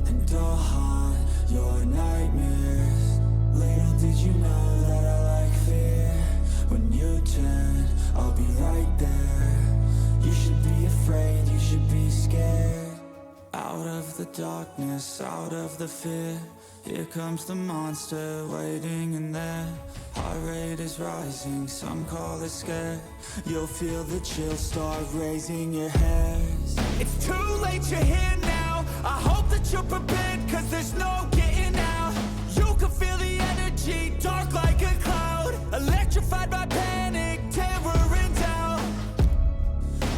and I'll haunt your nightmares. Little did you know that I like fear. When you turn, I'll be right there. You should be afraid, you should be scared. Out of the darkness, out of the fear, here comes the monster waiting in there. Heart rate is rising, some call it scared. You'll feel the chill start raising your hairs. It's too late, you're here now. I hope that you're prepared, cause there's no getting out. You can feel the energy, dark like a cloud. Electrified by panic, terror and doubt.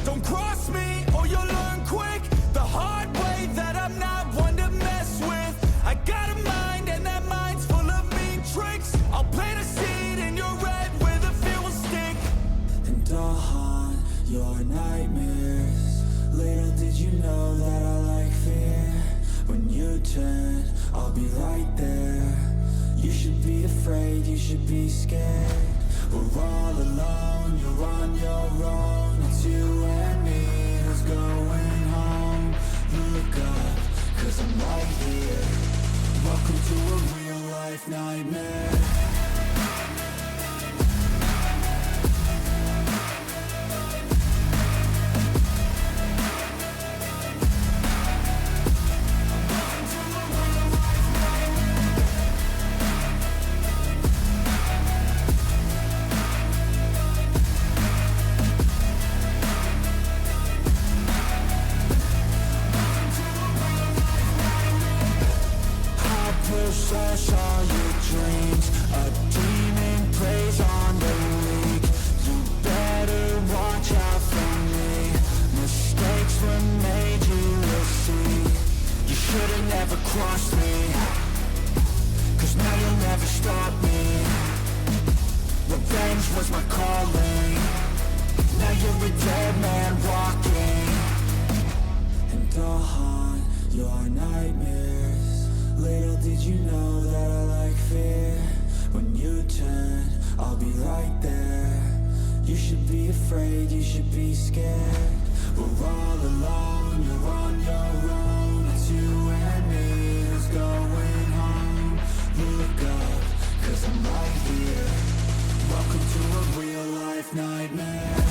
Don't cross me or you'll learn quick the hard way that I'm not one to mess with. I got a mind and that mind's full of mean tricks. I'll plant a seed in your head where the fear will stick, and I'll haunt your nightmares. Little did you know that I like fear. When you turn, I'll be right there. You should be afraid, you should be scared. We're all alone, you're on your own. It's you and me who's going home. Look up, cause I'm right here. Welcome to a real life nightmare. Slash all your dreams. A demon preys on the weak. You better watch out for me. Mistakes were made, you will see. You should've never crossed me, cause now you'll never stop me. Revenge was my calling. Now you're a dead man walking, and I'll haunt your nightmares. Little did you know that I like fear. When you turn, I'll be right there. You should be afraid, you should be scared. We're all alone, you're on your own. It's you and me who's going home. Look up, cause I'm right here. Welcome to a real life nightmare.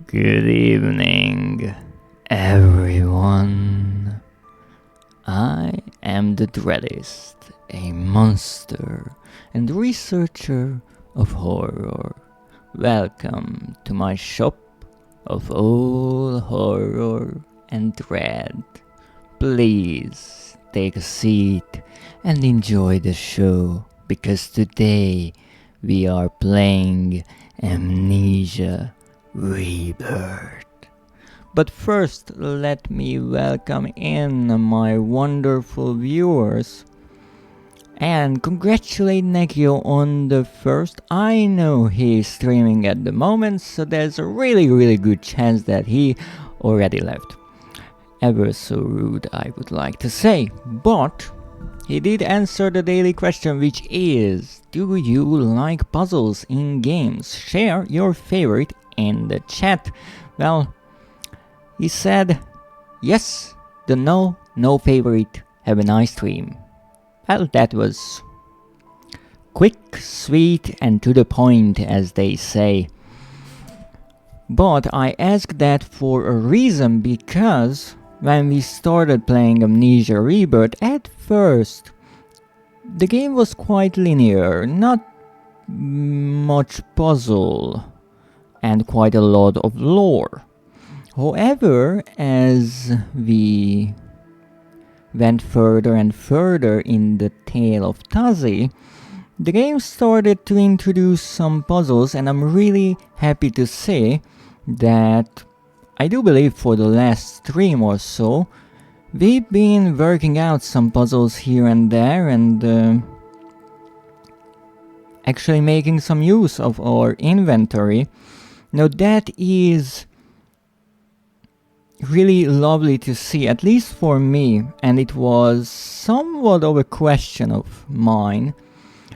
Good evening, everyone. I am the Dreadist, a monster and researcher of horror. Welcome to my shop of all horror and dread. Please take a seat and enjoy the show, because today we are playing Amnesia Rebirth. But first, let me welcome in my wonderful viewers and congratulate Nekio on the first. I know he's streaming at the moment, so there's a really good chance that he already left. Ever so rude, I would like to say, but he did answer the daily question, which is: do you like puzzles in games? Share your favorite in the chat. Well, he said yes, the no favorite, have a nice stream. Well, that was quick, sweet and to the point, as they say. But I asked that for a reason, because when we started playing Amnesia Rebirth, at first the game was quite linear, not much puzzle. and quite a lot of lore. However, as we went further and further in the tale of Tazi, the game started to introduce some puzzles, and I'm really happy to say that I do believe for the last stream or so, we've been working out some puzzles here and there and actually making some use of our inventory. Now that is really lovely to see, at least for me, and it was somewhat of a question of mine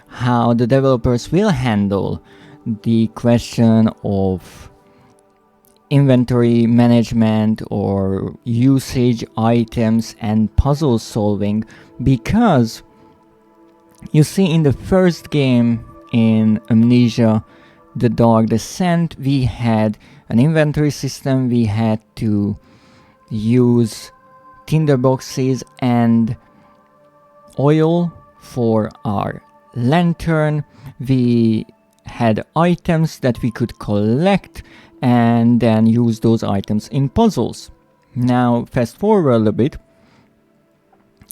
how the developers will handle the question of inventory management or usage items and puzzle solving, because you see in the first game in Amnesia The Dark Descent we had an inventory system. We had to use tinder boxes and oil for our lantern. We had items that we could collect and then use those items in puzzles. Now fast forward a bit,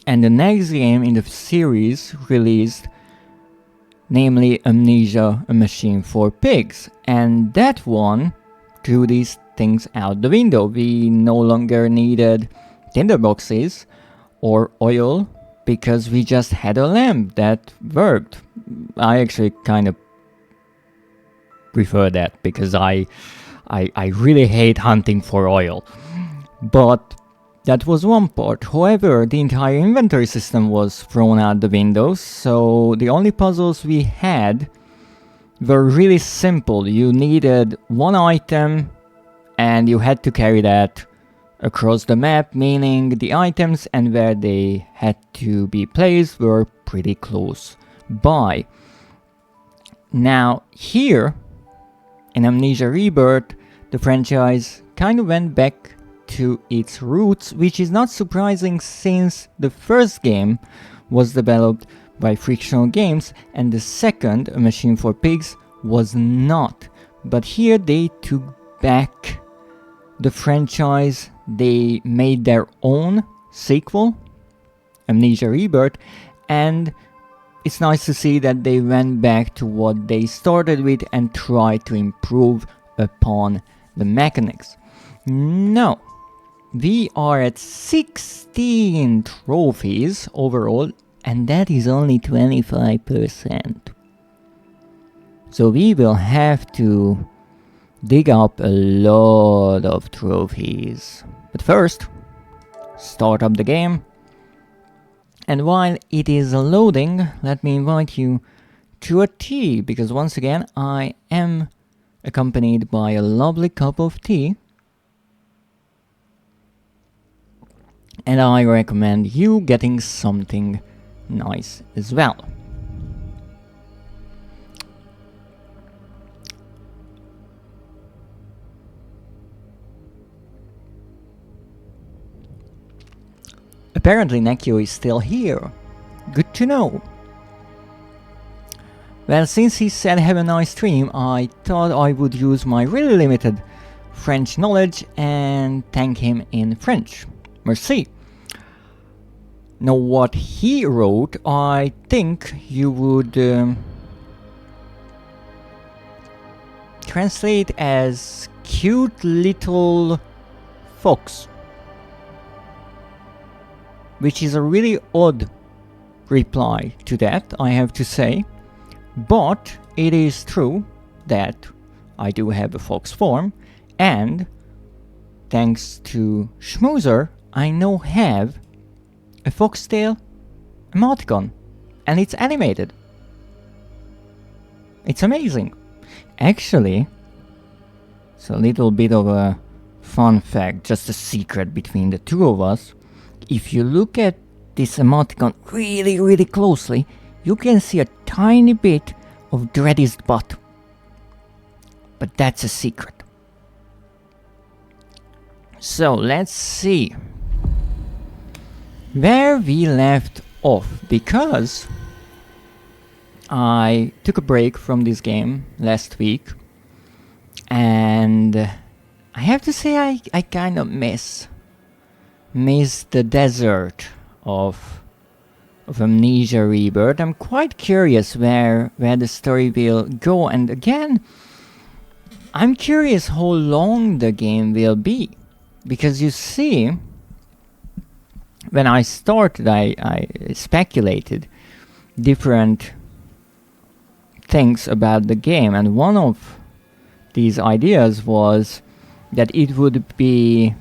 and the next game in the series released, namely Amnesia, A Machine for Pigs, and that one threw these things out the window. We no longer needed tinderboxes or oil because we just had a lamp that worked. I actually kind of prefer that because I really hate hunting for oil. But that was one part. However, the entire inventory system was thrown out the window, so the only puzzles we had were really simple. You needed one item and you had to carry that across the map, meaning the items and where they had to be placed were pretty close by. Now here in Amnesia Rebirth, the franchise kind of went back to its roots, which is not surprising since the first game was developed by Frictional Games and the second, A Machine for Pigs, was not. But here they took back the franchise, they made their own sequel, Amnesia Rebirth, and it's nice to see that they went back to what they started with and tried to improve upon the mechanics. Now, we are at 16 trophies overall, and that is only 25%. So we will have to dig up a lot of trophies. But first, start up the game. And while it is loading, let me invite you to a tea, because once again I am accompanied by a lovely cup of tea. And I recommend you getting something nice as well. Apparently Nekio is still here. Good to know. Well, since he said have a nice stream, I thought I would use my really limited French knowledge and thank him in French. Merci. Now what he wrote, I think you would translate as cute little fox, which is a really odd reply to that, I have to say. But it is true that I do have a fox form, and thanks to Schmoozer, I now have a foxtail emoticon, and it's animated. It's amazing. Actually, it's a little bit of a fun fact, just a secret between the two of us. If you look at this emoticon really closely, you can see a tiny bit of Dreadist butt. But that's a secret. So let's see where we left off, because I took a break from this game last week And I have to say I kind of miss the desert of Amnesia Rebirth. I'm quite curious where the story will go, and again, I'm curious how long the game will be, because you see, when I started, I speculated different things about the game, and one of these ideas was that it would be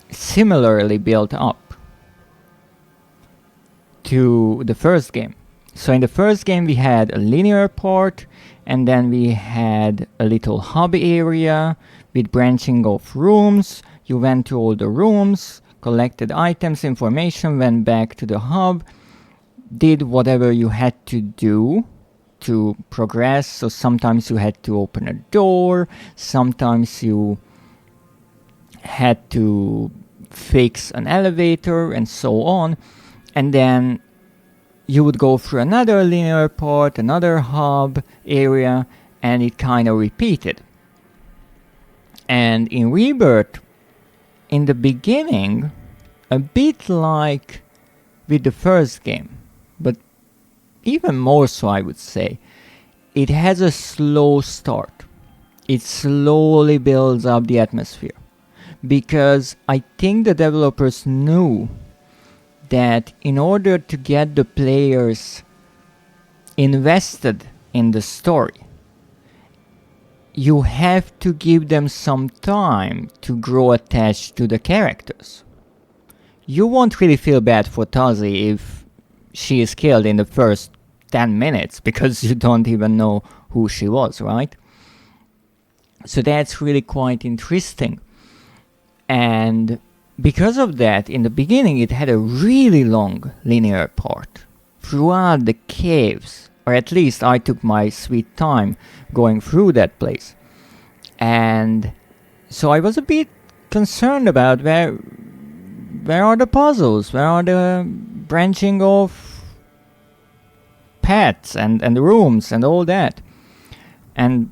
similarly built up to the first game. So in the first game we had a linear part, and then we had a little hub area with branching off rooms. You went to all the rooms, collected items, information, went back to the hub, did whatever you had to do to progress. So sometimes you had to open a door, sometimes you had to fix an elevator, and so on. And then you would go through another linear part, another hub area, and it kind of repeated. And in Rebirth, in the beginning, a bit like with the first game, but even more so, I would say, it has a slow start. It slowly builds up the atmosphere, because I think the developers knew that in order to get the players invested in the story, you have to give them some time to grow attached to the characters. You won't really feel bad for Tazi if she is killed in the first 10 minutes, because you don't even know who she was, right? So that's really quite interesting. And because of that, in the beginning it had a really long linear part throughout the caves, or at least I took my sweet time going through that place. And so I was a bit concerned about where are the puzzles, where are the branching off paths and rooms and all that. And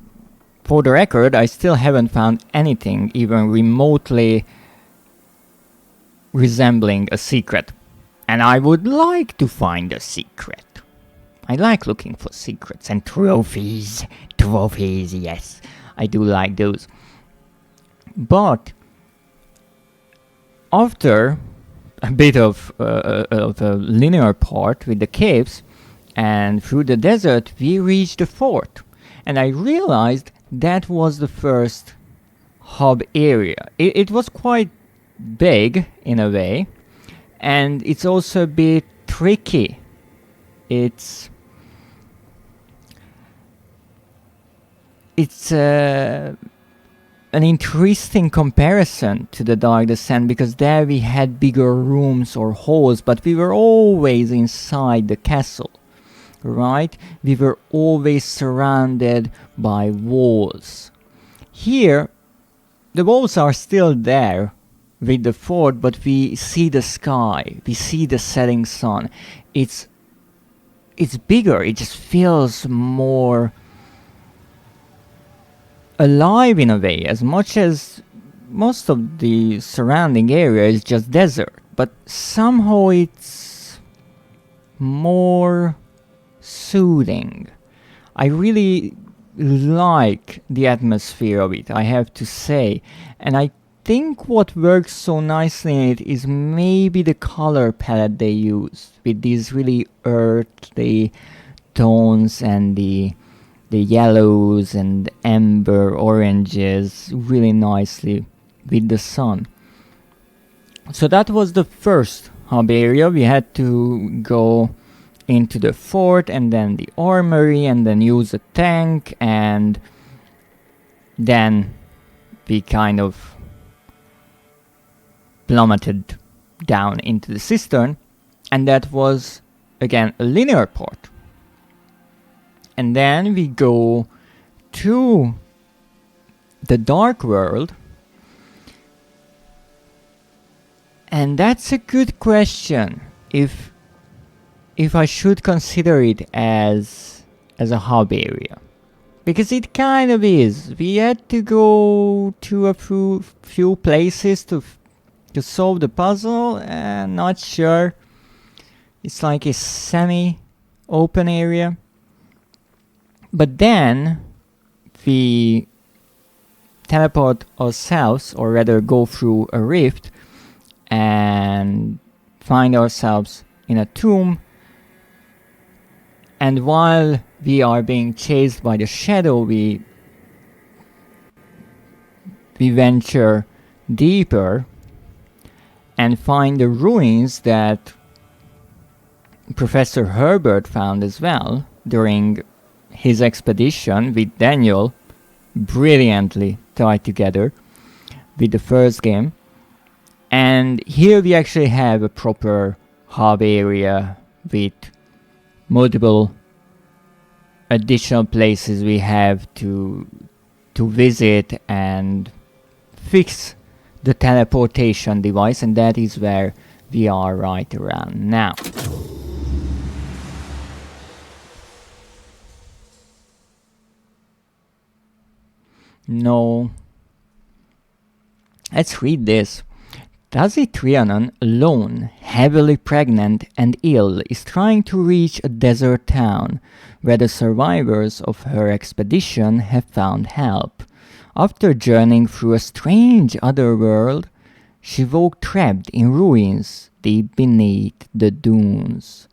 for the record, I still haven't found anything even remotely resembling a secret, and I would like to find a secret. I like looking for secrets and trophies, yes, I do like those. But after a bit of a linear part with the caves and through the desert, we reached the fort, and I realized that was the first hub area. It was quite big in a way, and it's also a bit tricky. It's an interesting comparison to the Dark Descent, because there we had bigger rooms or halls, but we were always inside the castle, right? We were always surrounded by walls. Here the walls are still there with the fort, but we see the sky, we see the setting sun. It's bigger, it just feels more alive in a way, as much as most of the surrounding area is just desert, but somehow it's more soothing. I really like the atmosphere of it, I have to say, and I think what works so nicely in it is maybe the color palette they use, with these really earthly tones and the yellows and amber oranges really nicely with the sun. So that was the first hub area. We had to go into the fort and then the armory and then use a tank, and then we kind of plummeted down into the cistern, and that was again a linear part. And then we go to the dark world, and that's a good question, if I should consider it as a hub area, Because it kind of is. We had to go to a few places to solve the puzzle, and not sure. It's like a semi-open area. But then we teleport ourselves, or rather go through a rift, and find ourselves in a tomb. And while we are being chased by the shadow, we venture deeper and find the ruins that Professor Herbert found as well during his expedition with Daniel, brilliantly tied together with the first game. And here we actually have a proper hub area with multiple additional places we have to visit and fix the teleportation device, and that is where we are right around now. No. Let's read this. Tazi Trianon, alone, heavily pregnant and ill, is trying to reach a desert town where the survivors of her expedition have found help. After journeying through a strange otherworld, she woke trapped in ruins deep beneath the dunes.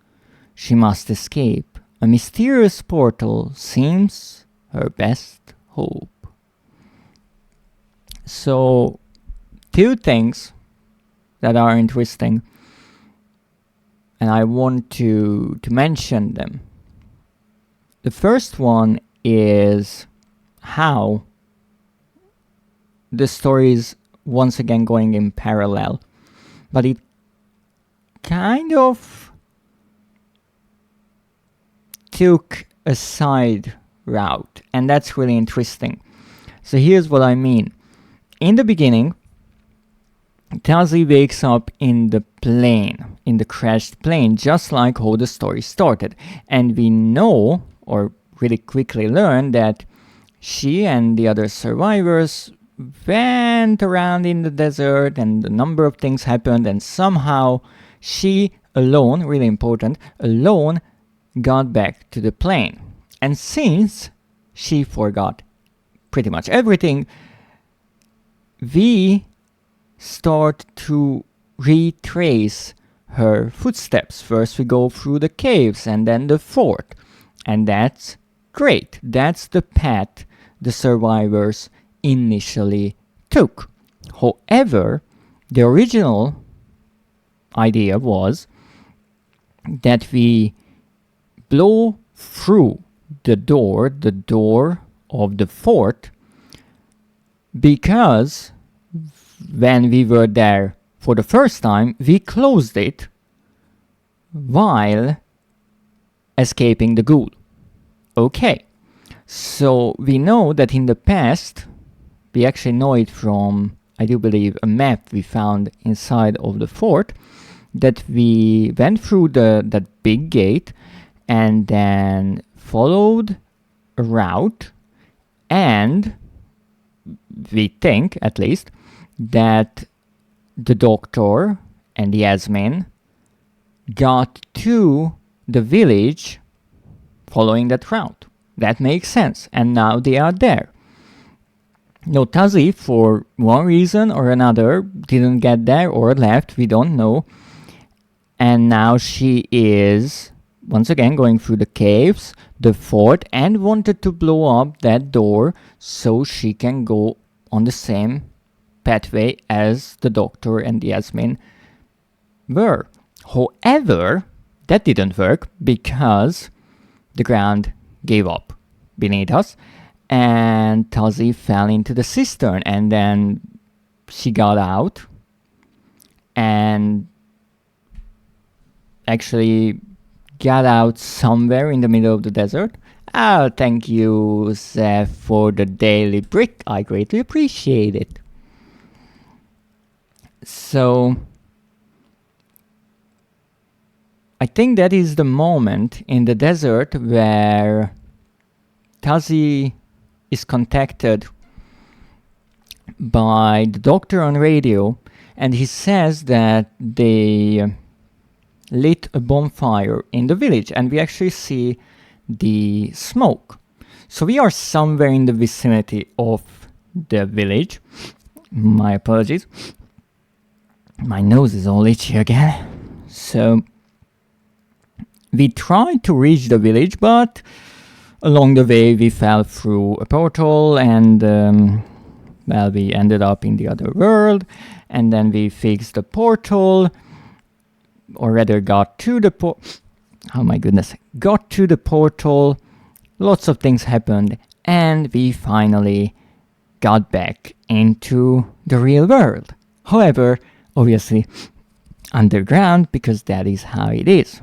She must escape. A mysterious portal seems her best hope. So, two things that are interesting, and I want to mention them. The first one is how the story is once again going in parallel, but it kind of took a side route, and that's really interesting. So here's what I mean. In the beginning, Tazi wakes up in the plane, in the crashed plane, just like how the story started. And we know, or really quickly learn, that she and the other survivors went around in the desert and a number of things happened, and somehow she alone, really important, alone got back to the plane. And since she forgot pretty much everything, we start to retrace her footsteps. First we go through the caves and then the fort. And that's great. That's the path the survivors initially took. However, the original idea was that we blow through the door of the fort, because when we were there for the first time, we closed it while escaping the ghoul. Okay, so we know that in the past, we actually know it from, I do believe, a map we found inside of the fort, that we went through that big gate and then followed a route, and we think, at least, that the doctor and Yasmin got to the village following that route. That makes sense, and now they are there. No, Tazi, for one reason or another, didn't get there or left, we don't know. And now she is, once again, going through the caves, the fort, and wanted to blow up that door so she can go on the same pathway as the doctor and Yasmin were. However, that didn't work because the ground gave up beneath us and Tazi fell into the cistern, and then she got out and actually got out somewhere in the middle of the desert. Oh, thank you, Zeph, for the daily brick. I greatly appreciate it. So, I think that is the moment in the desert where Tazi is contacted by the doctor on radio, and he says that they lit a bonfire in the village, and we actually see the smoke. So we are somewhere in the vicinity of the village. My apologies. My nose is all itchy again. So we tried to reach the village, but along the way we fell through a portal, and well, we ended up in the other world, and then we fixed the portal, or rather got to the got to the portal. Lots of things happened, and we finally got back into the real world. However, obviously underground, because that is how it is.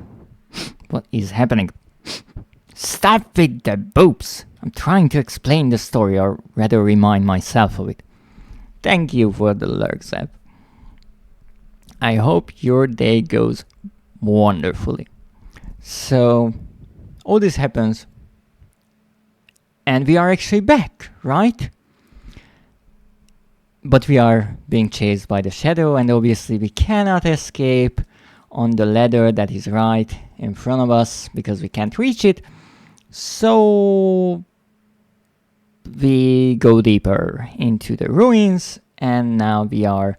What is happening? Stop with the boobs! I'm trying to explain the story, or rather remind myself of it. Thank you for the lurk, Zap. I hope your day goes wonderfully. So, all this happens, and we are actually back, right? But we are being chased by the shadow, and obviously we cannot escape on the ladder that is right in front of us, because we can't reach it. So we go deeper into the ruins, and now we are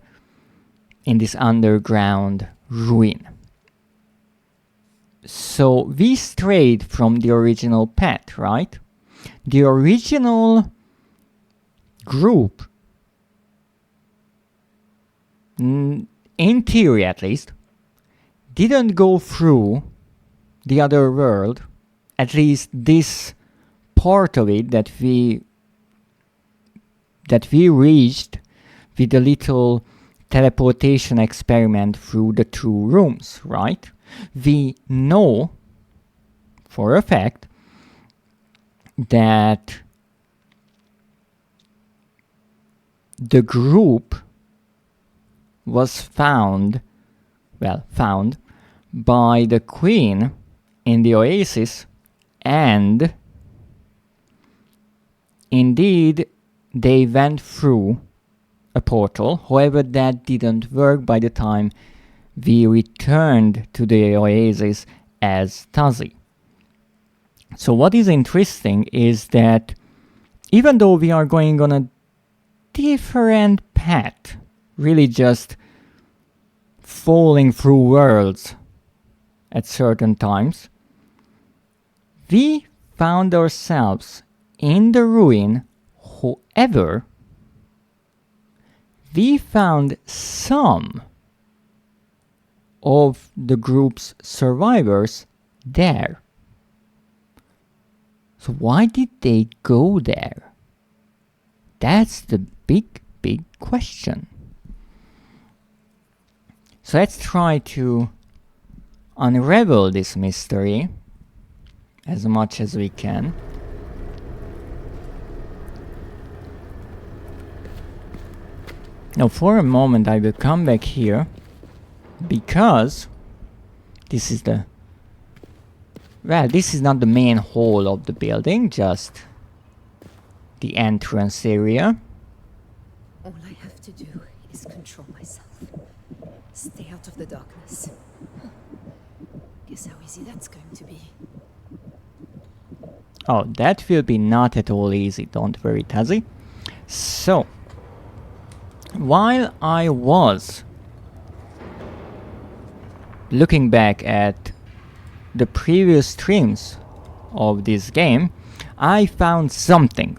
in this underground ruin. So we strayed from the original path, right? The original group, in theory at least, didn't go through the other world, at least this part of it that we reached with a little teleportation experiment through the 2 rooms, right? We know for a fact that the group was found by the queen in the oasis, and indeed they went through a portal. However, that didn't work by the time we returned to the oasis as Tazi. So what is interesting is that even though we are going on a different path, really just falling through worlds at certain times, we found ourselves in the ruin. However, we found some of the group's survivors there. So why did they go there? That's the big question. So let's try to unravel this mystery as much as we can. Now for a moment I will come back here, because this is this is not the main hall of the building, just the entrance area. All I have to do is control myself. Stay out of the darkness. Guess how easy that's going to be. Oh, that will be not at all easy, don't worry, Tazi. So, while I was looking back at the previous streams of this game, I found something,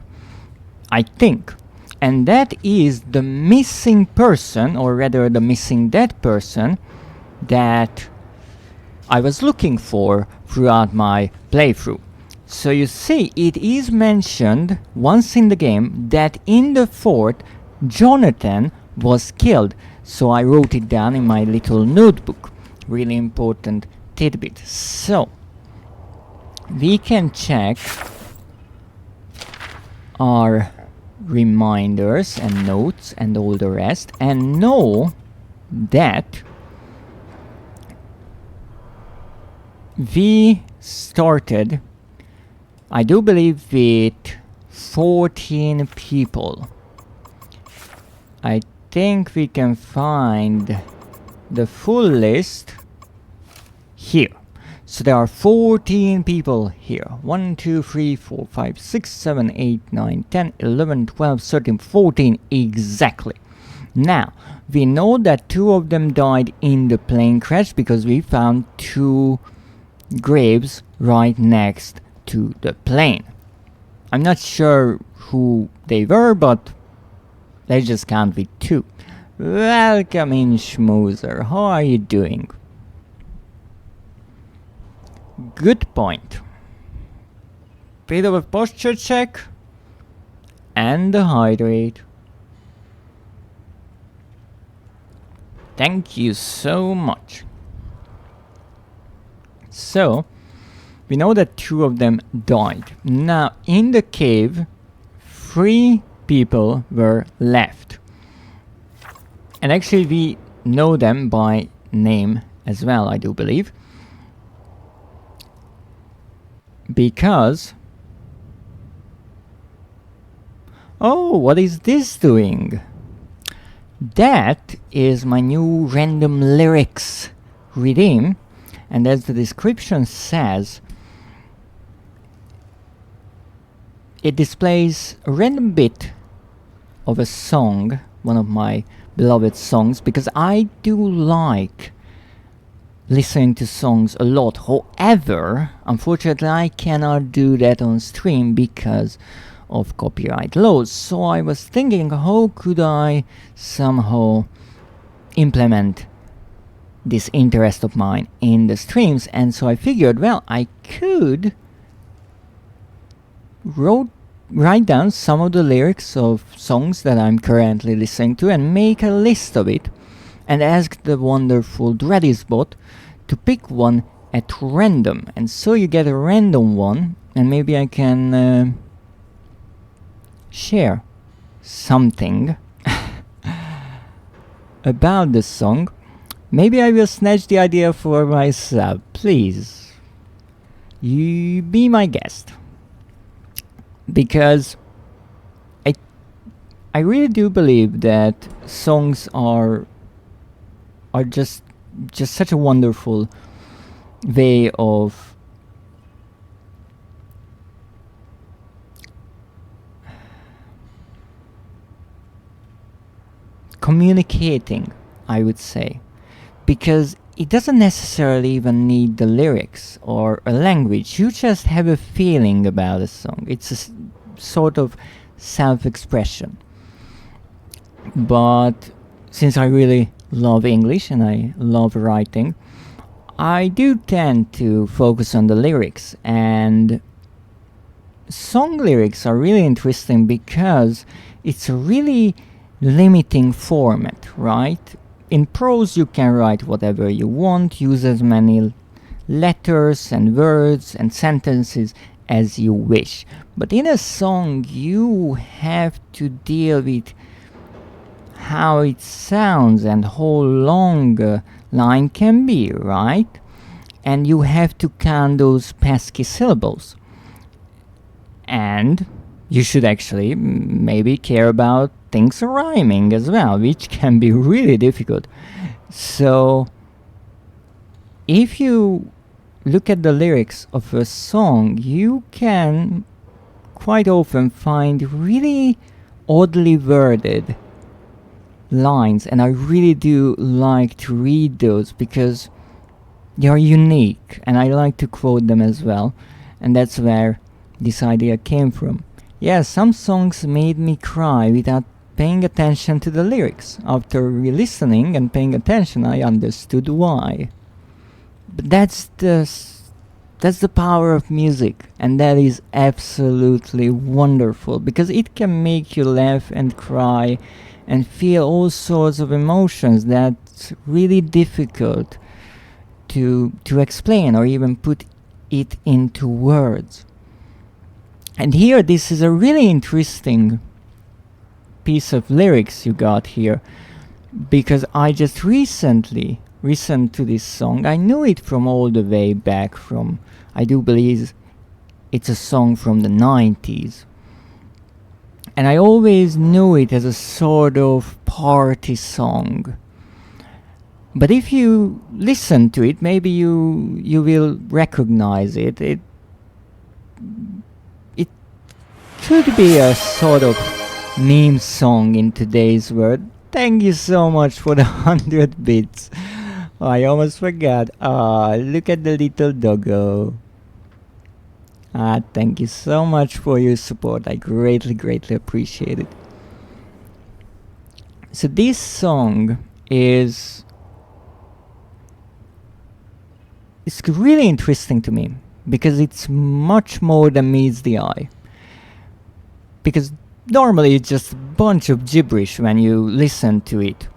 I think, and that is the missing person, or rather the missing dead person, that I was looking for throughout my playthrough. So you see, it is mentioned once in the game that in the fort Jonathan was killed, so I wrote it down in my little notebook. Really important tidbit. So we can check our reminders and notes and all the rest, and know that we started, I do believe, with 14 people. I think we can find the full list here. So there are 14 people here. 1, 2, 3, 4, 5, 6, 7, 8, 9, 10, 11, 12, 13, 14 exactly. Now, we know that 2 of them died in the plane crash because we found 2 graves right next to the plane. I'm not sure who they were, but let's just count with 2. Welcome in, Schmoozer. How are you doing? Good point. Bit of a posture check. And the hydrate. Thank you so much. So, we know that 2 of them died. Now, in the cave, 3 people were left. And actually, we know them by name as well, I do believe. Because... oh, what is this doing? That is my new random lyrics redeem. And as the description says, it displays a random bit of a song, one of my beloved songs, because I do like listening to songs a lot. However, unfortunately, I cannot do that on stream because of copyright laws. So I was thinking, how could I somehow implement this interest of mine in the streams? And so I figured, well, I could write down some of the lyrics of songs that I'm currently listening to and make a list of it and ask the wonderful Dreadist bot to pick one at random. And so you get a random one, and maybe I can share something about the song. Maybe I will snatch the idea for myself. Please, you be my guest. Because I really do believe that songs are just such a wonderful way of communicating, I would say. Because it doesn't necessarily even need the lyrics or a language. You just have a feeling about a song. It's a sort of self-expression. But since I really love English and I love writing, I do tend to focus on the lyrics. And song lyrics are really interesting because it's a really limiting format, right? In prose you can write whatever you want, use as many letters and words and sentences as you wish. But in a song you have to deal with how it sounds and how long a line can be, right? And you have to count those pesky syllables. And you should actually maybe care about things rhyming as well, which can be really difficult. So if you look at the lyrics of a song, you can quite often find really oddly worded lines, and I really do like to read those because they are unique and I like to quote them as well, and that's where this idea came from. Yeah, some songs made me cry without paying attention to the lyrics. After re-listening and paying attention, I understood why. But that's the power of music, and that is absolutely wonderful because it can make you laugh and cry and feel all sorts of emotions that's really difficult to explain or even put it into words. And here, this is a really interesting piece of lyrics you got here, because I just recently listened to this song. I knew it from all the way back from, I do believe it's a song from the 90s. And I always knew it as a sort of party song. But if you listen to it, maybe you will recognize it. It could be a sort of meme song in today's world. Thank you so much for the 100 bits. I almost forgot. Look at the little doggo. Thank you so much for your support. I greatly appreciate it. So this song is... it's really interesting to me, because it's much more than meets the eye. Because normally it's just a bunch of gibberish when you listen to it.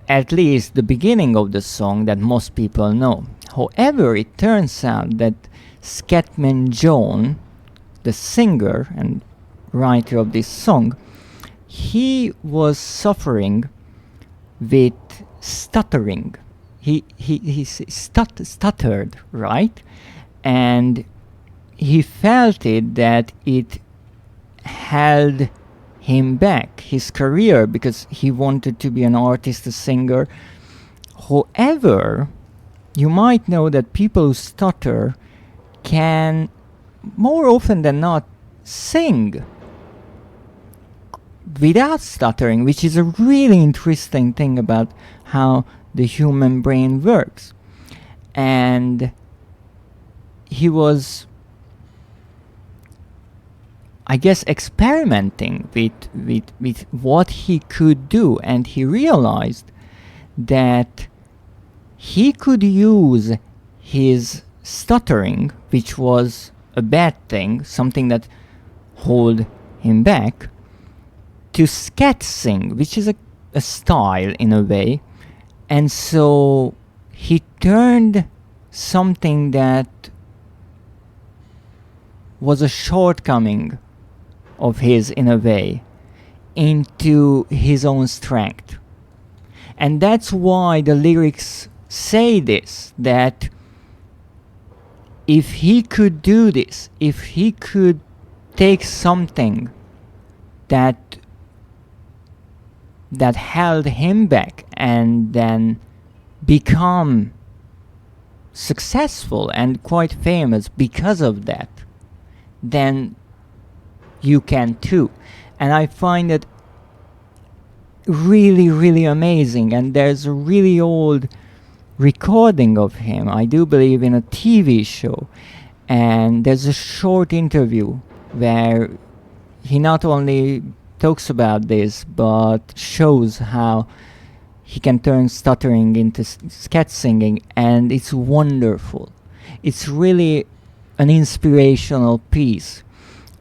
At least the beginning of the song that most people know. However, it turns out that Scatman John, the singer and writer of this song, he was suffering with stuttering. He stuttered, right? And he felt it that it held him back, his career, because he wanted to be an artist, a singer. However, you might know that people who stutter can, more often than not, sing without stuttering, which is a really interesting thing about how the human brain works. And he was, I guess, experimenting with what he could do, and he realized that he could use his stuttering, which was a bad thing, something that held him back, to scat sing, which is a style in a way. And so he turned something that was a shortcoming of his, in a way, into his own strength. And that's why the lyrics say this, that if he could do this, if he could take something that held him back and then become successful and quite famous because of that, then you can too. And I find it really amazing. And there's a really old recording of him, I do believe, in a TV show, and there's a short interview where he not only talks about this but shows how he can turn stuttering into scat singing, and it's wonderful. It's really an inspirational piece.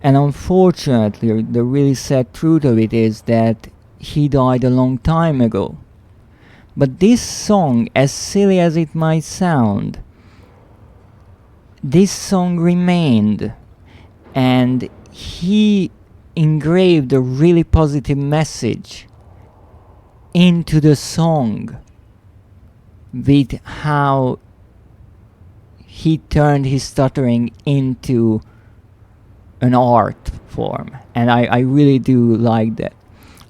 And unfortunately, the really sad truth of it is that he died a long time ago. But this song, as silly as it might sound, this song remained, and he engraved a really positive message into the song with how he turned his stuttering into an art form. And I really do like that.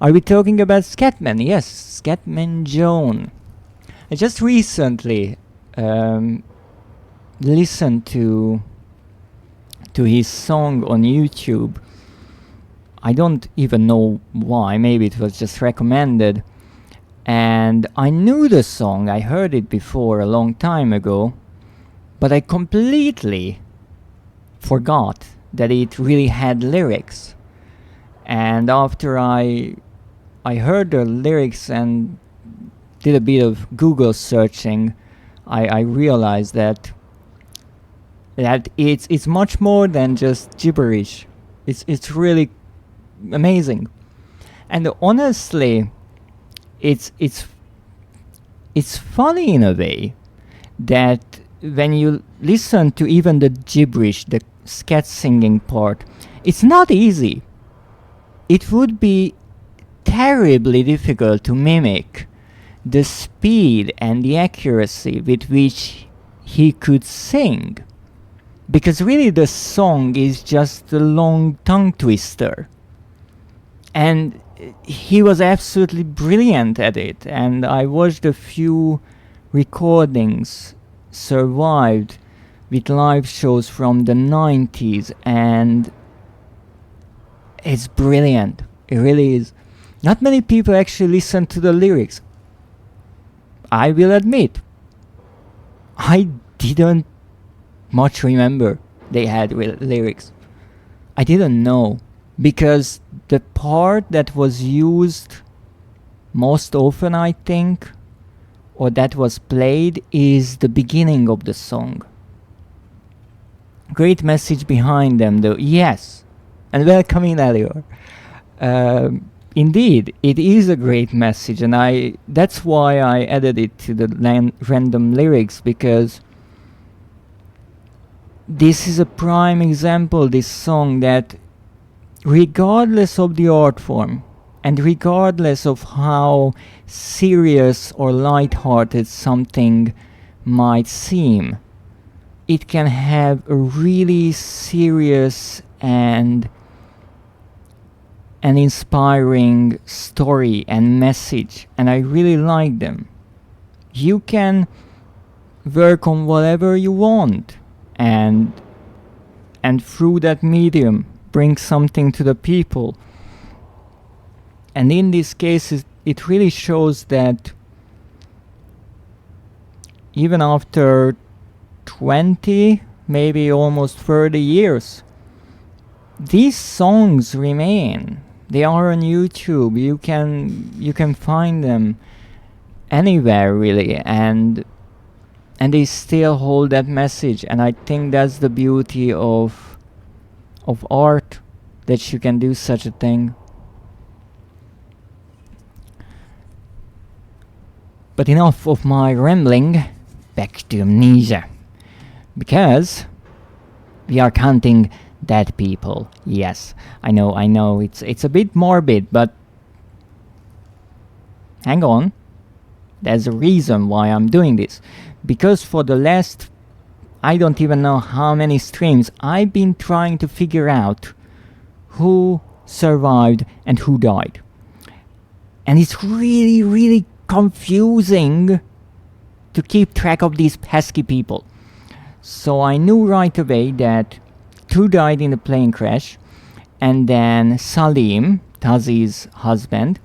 Are we talking about Scatman? Yes, Scatman John. I just recently listened to his song on YouTube. I don't even know why, maybe it was just recommended. And I knew the song, I heard it before a long time ago, but I completely forgot that it really had lyrics. And after I heard the lyrics and did a bit of Google searching, I realized that it's much more than just gibberish. It's really amazing. And honestly, it's funny in a way that when you listen to even the gibberish, the scat singing part, it's not easy. It would be terribly difficult to mimic the speed and the accuracy with which he could sing, because really the song is just a long tongue twister. And he was absolutely brilliant at it. And I watched a few recordings survived with live shows from the 90s, and it's brilliant. It really is. Not many people actually listen to the lyrics. I will admit, I didn't much remember they had lyrics. I didn't know, because the part that was used most often, I think, or that was played, is the beginning of the song. Great message behind them though. Yes, and welcome in, Elior. Indeed, it is a great message, and that's why I added it to the random lyrics, because this is a prime example, this song, that regardless of the art form, and regardless of how serious or light-hearted something might seem, it can have a really serious and an inspiring story and message, and I really like them. You can work on whatever you want, and through that medium bring something to the people. And in this case, it really shows that even after 20, maybe almost 30 years, these songs remain. They are on YouTube. You can find them anywhere really, and they still hold that message. And I think that's the beauty of art, that you can do such a thing. But enough of my rambling. Back to Amnesia, because we are counting dead people. Yes, I know, it's a bit morbid, but hang on. There's a reason why I'm doing this. Because for the last, I don't even know how many streams, I've been trying to figure out who survived and who died. And it's really, really confusing to keep track of these pesky people. So I knew right away that 2 died in the plane crash, and then Salim, Tazi's husband,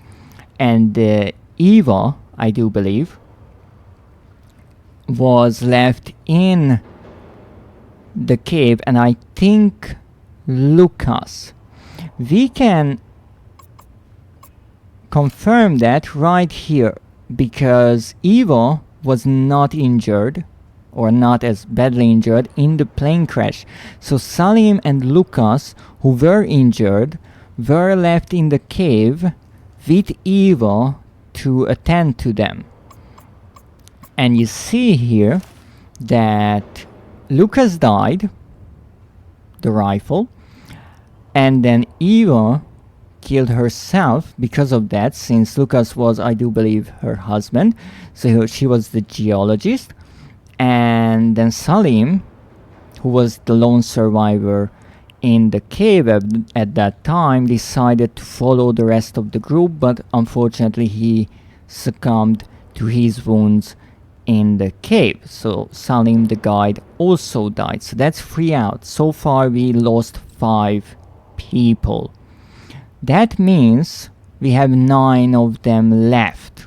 and Eva, I do believe, was left in the cave, and I think Lucas. We can confirm that right here, because Eva was not injured, or not as badly injured, in the plane crash. So Salim and Lucas, who were injured, were left in the cave with Eva to attend to them. And you see here that Lucas died, the rifle, and then Eva killed herself because of that, since Lucas was, I do believe, her husband. So she was the geologist. And then Salim, who was the lone survivor in the cave at that time, decided to follow the rest of the group, but unfortunately he succumbed to his wounds in the cave. So Salim, the guide, also died. So that's 3 out. So far we lost 5 people. That means we have 9 of them left.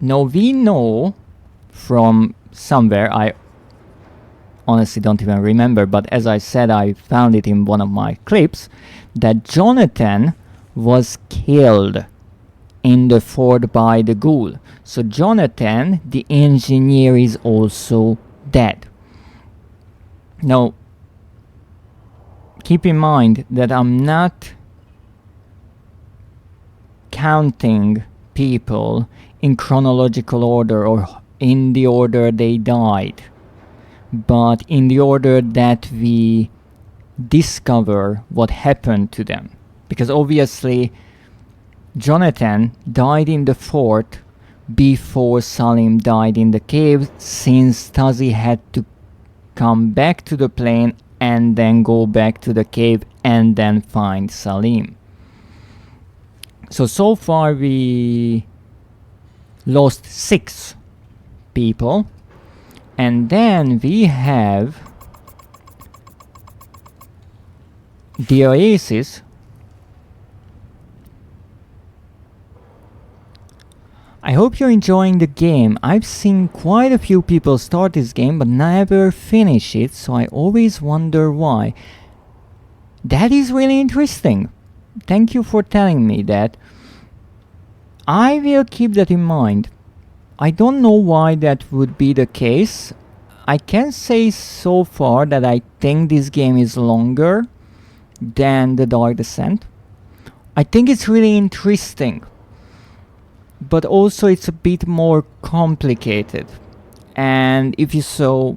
Now we know from somewhere, I honestly don't even remember, but as I said, I found it in one of my clips, that Jonathan was killed in the fort by the ghoul. So Jonathan, the engineer, is also dead. Now, keep in mind that I'm not counting people in chronological order or in the order they died, but in the order that we discover what happened to them. Because obviously Jonathan died in the fort before Salim died in the cave, since Tazi had to come back to the plane and then go back to the cave and then find Salim. So far we lost 6 people, and then we have the Oasis. I hope you're enjoying the game. I've seen quite a few people start this game but never finish it, so I always wonder why. That is really interesting. Thank you for telling me that. I will keep that in mind. I don't know why that would be the case. I can say so far that I think this game is longer than the Dark Descent. I think it's really interesting, but also it's a bit more complicated. And if you saw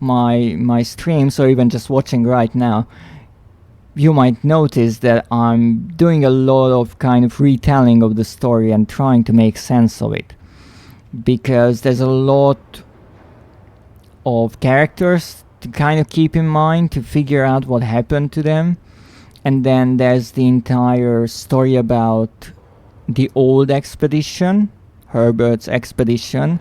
my streams, or even just watching right now, you might notice that I'm doing a lot of kind of retelling of the story and trying to make sense of it, because there's a lot of characters to kind of keep in mind, to figure out what happened to them. And then there's the entire story about the old expedition, Herbert's expedition,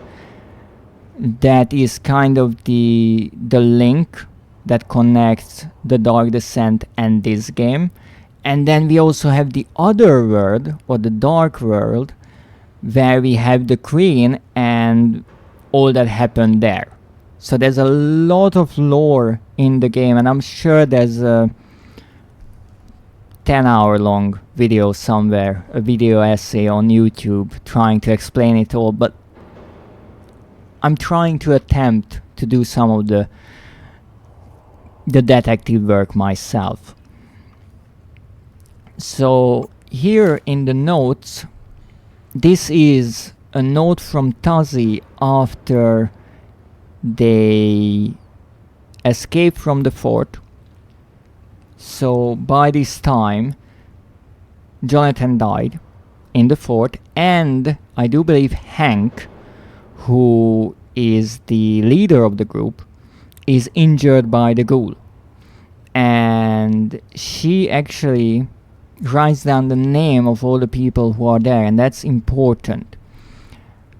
that is kind of the link that connects the Dark Descent and this game. And then we also have the other world, or the Dark World, where we have the Queen and all that happened there. So there's a lot of lore in the game, and I'm sure there's a 10-hour long video somewhere, a video essay on YouTube trying to explain it all, but I'm trying to attempt to do some of the detective work myself. So here in the notes, this is a note from Tazi after they escaped from the fort. So by this time, Jonathan died in the fort, and I do believe Hank, who is the leader of the group, is injured by the ghoul. And she actually writes down the name of all the people who are there, and that's important.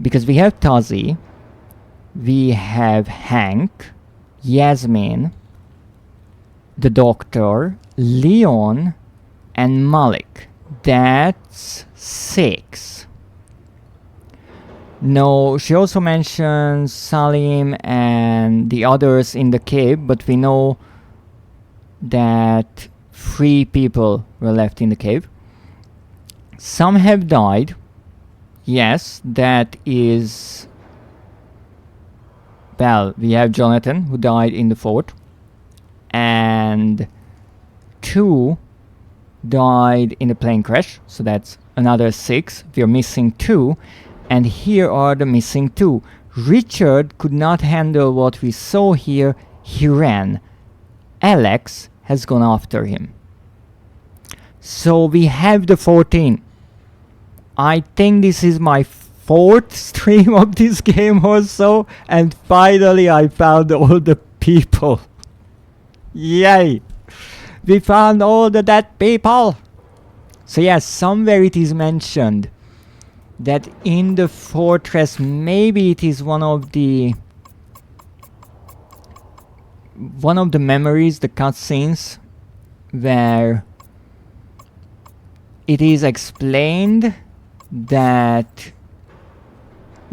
Because we have Tazi, we have Hank, Yasmin, the doctor, Leon, and Malik. That's 6. No, she also mentions Salim and the others in the cave, but we know that 3 people were left in the cave. Some have died. Yes, that is... Well, we have Jonathan, who died in the fort. And 2 died in a plane crash, so that's another 6. We are missing 2. And here are the missing 2. Richard could not handle what we saw here. He ran. Alex has gone after him. So we have the 14. I think this is my 4th stream of this game or so. And finally I found all the people. Yay! We found all the dead people. So yes, somewhere it is mentioned that in the fortress, maybe it is one of the memories, the cutscenes, where it is explained that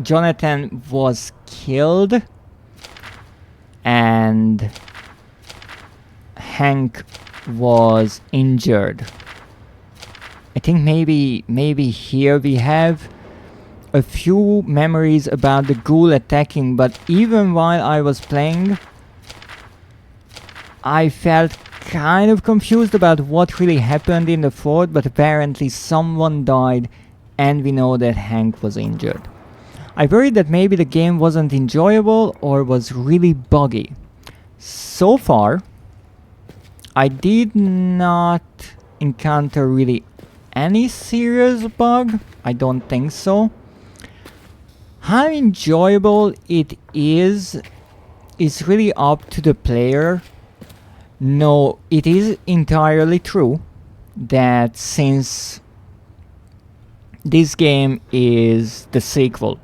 Jonathan was killed and Hank was injured. I think maybe here we have a few memories about the ghoul attacking, but even while I was playing, I felt kind of confused about what really happened in the fort, but apparently someone died and we know that Hank was injured. I worried that maybe the game wasn't enjoyable or was really buggy. So far, I did not encounter really any serious bug. I don't think so. How enjoyable it is really up to the player. No, it is entirely true that since this game is the sequel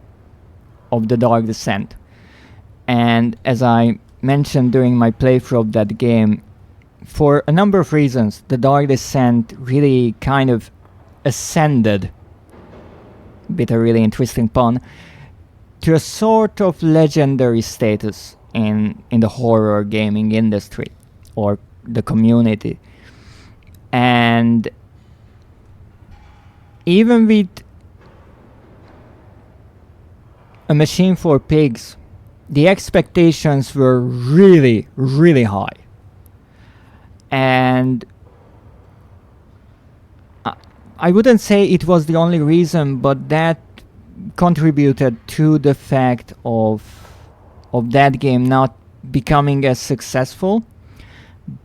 of The Dark Descent. And as I mentioned during my playthrough of that game, for a number of reasons, The Dark Descent really kind of ascended, bit a really interesting pun, to a sort of legendary status in the horror gaming industry or the community. And even with A Machine for Pigs, the expectations were really, really high. And I wouldn't say it was the only reason, but that contributed to the fact of that game not becoming as successful.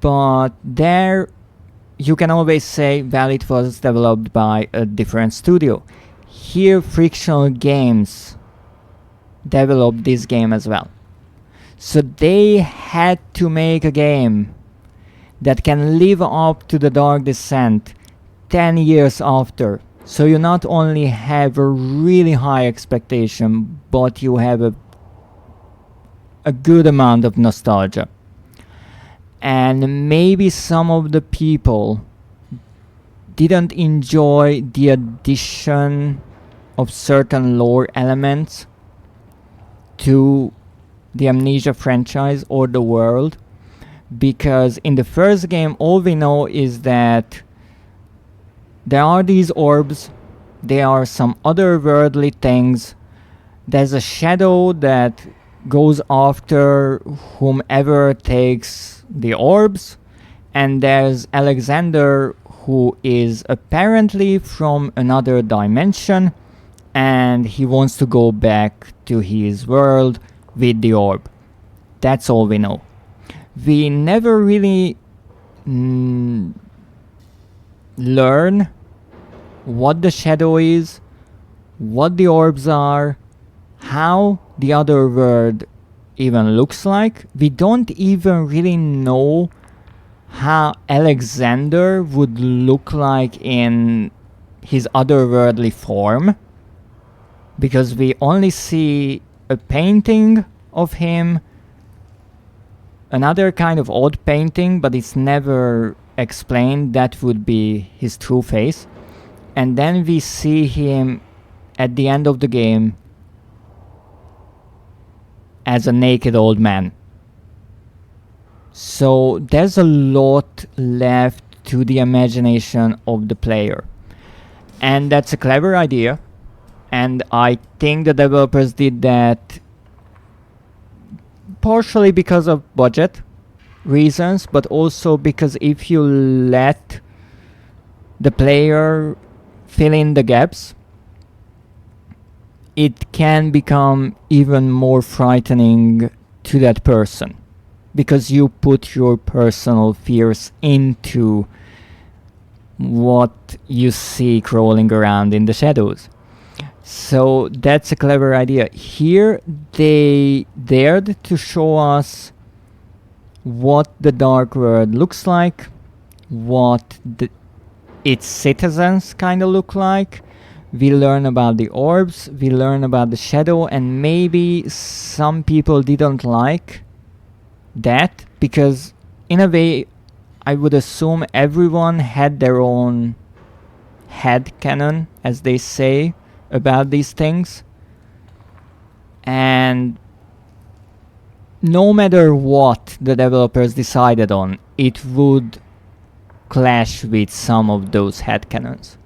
But there you can always say, well, it was developed by a different studio. Here, Frictional Games developed this game as well. So they had to make a game that can live up to The Dark Descent 10 years after. So you not only have a really high expectation, but you have a good amount of nostalgia. And maybe some of the people didn't enjoy the addition of certain lore elements to the Amnesia franchise or the world, because in the first game all we know is that there are these orbs, there are some otherworldly things, there's a shadow that goes after whomever takes the orbs, and there's Alexander, who is apparently from another dimension, and he wants to go back to his world with the orb. That's all we know. We never really learn what the shadow is, what the orbs are, how the other world even looks like. We don't even really know how Alexander would look like in his otherworldly form, because we only see a painting of him, another kind of odd painting, but it's never explained. That would be his true face. And then we see him at the end of the game as a naked old man. So there's a lot left to the imagination of the player. And that's a clever idea. And I think the developers did that partially because of budget reasons, but also because if you let the player fill in the gaps, it can become even more frightening to that person, because you put your personal fears into what you see crawling around in the shadows. So that's a clever idea. Here they dared to show us what the Dark World looks like, what its citizens kind of look like. We learn about the orbs, we learn about the shadow, and maybe some people didn't like that, because in a way I would assume everyone had their own headcanon, as they say, about these things. And no matter what the developers decided on, it would clash with some of those headcanons.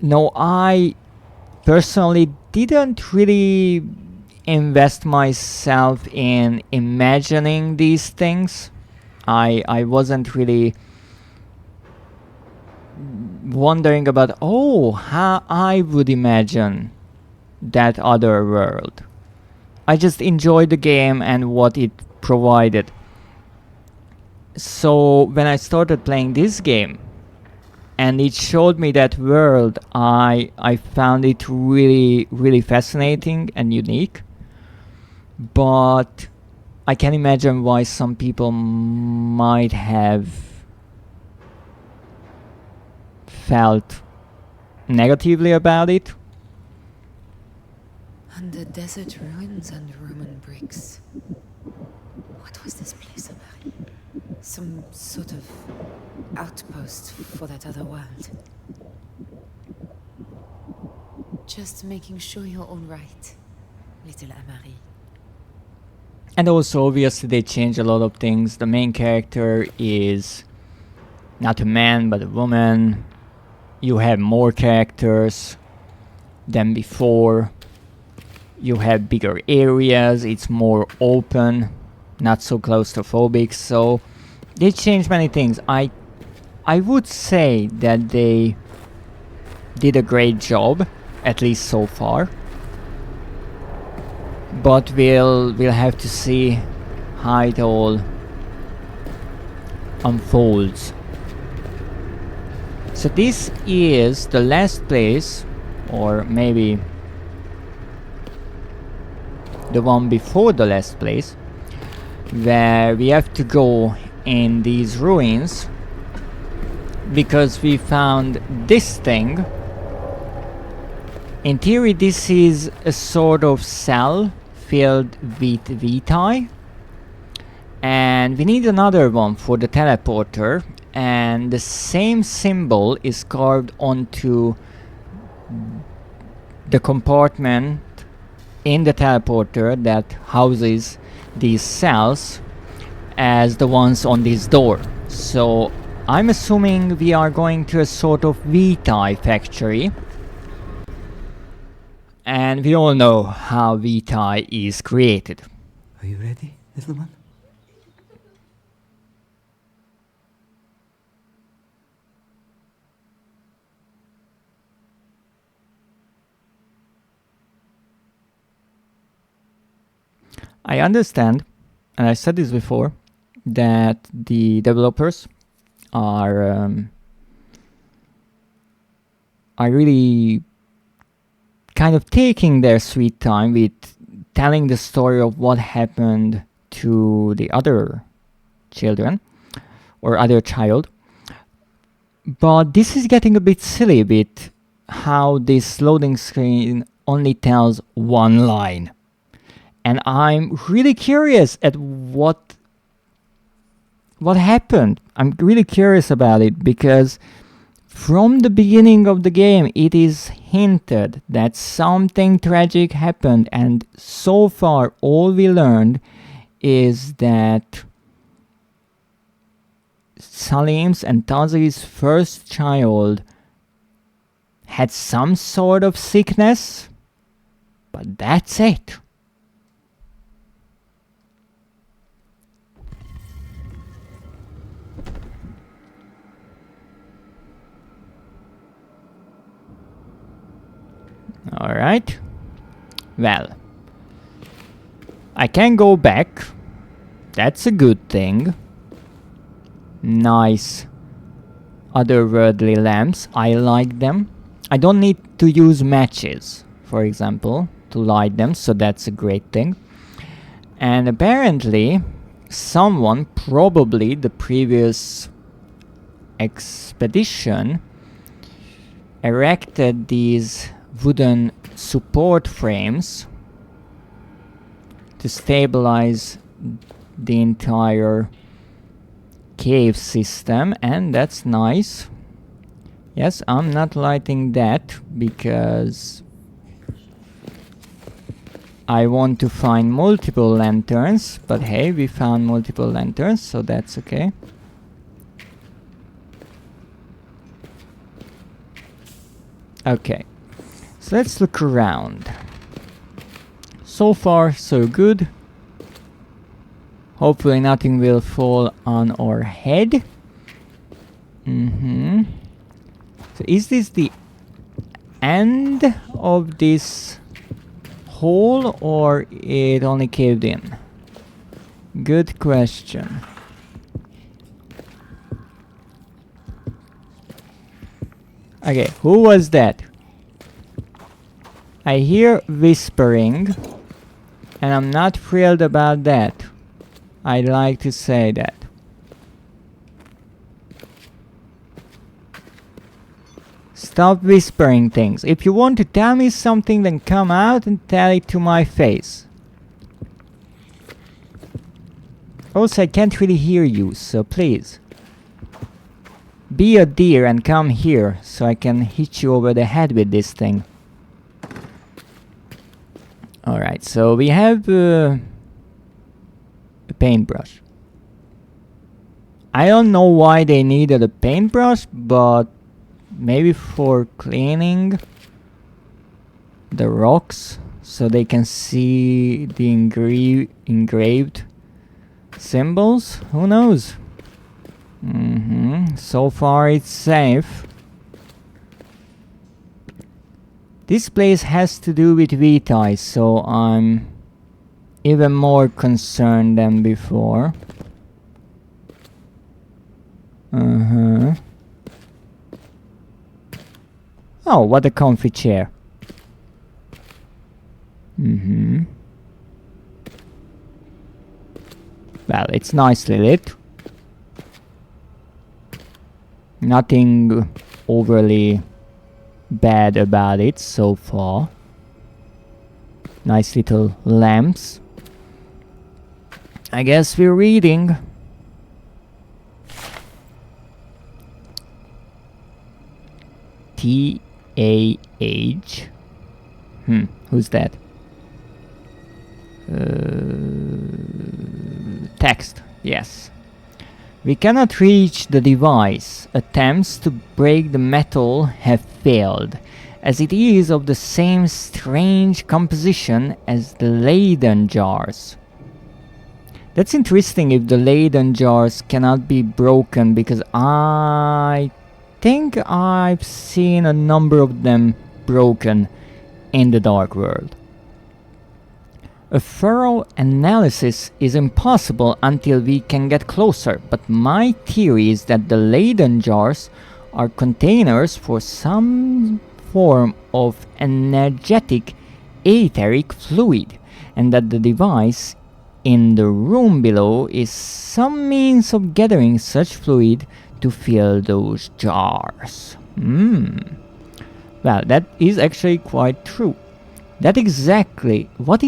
No, I personally didn't really invest myself in imagining these things. I wasn't really wondering about, how I would imagine that other world. I just enjoyed the game and what it provided. So when I started playing this game and it showed me that world, I found it really, really fascinating and unique. But I can imagine why some people might have felt negatively about it. Under desert ruins and Roman bricks. What was this place about? Some sort of outpost for that other world. Just making sure you're all right, little Amari. And also, obviously, they change a lot of things. The main character is not a man, but a woman. You have more characters than before. You have bigger areas. It's more open, not so claustrophobic. So they changed many things. I would say that they did a great job, at least so far. But we'll have to see how it all unfolds. So this is the last place, or maybe the one before the last place, where we have to go in these ruins because we found this thing. In theory, this is a sort of cell filled with VTi, and we need another one for the teleporter, and the same symbol is carved onto the compartment in the teleporter that houses these cells as the ones on this door. So I'm assuming we are going to a sort of VTi factory. And we all know how VTi is created. Are you ready, little one? I understand, and I said this before, that the developers are really kind of taking their sweet time with telling the story of what happened to the other children or other child. But this is getting a bit silly with how this loading screen only tells one line. And I'm really curious at what happened. I'm really curious about it because from the beginning of the game it is hinted that something tragic happened, and so far all we learned is that Salim's and Tazi's first child had some sort of sickness, but that's it. Alright. Well, I can go back. That's a good thing. Nice otherworldly lamps. I like them. I don't need to use matches, for example, to light them, so that's a great thing. And apparently, someone, probably the previous expedition, erected these wooden support frames to stabilize the entire cave system, and that's nice. Yes, I'm not lighting that because I want to find multiple lanterns, but hey, we found multiple lanterns, so that's okay. Okay. So let's look around. So far, so good. Hopefully nothing will fall on our head. So is this the end of this hole, or it only caved in? Good question. Okay, who was that? I hear whispering, and I'm not thrilled about that. I'd like to say that. Stop whispering things. If you want to tell me something, then come out and tell it to my face. Also, I can't really hear you, so please. Be a deer and come here, so I can hit you over the head with this thing. Alright, so we have a paintbrush. I don't know why they needed a paintbrush, but maybe for cleaning the rocks so they can see the engraved symbols. Who knows? So far it's safe. This place has to do with VTuber, so I'm even more concerned than before. Oh, what a comfy chair. Well, it's nicely lit. Nothing overly bad about it so far. Nice little lamps. I guess we're reading. T-A-H. Who's that? Text, yes. We cannot reach the device. Attempts to break the metal have failed, as it is of the same strange composition as the Leyden jars. That's interesting if the Leyden jars cannot be broken, because I think I've seen a number of them broken in the Dark World. A thorough analysis is impossible until we can get closer, but my theory is that the Leyden jars are containers for some form of energetic etheric fluid, and that the device in the room below is some means of gathering such fluid to fill those jars. Well, that is actually quite true. That exactly what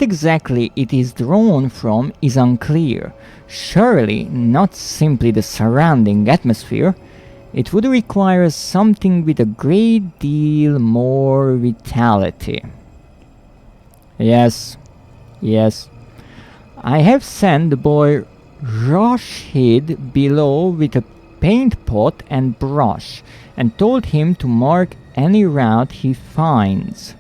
exactly it is drawn from is unclear. Surely not simply the surrounding atmosphere. It would require something with a great deal more vitality. Yes. I have sent the boy Rashid below with a paint pot and brush, and told him to mark any route he finds.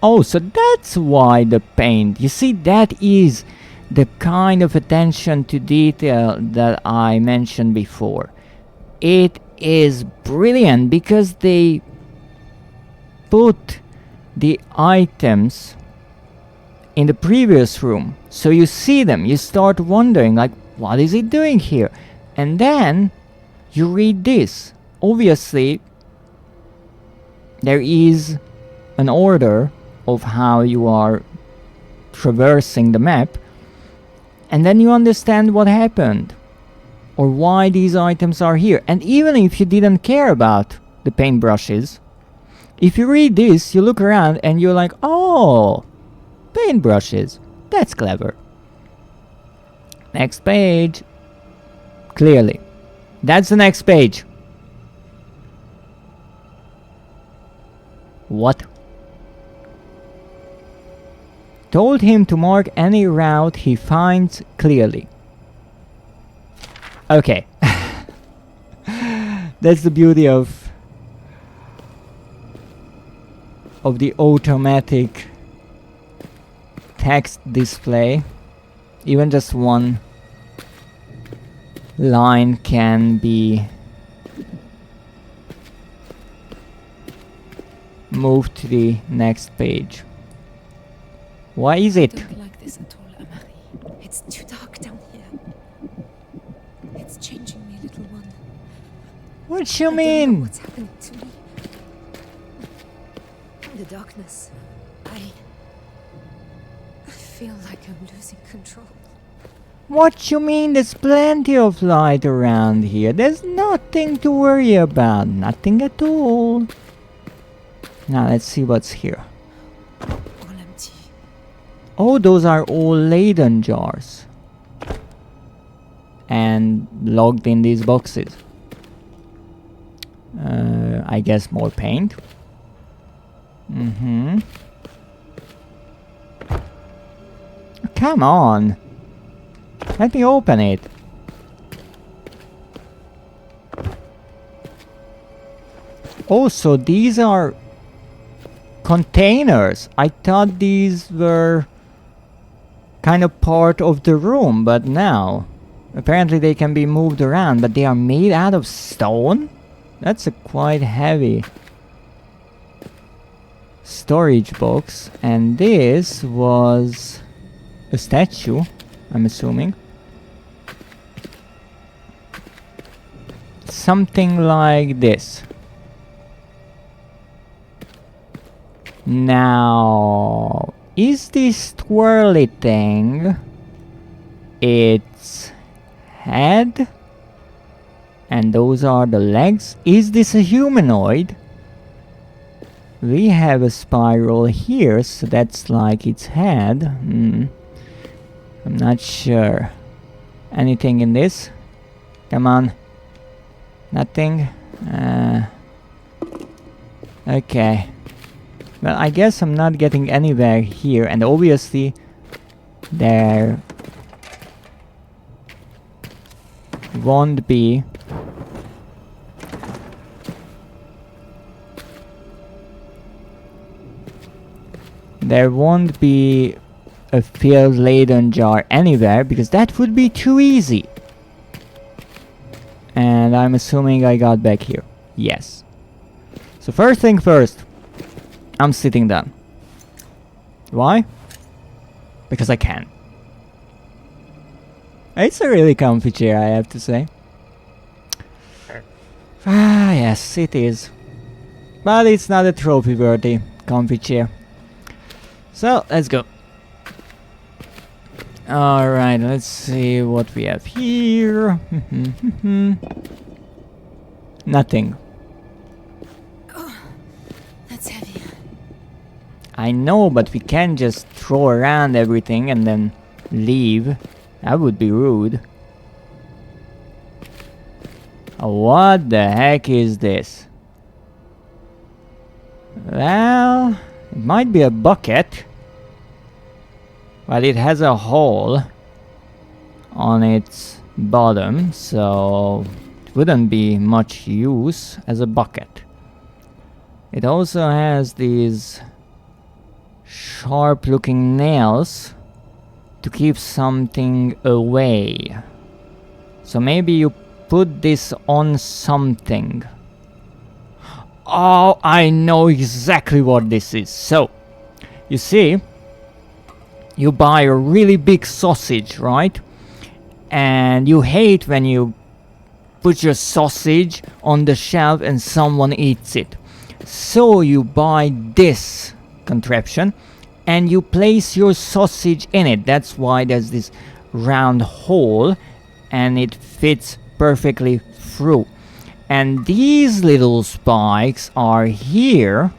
Oh, so that's why the paint. You see, that is the kind of attention to detail that I mentioned before. It is brilliant because they put the items in the previous room. So you see them, you start wondering, like, what is it doing here? And then you read this. Obviously, there is an order of how you are traversing the map, and then you understand what happened or why these items are here. And even if you didn't care about the paintbrushes, if you read this, you look around and you're like, oh, paintbrushes, that's clever. Next page. Clearly, that's the next page. What? Told him to mark any route he finds clearly. Okay. That's the beauty of the automatic text display. Even just one line can be moved to the next page. Why is it? Don't like this at all, Amari. It's too dark down here. It's changing me, little one. What you I don't know mean? what's happening to me. In the darkness, I feel like I'm losing control. What you mean? There's plenty of light around here. There's nothing to worry about. Nothing at all. Now let's see what's here. All empty. Oh, those are all Leyden jars. And logged in these boxes. I guess more paint. Come on. Let me open it. Oh, so these are containers. I thought these were kind of part of the room, but now apparently they can be moved around, but they are made out of stone? That's a quite heavy storage box. And this was a statue, I'm assuming. Something like this. Now, is this twirly thing its head? And those are the legs? Is this a humanoid? We have a spiral here, so that's like its head. I'm not sure. Anything in this? Come on. Nothing? Okay. Well, I guess I'm not getting anywhere here, and obviously there won't be a filled Leyden jar anywhere, because that would be too easy. And I'm assuming I got back here. Yes. So first thing first, I'm sitting down. Why? Because I can. It's a really comfy chair, I have to say. Ah, yes, it is. But it's not a trophy-worthy comfy chair. So, let's go. Alright, let's see what we have here. Nothing. Oh, that's heavy. I know, but we can't just throw around everything and then leave. That would be rude. What the heck is this? Well, it might be a bucket, but it has a hole on its bottom, so it wouldn't be much use as a bucket. It also has these sharp looking nails to keep something away. So maybe you put this on something. Oh, I know exactly what this is. So, you see, you buy a really big sausage, right? And you hate when you put your sausage on the shelf and someone eats it. So you buy this contraption and you place your sausage in it. That's why there's this round hole and it fits perfectly through. And these little spikes are here,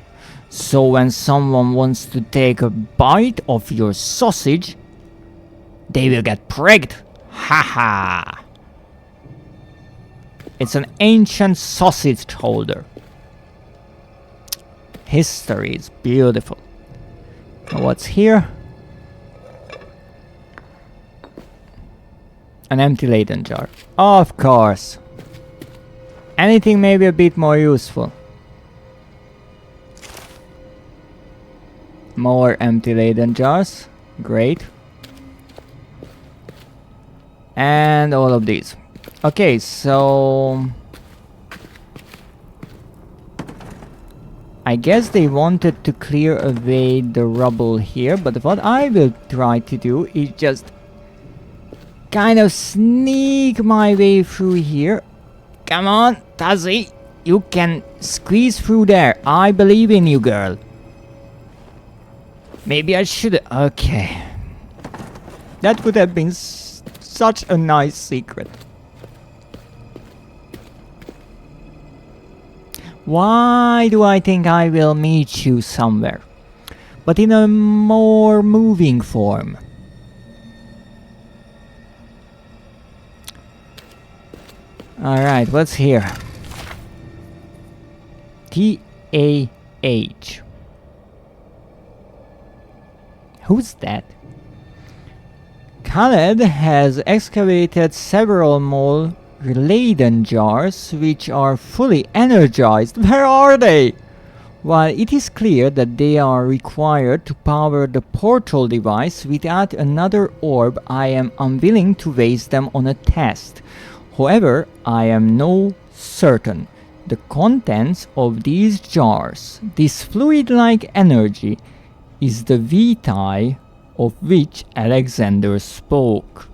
so when someone wants to take a bite of your sausage, they will get pricked. Haha! It's an ancient sausage holder. History is beautiful. What's here? An empty Leyden jar. Of course. Anything maybe a bit more useful. More empty Leyden jars. Great. And all of these. Okay, so I guess they wanted to clear away the rubble here, but what I will try to do is just kind of sneak my way through here. Come on, Tazzy, you can squeeze through there. I believe in you, girl. Maybe I should. Okay. That would have been such a nice secret. Why do I think I will meet you somewhere? But in a more moving form. Alright, what's here? T-A-H. Who's that? Khaled has excavated several more Leyden jars which are fully energized. Where are they? While it is clear that they are required to power the portal device, without another orb I am unwilling to waste them on a test. However, I am no certain. The contents of these jars, this fluid-like energy, is the VTi of which Alexander spoke.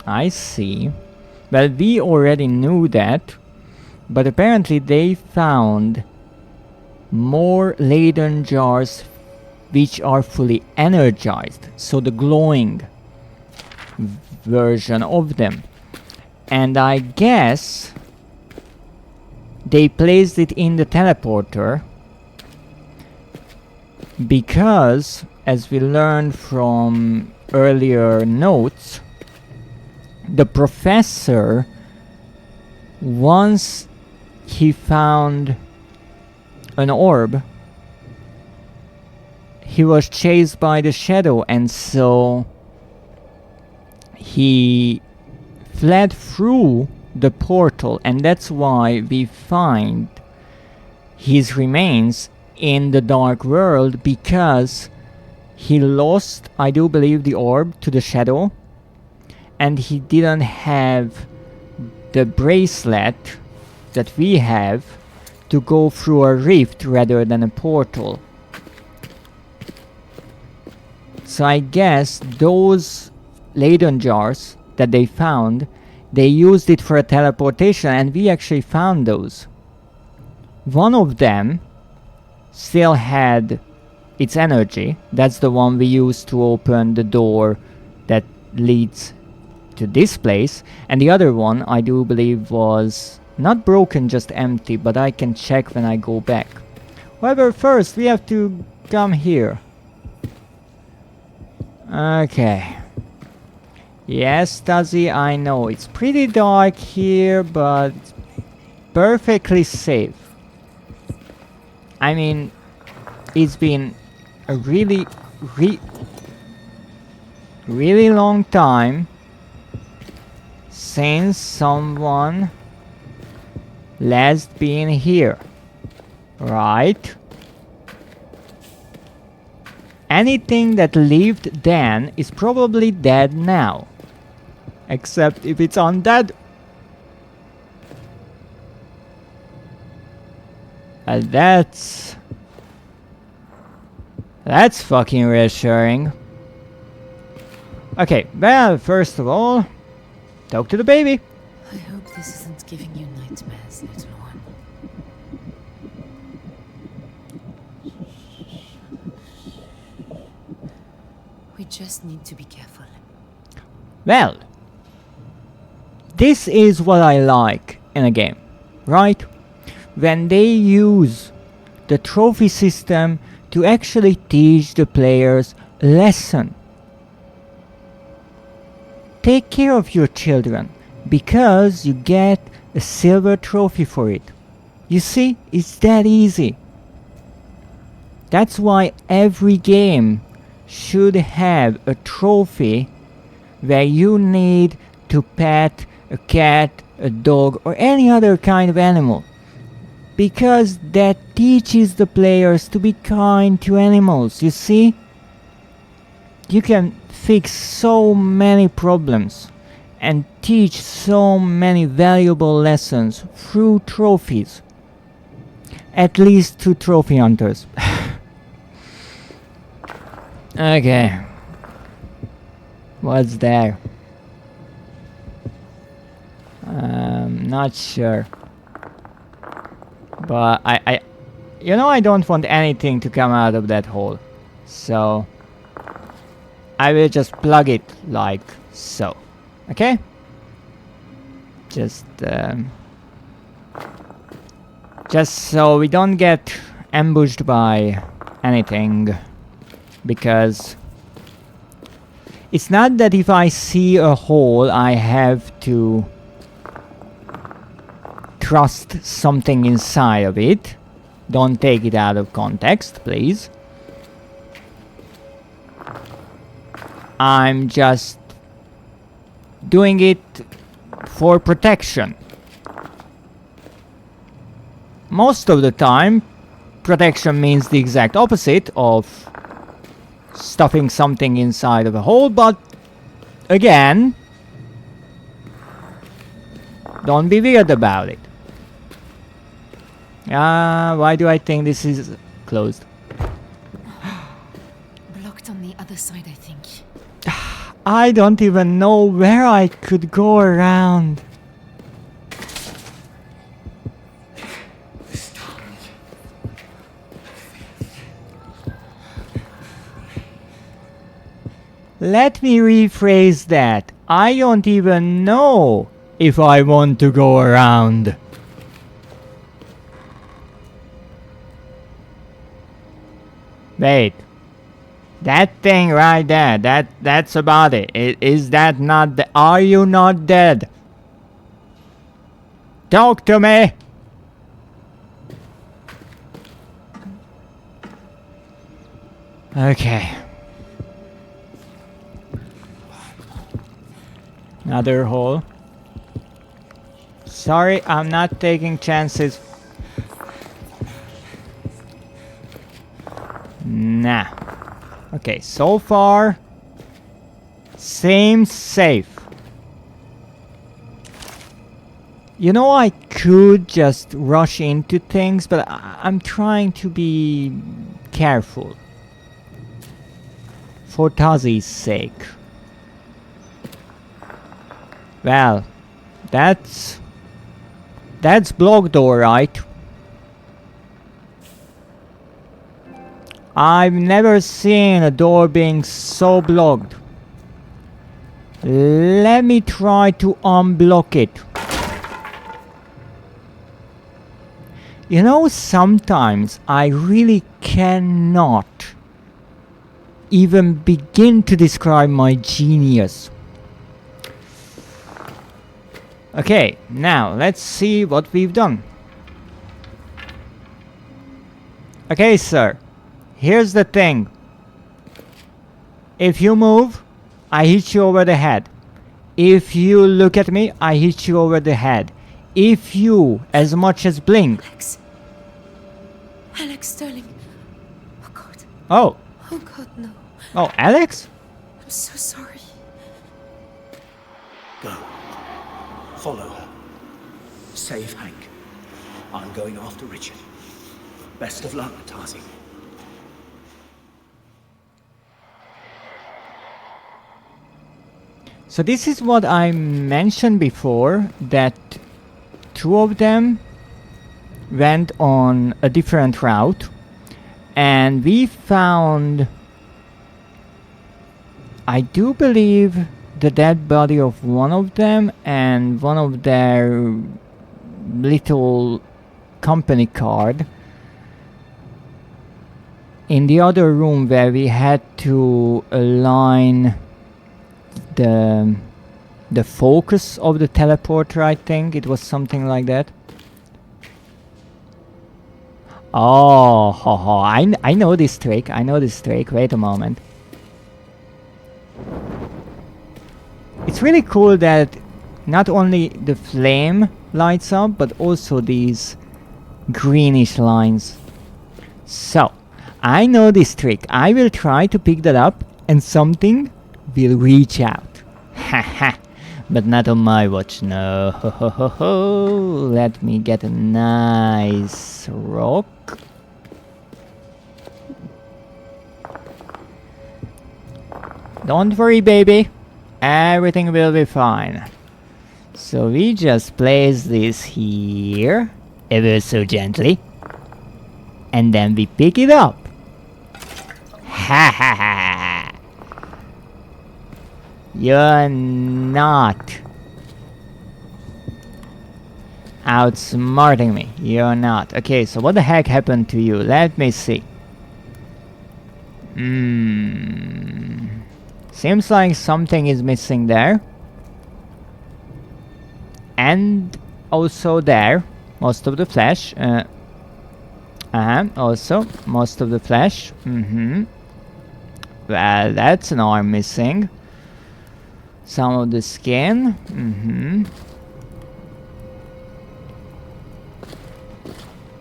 I see. Well, we already knew that, but apparently they found more Leyden jars which are fully energized, so the glowing version of them. And I guess they placed it in the teleporter because, as we learned from earlier notes, the professor, once he found an orb, he was chased by the shadow, and so he fled through the portal, and that's why we find his remains in the dark world, because he lost, I do believe, the orb to the shadow, and he didn't have the bracelet that we have to go through a rift rather than a portal. So I guess those Leyden jars that they found, they used it for a teleportation, and we actually found those. One of them still had its energy. That's the one we used to open the door that leads to this place, and the other one I do believe was not broken, just empty, but I can check when I go back. However, first we have to come here. Okay. Yes, Stazzy, I know it's pretty dark here, but perfectly safe. I mean, it's been a really long time since someone last been here, right? Anything that lived then is probably dead now, except if it's undead. And that's fucking reassuring. Okay, well, first of all, talk to the baby. I hope this isn't giving you nightmares, little one. We just need to be careful. Well, this is what I like in a game, right? When they use the trophy system to actually teach the players a lesson. Take care of your children, because you get a silver trophy for it. You see, it's that easy. That's why every game should have a trophy where you need to pet a cat, a dog, or any other kind of animal. Because that teaches the players to be kind to animals, you see? You can fix so many problems and teach so many valuable lessons through trophies. At least to trophy hunters. Okay. What's there? Not sure. But You know, I don't want anything to come out of that hole. So I will just plug it like so. Okay? Just so we don't get ambushed by anything. Because it's not that if I see a hole I have to trust something inside of it. Don't take it out of context, please. I'm just doing it for protection. Most of the time, protection means the exact opposite of stuffing something inside of a hole, but again, don't be weird about it. Why do I think this is closed? Blocked on the other side, I think. I don't even know where I could go around. Let me rephrase that. I don't even know if I want to go around. Wait. That thing right there, that's about it. Is that not the... Are you not dead? Talk to me! Okay. Another hole. Sorry, I'm not taking chances. Nah. Okay, so far seems safe. You know, I could just rush into things, but I'm trying to be careful. For Tazi's sake. Well, that's blocked alright. I've never seen a door being so blocked. Let me try to unblock it. You know, sometimes I really cannot even begin to describe my genius. Okay, now let's see what we've done. Okay, sir. Here's the thing. If you move, I hit you over the head. If you look at me, I hit you over the head. If you as much as blink... Alex Sterling. Oh God. Oh. Oh God, no. Oh, Alex? I'm so sorry. Go. Follow her. Save Hank. I'm going after Richard. Best of luck, Tazi. So this is what I mentioned before, that two of them went on a different route, and we found, I do believe, the dead body of one of them and one of their little company card in the other room where we had to align the focus of the teleporter. I think it was something like that. Oh, I know this trick. I know this trick. Wait a moment. It's really cool that not only the flame lights up, but also these greenish lines. So, I know this trick. I will try to pick that up and something will reach out. Haha. But not on my watch. No. Ho, ho, ho, ho. Let me get a nice rock. Don't worry, baby. Everything will be fine. So we just place this here, ever so gently. and then we pick it up. Ha ha ha! You're not outsmarting me. You're not. Okay, so what the heck happened to you? Let me see. Seems like something is missing there. And also there. Most of the flesh. Also, most of the flesh. Well, that's an arm missing. Some of the skin.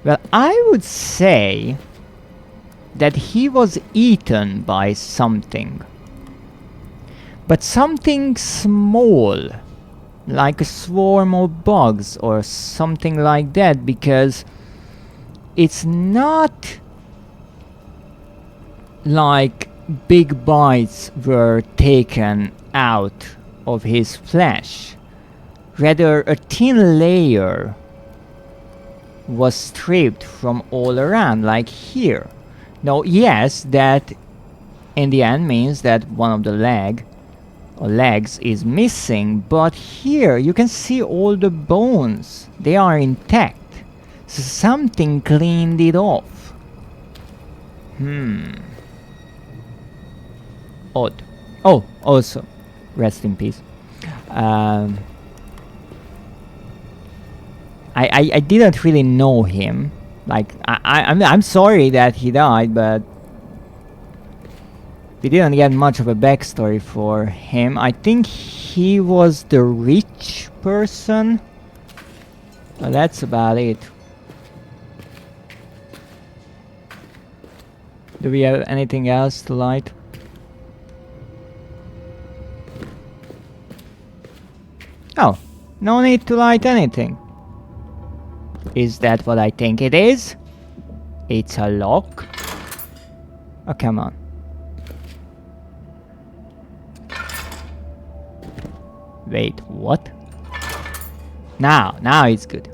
Well, I would say that he was eaten by something. But something small. Like a swarm of bugs or something like that, because it's not like big bites were taken out of his flesh. Rather, a thin layer was stripped from all around, like here. Now, yes, that in the end means that one of the legs is missing, but here you can see all the bones. They are intact. So something cleaned it off. Odd. Oh, also, rest in peace. I didn't really know him. Like, I'm sorry that he died, but we didn't get much of a backstory for him. I think he was the rich person. Well, that's about it. Do we have anything else to light? Oh, no need to light anything. Is that what I think it is? It's a lock? Oh, come on. Wait, what? Now it's good.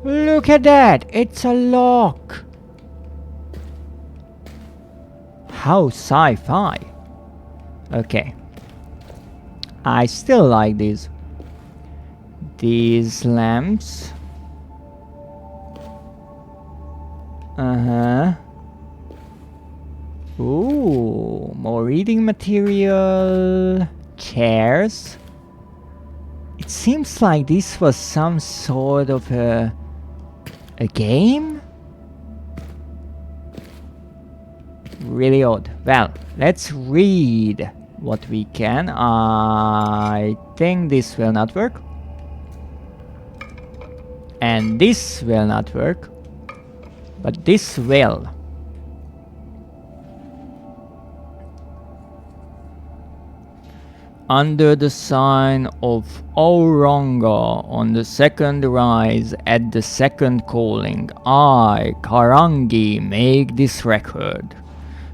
Look at that! It's a lock! How sci-fi. Okay. I still like these lamps. Ooh, more reading material. Chairs. It seems like this was some sort of a game? Really odd. Well, let's read what we can. I think this will not work. And this will not work. But this will. Under the sign of Auranga on the second rise at the second calling, I, Karangi, make this record.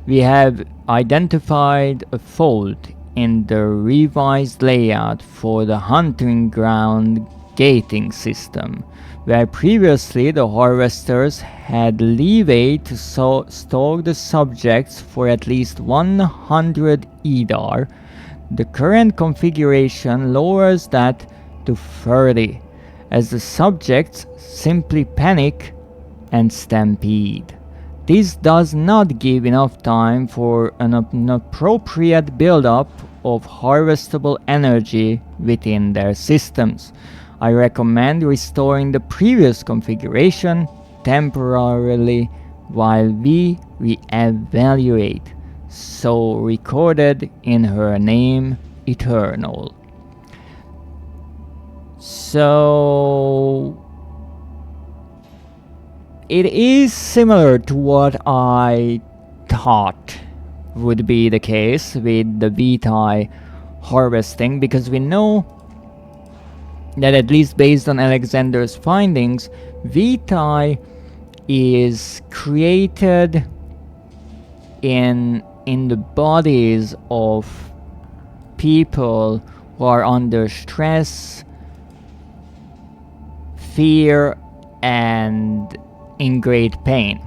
We have identified a fault in the revised layout for the hunting ground gating system, where previously the harvesters had leeway to store the subjects for at least 100 EDAR. The current configuration lowers that to 30, as the subjects simply panic and stampede. This does not give enough time for an appropriate buildup of harvestable energy within their systems. I recommend restoring the previous configuration temporarily while we re-evaluate. So recorded in her name, Eternal. So it is similar to what I thought would be the case with the VTi harvesting, because we know that, at least based on Alexander's findings, VTi is created in the bodies of people who are under stress, fear, and in great pain.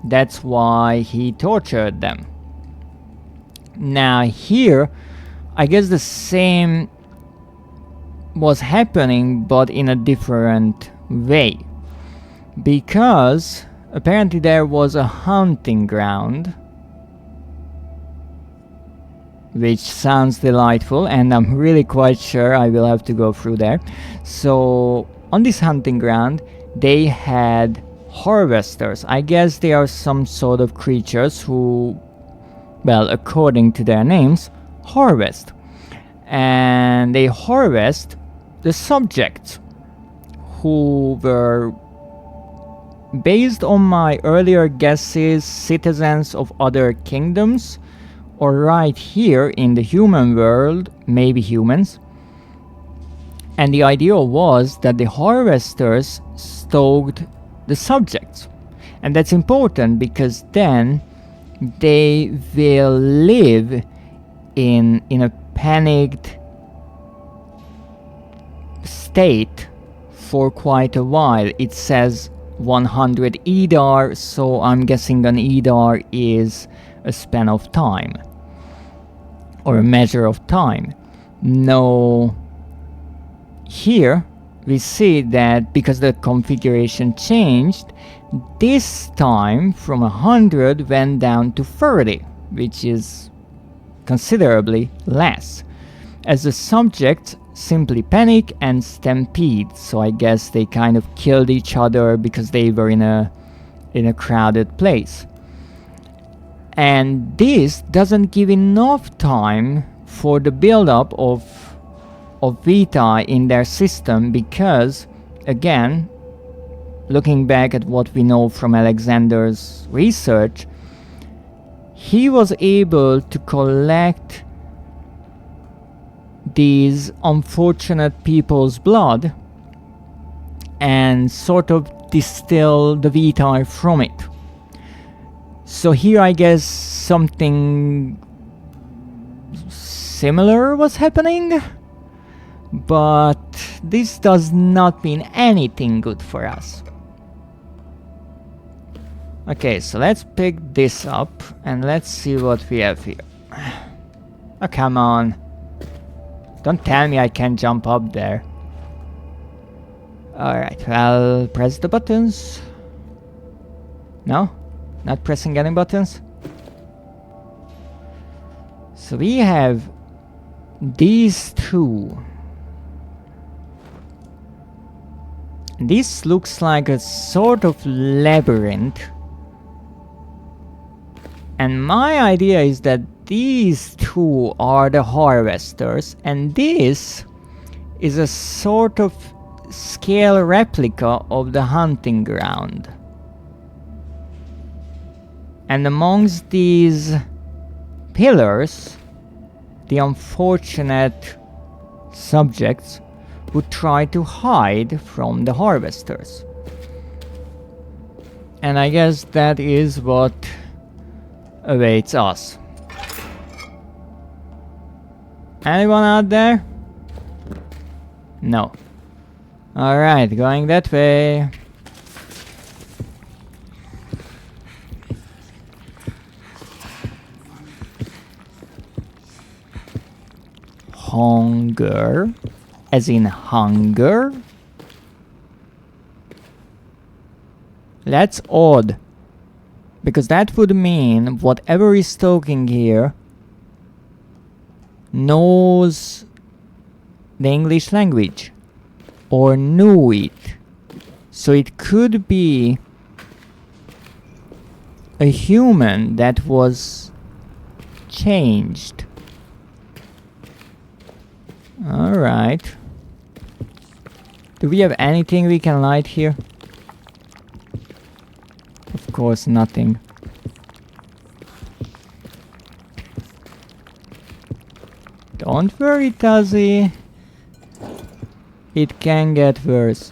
That's why he tortured them. Now here, I guess the same was happening, but in a different way. Because apparently there was a hunting ground, which sounds delightful, and I'm really quite sure I will have to go through there. So on this hunting ground, they had harvesters. I guess they are some sort of creatures who, well, according to their names, harvest. And they harvest the subjects who were, based on my earlier guesses, citizens of other kingdoms, or right here in the human world, maybe humans. And the idea was that the harvesters stoked the subjects. And that's important because then they will live in a panicked state for quite a while. It says 100 Edar, so I'm guessing an Edar is a span of time, or a measure of time. No, here we see that because the configuration changed, this time from 100 went down to 30, which is considerably less, as the subjects simply panic and stampede. So I guess they kind of killed each other because they were in a crowded place. And this doesn't give enough time for the build-up of Vita in their system, because, again, looking back at what we know from Alexander's research, he was able to collect these unfortunate people's blood and sort of distill the Vitae from it. So here I guess something similar was happening, but this does not mean anything good for us. Okay, so let's pick this up and let's see what we have here. Oh, come on. Don't tell me I can't jump up there. Alright, I'll press the buttons. No? Not pressing any buttons? So we have these two. This looks like a sort of labyrinth. And my idea is that these two are the harvesters, and this is a sort of scale replica of the hunting ground. And amongst these pillars, the unfortunate subjects would try to hide from the harvesters. And I guess that is what awaits us. Anyone out there? No. Alright, going that way. Hunger, as in hunger? That's odd, because that would mean whatever is talking here knows the English language, or knew it. So it could be a human that was changed. Alright. Do we have anything we can light here? Of course, nothing. Don't worry, Tazzy. It can get worse.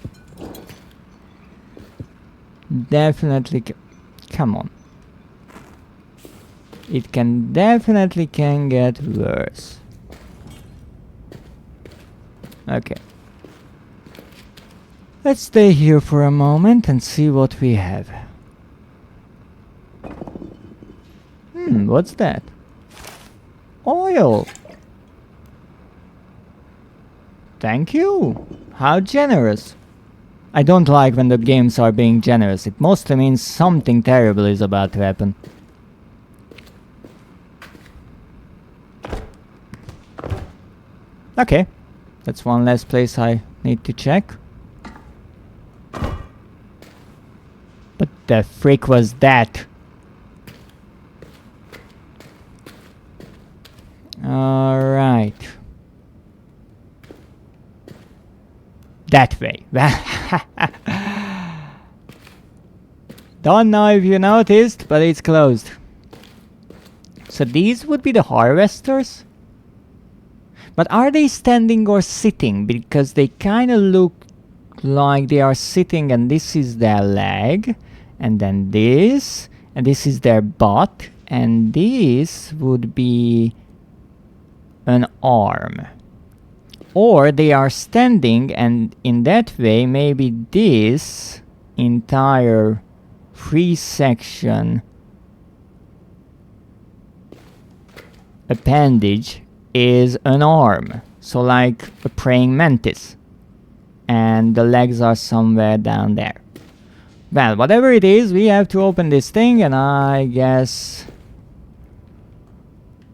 Definitely come on. It definitely can get worse. Okay. Let's stay here for a moment and see what we have. What's that? Oil. Thank you. How generous. I don't like when the games are being generous. It mostly means something terrible is about to happen. Okay. That's one less place I need to check. What the frick was that? Alright. That way. Don't know if you noticed, but it's closed. So these would be the harvesters? But are they standing or sitting? Because they kind of look like they are sitting and this is their leg. And then this. And this is their butt. And this would be an arm. Or they are standing and in that way maybe this entire free section appendage is an arm. So like a praying mantis. And the legs are somewhere down there. Well, whatever it is, we have to open this thing and I guess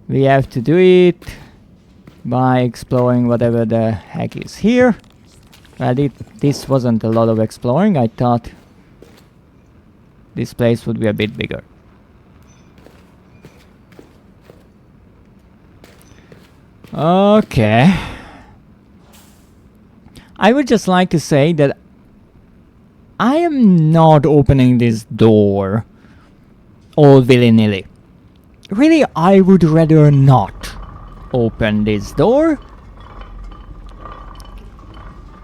we have to do it by exploring whatever the heck is here. Well, this wasn't a lot of exploring. I thought this place would be a bit bigger. Okay. I would just like to say that I am not opening this door all willy-nilly. Really, I would rather not open this door.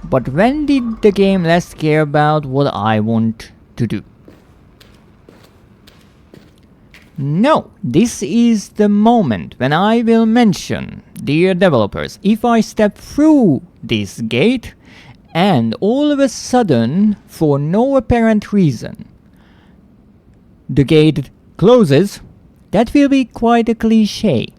But when did the game less care about what I want to do? No, this is the moment when I will mention, dear developers, if I step through this gate and all of a sudden, for no apparent reason, the gate closes, that will be quite a cliché.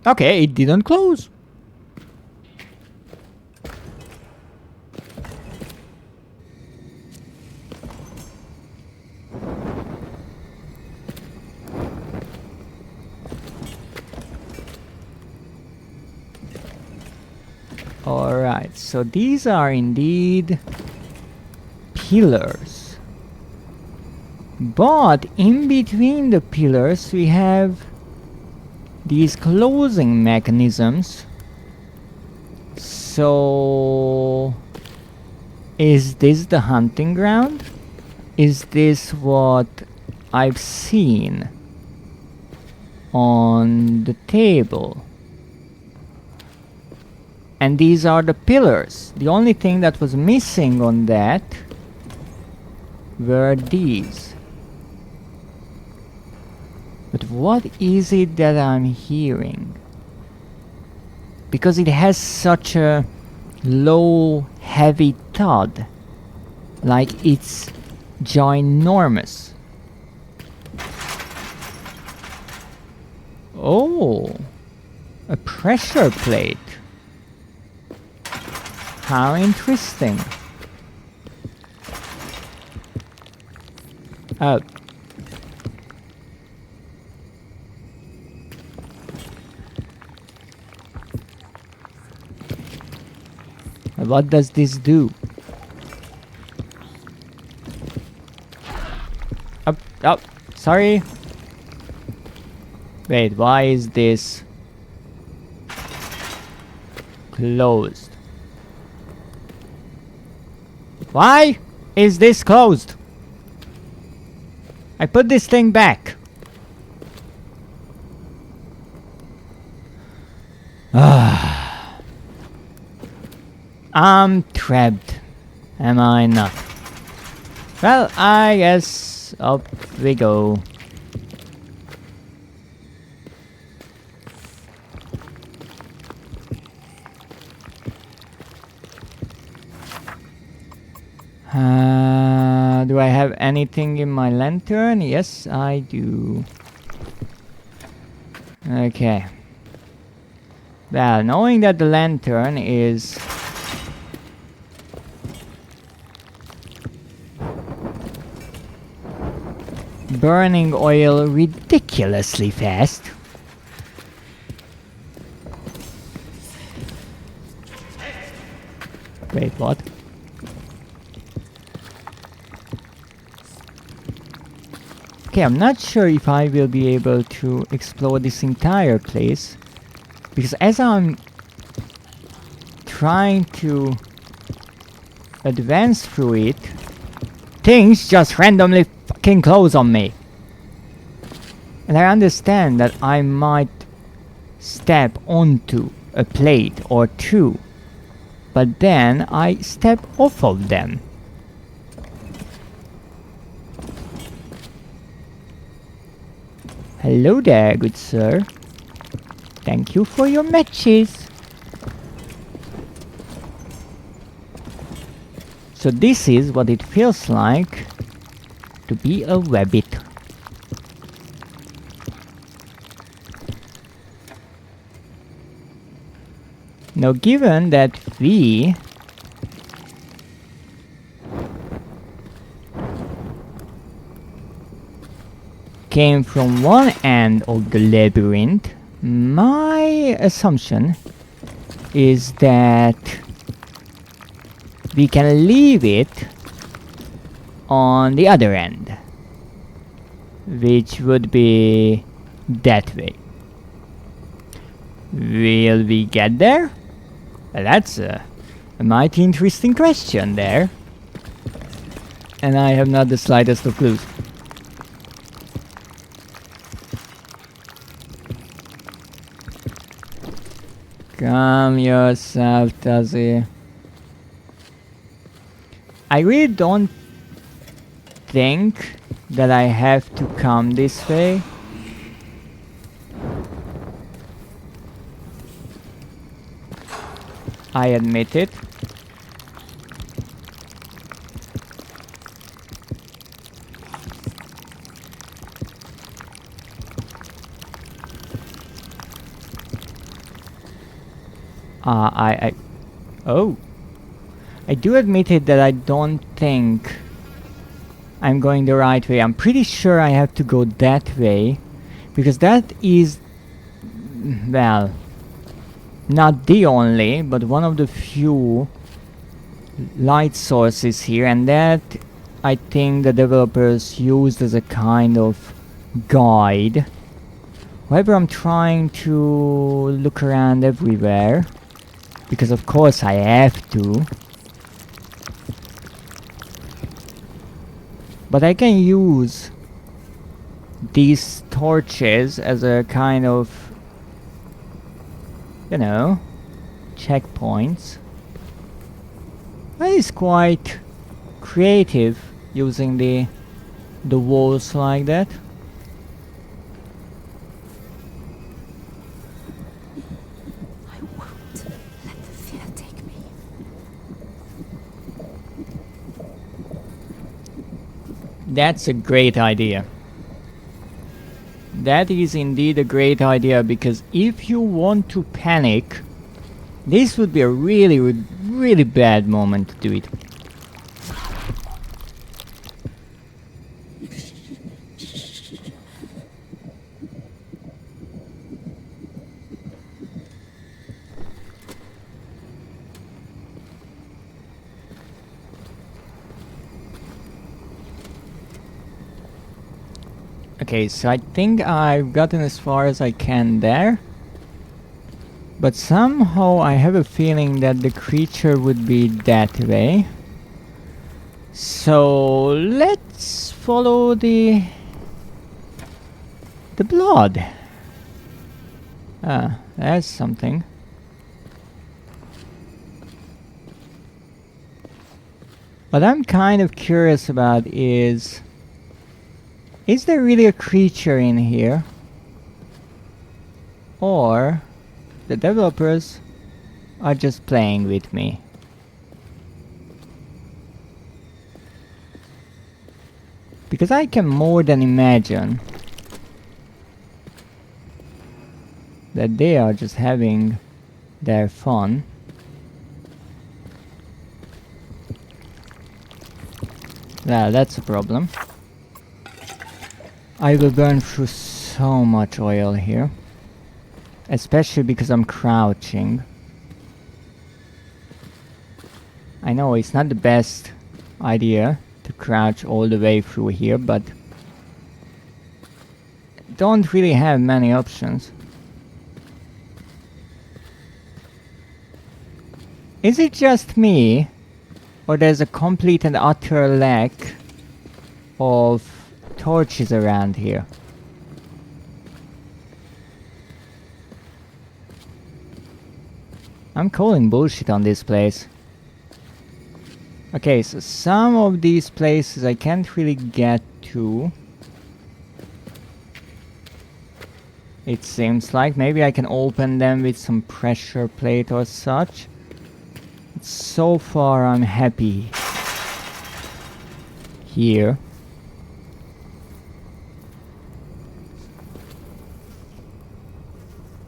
Okay, it didn't close. Alright, so these are indeed pillars. But in between the pillars we have these closing mechanisms. So is this the hunting ground? Is this what I've seen on the table? And these are the pillars. The only thing that was missing on that were these. But what is it that I'm hearing? Because it has such a low, heavy thud. Like it's ginormous. Oh, a pressure plate. How interesting. Oh. What does this do? Up, up, sorry. Wait, why is this closed? Why is this closed? I put this thing back. I'm trapped. Am I not? Well, I guess up we go. Do I have anything in my lantern? Yes, I do. Okay. Well, knowing that the lantern is burning oil ridiculously fast. Wait, what? Okay, I'm not sure if I will be able to explore this entire place, because as I'm trying to advance through it, things just randomly fucking close on me. And I understand that I might step onto a plate or two, but then I step off of them. Hello there, good sir. Thank you for your matches. So this is what it feels like to be a rabbit. Now, given that we came from one end of the labyrinth, my assumption is that we can leave it on the other end, which would be that way. Will we get there? Well, that's a mighty interesting question there. And I have not the slightest of clues. Calm yourself, Tazzy. I really don't think that I have to come this way. I admit it. Oh. I do admit it that I don't think I'm going the right way. I'm pretty sure I have to go that way, because that is, well, not the only, but one of the few light sources here, and that I think the developers used as a kind of guide. However, I'm trying to look around everywhere, because of course I have to. But I can use these torches as a kind of, you know, checkpoints. That is quite creative, using the walls like that. I won't let the fear take me. That's a great idea. That is indeed a great idea, because if you want to panic, this would be a really bad moment to do it. Okay, so I think I've gotten as far as I can there. But somehow I have a feeling that the creature would be that way. So let's follow the blood. Ah, that's something. What I'm kind of curious about is there really a creature in here? Or the developers are just playing with me? Because I can more than imagine that they are just having their fun. Well, that's a problem. I will burn through so much oil here. Especially because I'm crouching. I know it's not the best idea to crouch all the way through here, but don't really have many options. Is it just me, or there's a complete and utter lack of torches around here? I'm calling bullshit on this place. Okay, so some of these places I can't really get to. It seems like maybe I can open them with some pressure plate or such. So far I'm happy here.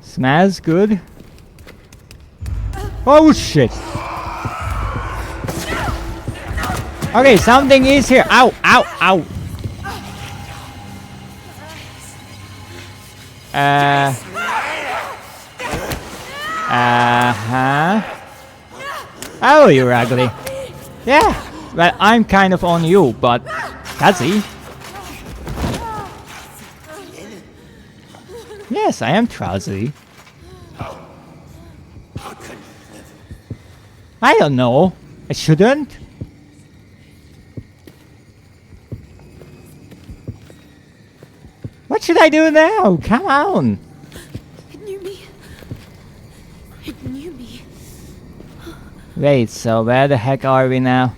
Smells good. Oh shit! Okay, something is here. Ow, ow, ow. Uh-huh. Oh, you're ugly. Yeah, well, I'm kind of on you, but Kazi. Yes, I am trousery. I don't know. I shouldn't. What should I do now? Come on. It knew me. It knew me. Wait, so where the heck are we now?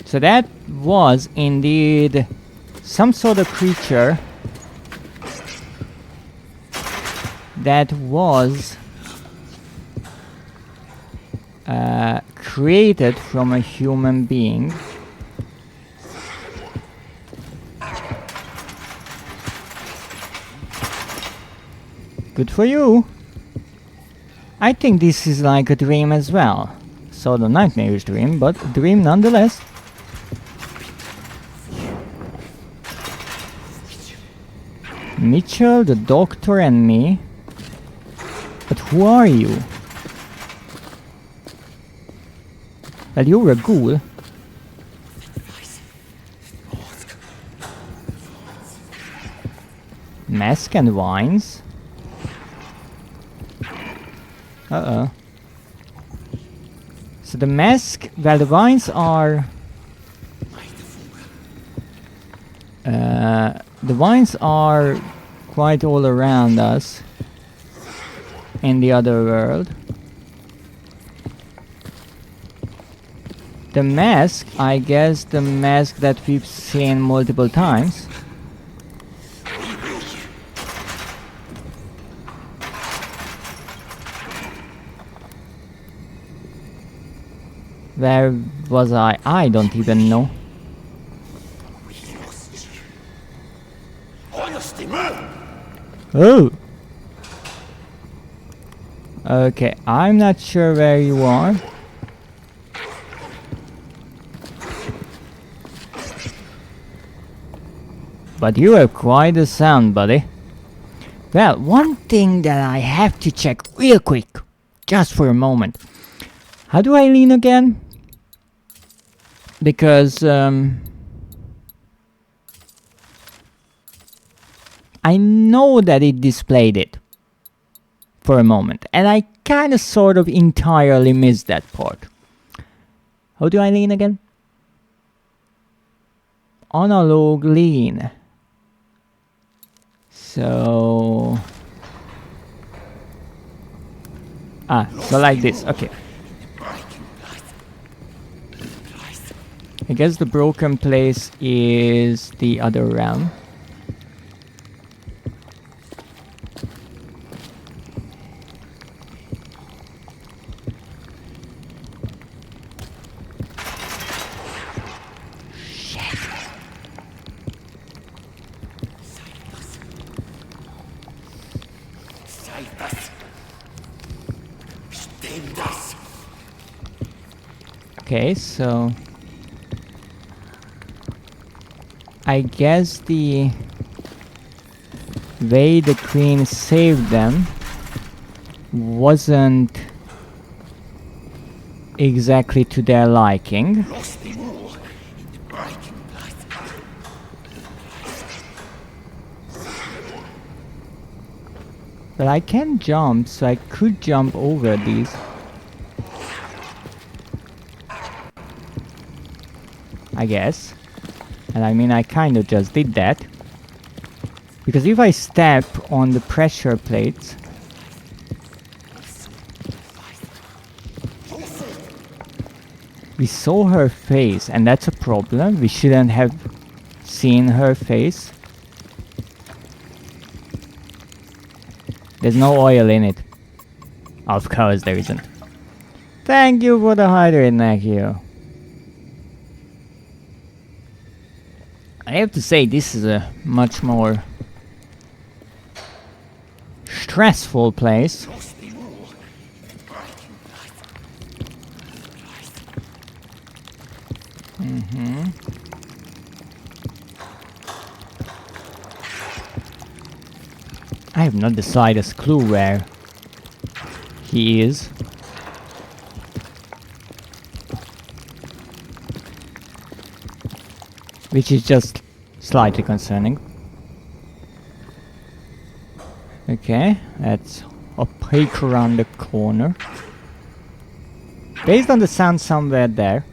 So that was indeed some sort of creature that was created from a human being. Good for you. I think this is like a dream as well. Sort of nightmarish dream, but a dream nonetheless. Mitchell, the doctor, and me. But who are you? Well, you're a ghoul. Mask and vines. Uh-oh. So the mask, well, the vines are... the vines are quite all around us in the other world. The mask, I guess the mask that we've seen multiple times. Where was I? I don't even know. Oh! Okay, I'm not sure where you are. But you have quite a sound, buddy. Well, one thing that I have to check real quick, just for a moment. How do I lean again? Because I know that it displayed it for a moment, and I kind of sort of entirely missed that part. How do I lean again? Analog lean. So so like this, okay. I guess the broken place is the other realm. Okay, so I guess the way the Queen saved them wasn't exactly to their liking. But I can jump, so I could jump over these. I guess. And I mean, I kind of just did that. Because if I step on the pressure plates... We saw her face, and that's a problem. We shouldn't have seen her face. There's no oil in it. Of course there isn't. Thank you for the hydrate, Nakio. I have to say, this is a much more stressful place. I have not the slightest clue where he is. Which is just slightly concerning. Okay, that's a peek around the corner. Based on the sound somewhere there.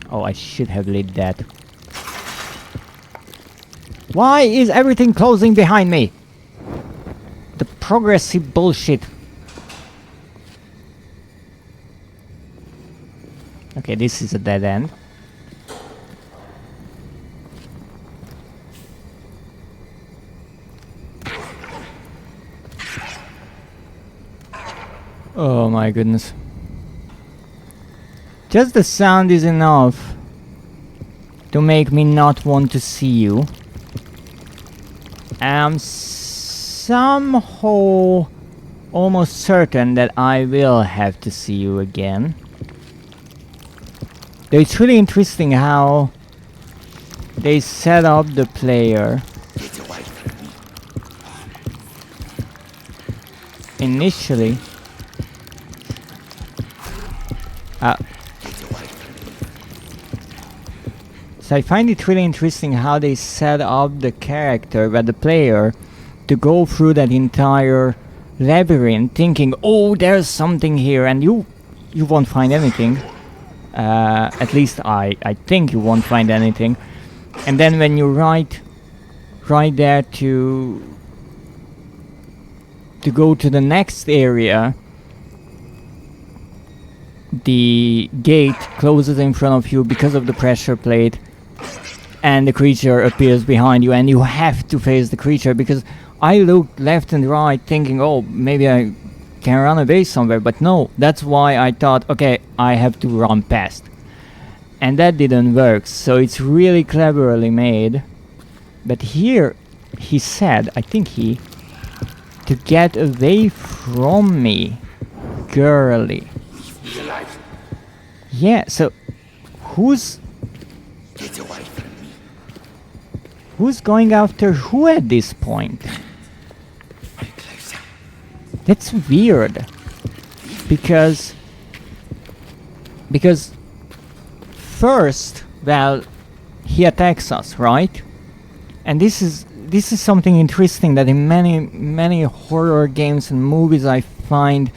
Oh, I should have lit that. Why is everything closing behind me? The progressive bullshit. Okay, this is a dead end. Oh my goodness. Just the sound is enough to make me not want to see you. I'm somehow almost certain that I will have to see you again. Though it's really interesting how they set up the player. Initially. So I find it really interesting how they set up the character, but the player, to go through that entire labyrinth thinking, oh, there's something here, and you won't find anything. At least I think you won't find anything. And then when you're right there to go to the next area, the gate closes in front of you because of the pressure plate, and the creature appears behind you, and you have to face the creature, because I looked left and right thinking, oh, maybe I can run away somewhere, but no, that's why I thought, okay, I have to run past. And that didn't work, so it's really cleverly made. But here, he said, I think to get away from me, girly. Yeah, so who's going after who at this point? That's weird. Because first, well, he attacks us, right? And this is something interesting that in many horror games and movies I find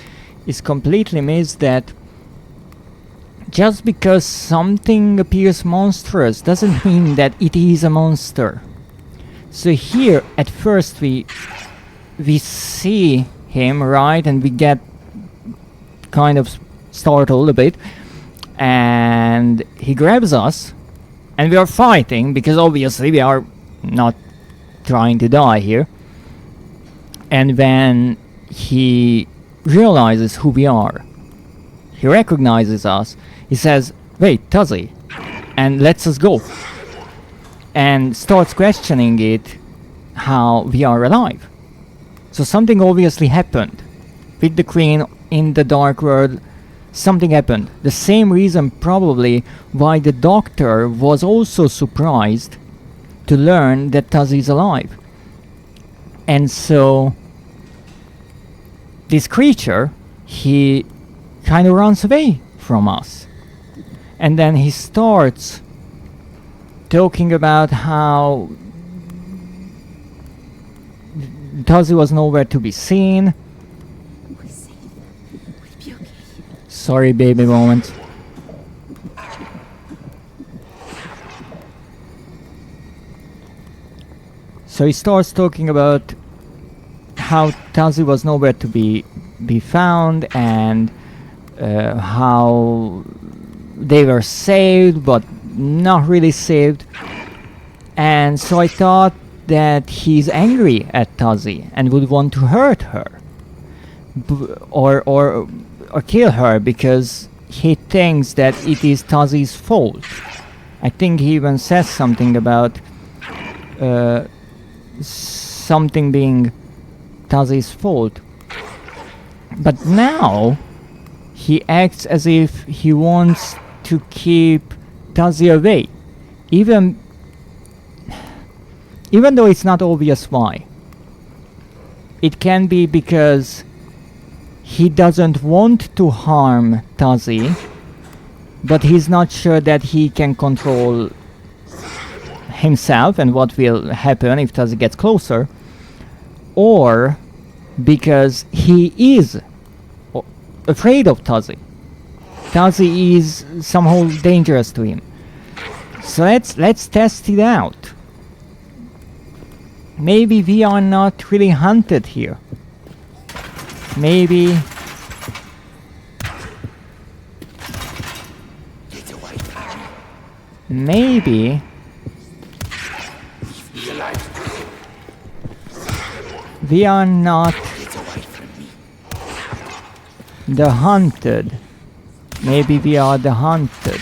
is completely missed, that just because something appears monstrous doesn't mean that it is a monster. So here, at first, we see him, right, and we get kind of startled a bit, and he grabs us, and we are fighting, because obviously we are not trying to die here. And when he realizes who we are, he recognizes us, he says, wait, Tuzzy, and lets us go. And starts questioning it, how we are alive. So something obviously happened with the Queen in the Dark World. something happened. The same reason probably why the doctor was also surprised to learn that Tazi is alive. And so this creature, he kind of runs away from us. And then he starts talking about how Tazi was nowhere to be seen. We're safe. We'll be okay. Sorry, baby moment. So he starts talking about how Tazi was nowhere to be found, and how they were saved but not really saved. And so I thought that he's angry at Tazi and would want to hurt her or kill her because he thinks that it is Tazi's fault. I think he even says something about something being Tazi's fault. But now he acts as if he wants to keep Tazi away, even though it's not obvious why. It can be because he doesn't want to harm Tazi, but he's not sure that he can control himself and what will happen if Tazi gets closer, or because he is afraid of Tazi. Tazi is somehow dangerous to him. So let's test it out. Maybe we are not really hunted here. Maybe we are not the hunted. Maybe we are the hunted.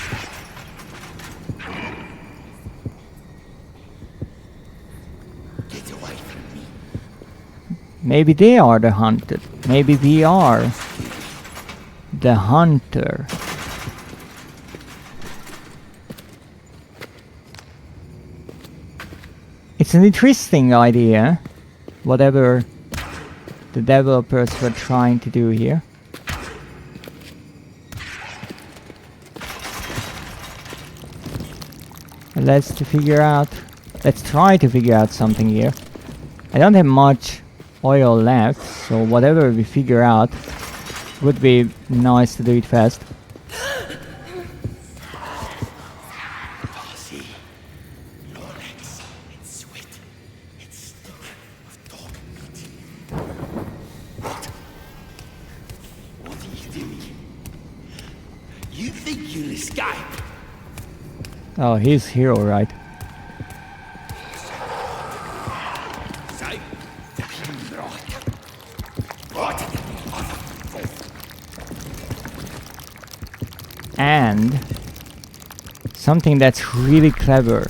Maybe they are the hunted. Maybe we are the hunter. It's an interesting idea, whatever the developers were trying to do here. Let's try to figure out something here. I don't have much oil left, so whatever we figure out would be nice to do it fast. What are you doing? You think you'll escape? Oh, he's hero, right? And something that's really clever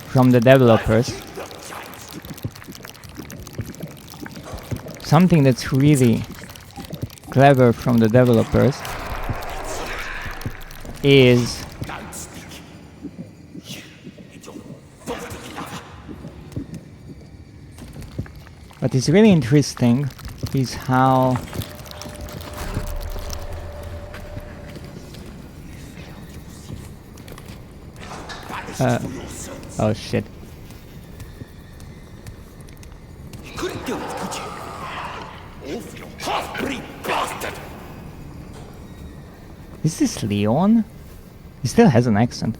from the developers. Something that's really clever from the developers is what is really interesting is how oh shit. You couldn't do it, could you? Awful half-breed bastard! Is this Leon? He still has an accent.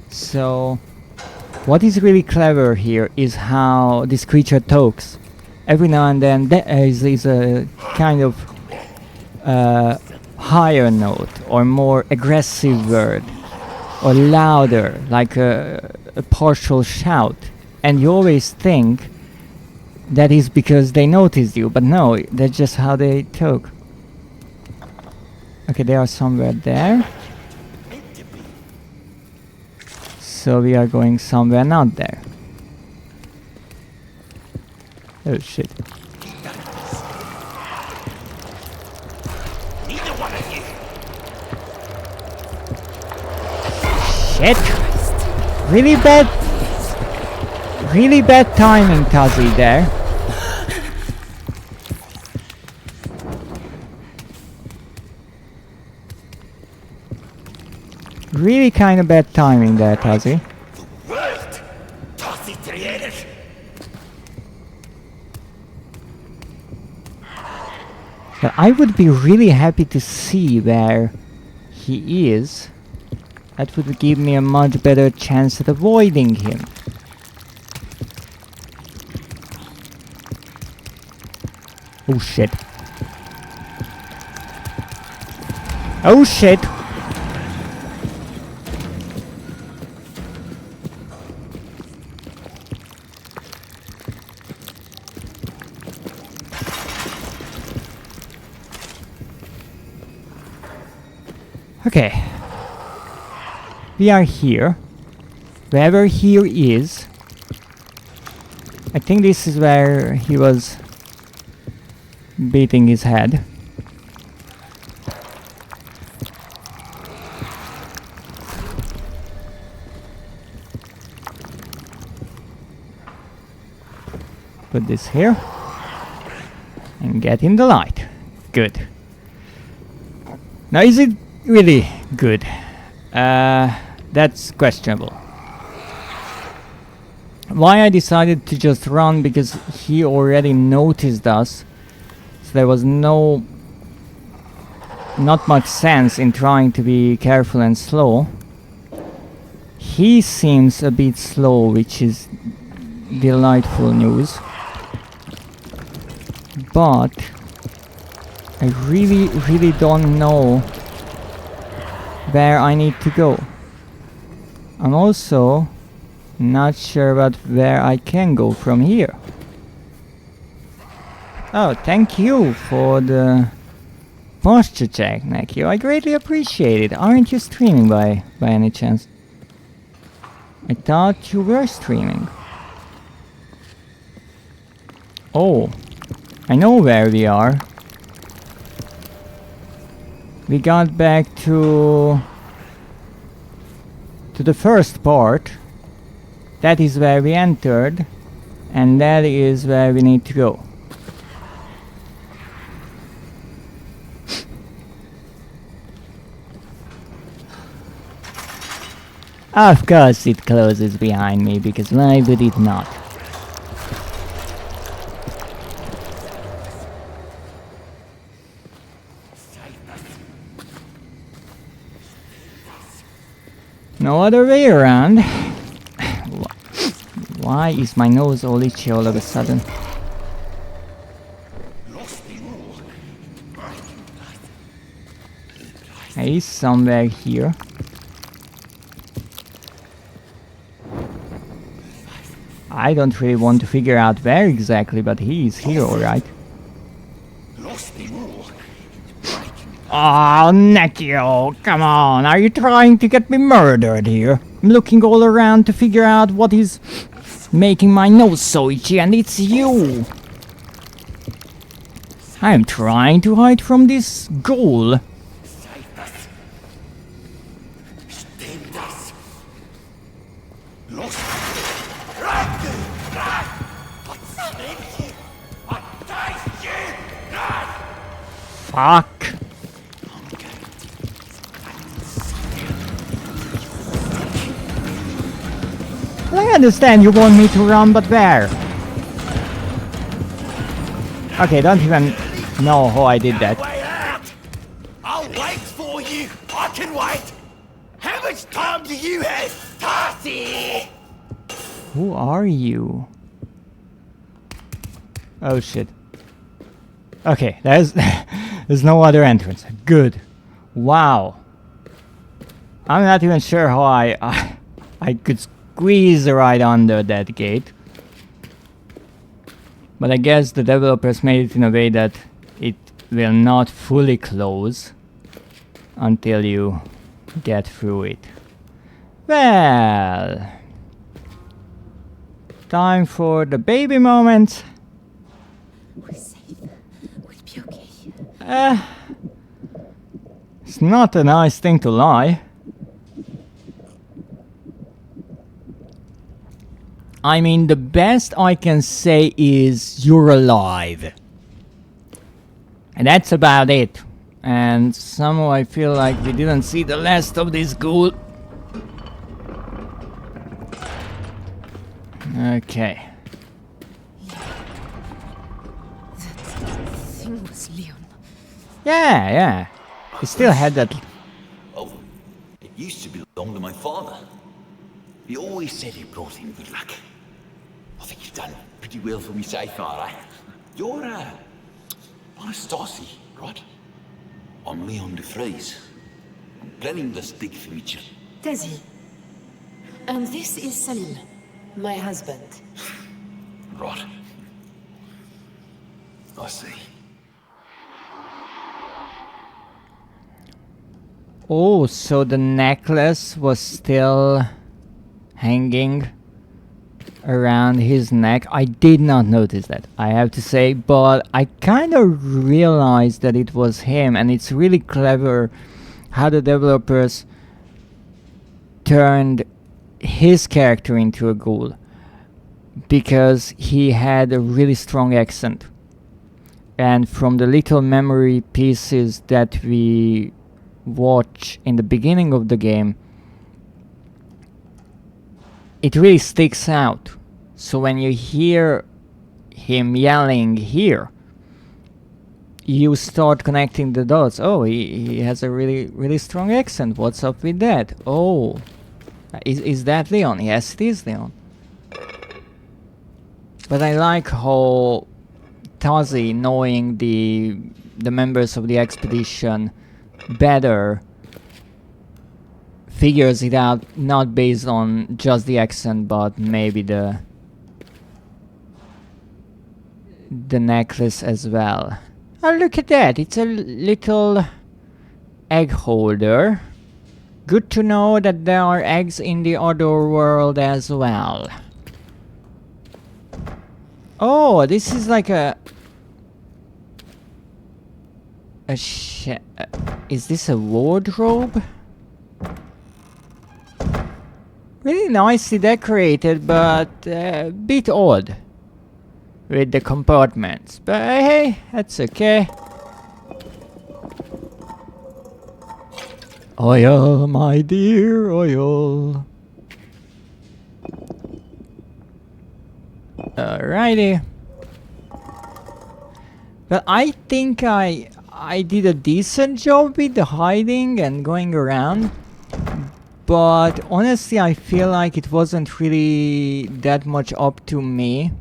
So what is really clever here is how this creature talks. Every now and then there is a kind of higher note or more aggressive word, or louder, like a partial shout, and you always think that is because they noticed you, but no, that's just how they talk. Okay, they are somewhere there. So we are going somewhere not there. Oh shit. shit! Really bad timing, Tuzzy, there. Really kind of bad timing there, Tuzzy. World! Tassi Dreadist! But I would be really happy to see where he is. That would give me a much better chance at avoiding him. Oh shit. Oh shit! Okay. We are here. Wherever here is. I think this is where he was beating his head. Put this here. And get in the light. Good. Now is it really good? That's questionable. Why I decided to just run, because he already noticed us. So there was not much sense in trying to be careful and slow. He seems a bit slow, which is delightful news. But I really don't know where I need to go. I'm also not sure about where I can go from here. Oh, thank you for the posture check, Nekio. I greatly appreciate it. Aren't you streaming by any chance? I thought you were streaming. Oh, I know where we are. We got back to the first part. That is where we entered, and that is where we need to go. Of course it closes behind me, because why would it not? No other way around. Why is my nose all itchy all of a sudden? He's somewhere here. I don't really want to figure out where exactly, but he is here, alright. Oh, Nekio, come on, are you trying to get me murdered here? I'm looking all around to figure out what is making my nose so itchy, and it's you! I'm trying to hide from this ghoul. Fuck. I understand you want me to run, but where? Okay, don't even know how I did that. I'll wait for you. I can wait. How much time do you have, Tassi? Who are you? Oh shit. Okay, there's no other entrance. Good. Wow. I'm not even sure how I could squeeze right under that gate. But I guess the developers made it in a way that it will not fully close until you get through it. Well, time for the baby moment. We're safe. We'll be okay. It's not a nice thing to lie. I mean, the best I can say is you're alive. And that's about it. And somehow I feel like we didn't see the last of this ghoul. Okay. That thing was Leon. Yeah. He still had that. Oh, it used to belong to my father. He always said it brought him good luck. I think you've done pretty well for me so far, eh? You're, Anastasia, right? I'm Leon de Vries. I'm planning this dig for Mitchell. Tazi. And this is Salim, my husband. Right. I see. Oh, so the necklace was still hanging around his neck. I did not notice that, I have to say, but I kind of realized that it was him, and it's really clever how the developers turned his character into a ghoul, because he had a really strong accent. And from the little memory pieces that we watch in the beginning of the game, it really sticks out. So when you hear him yelling here, you start connecting the dots. Oh, he has a really strong accent. What's up with that? Oh, is that Leon? Yes, it is Leon. But I like how Tazi, knowing the members of the expedition better, figures it out not based on just the accent, but maybe the necklace as well. Oh, look at that! It's a little egg holder. Good to know that there are eggs in the other world as well. Oh, this is like is this a wardrobe? Really nicely decorated, but a bit odd with the compartments. But hey, that's okay. Oil, my dear, oil. Alrighty. Well, I think I did a decent job with the hiding and going around. But honestly, I feel like it wasn't really that much up to me.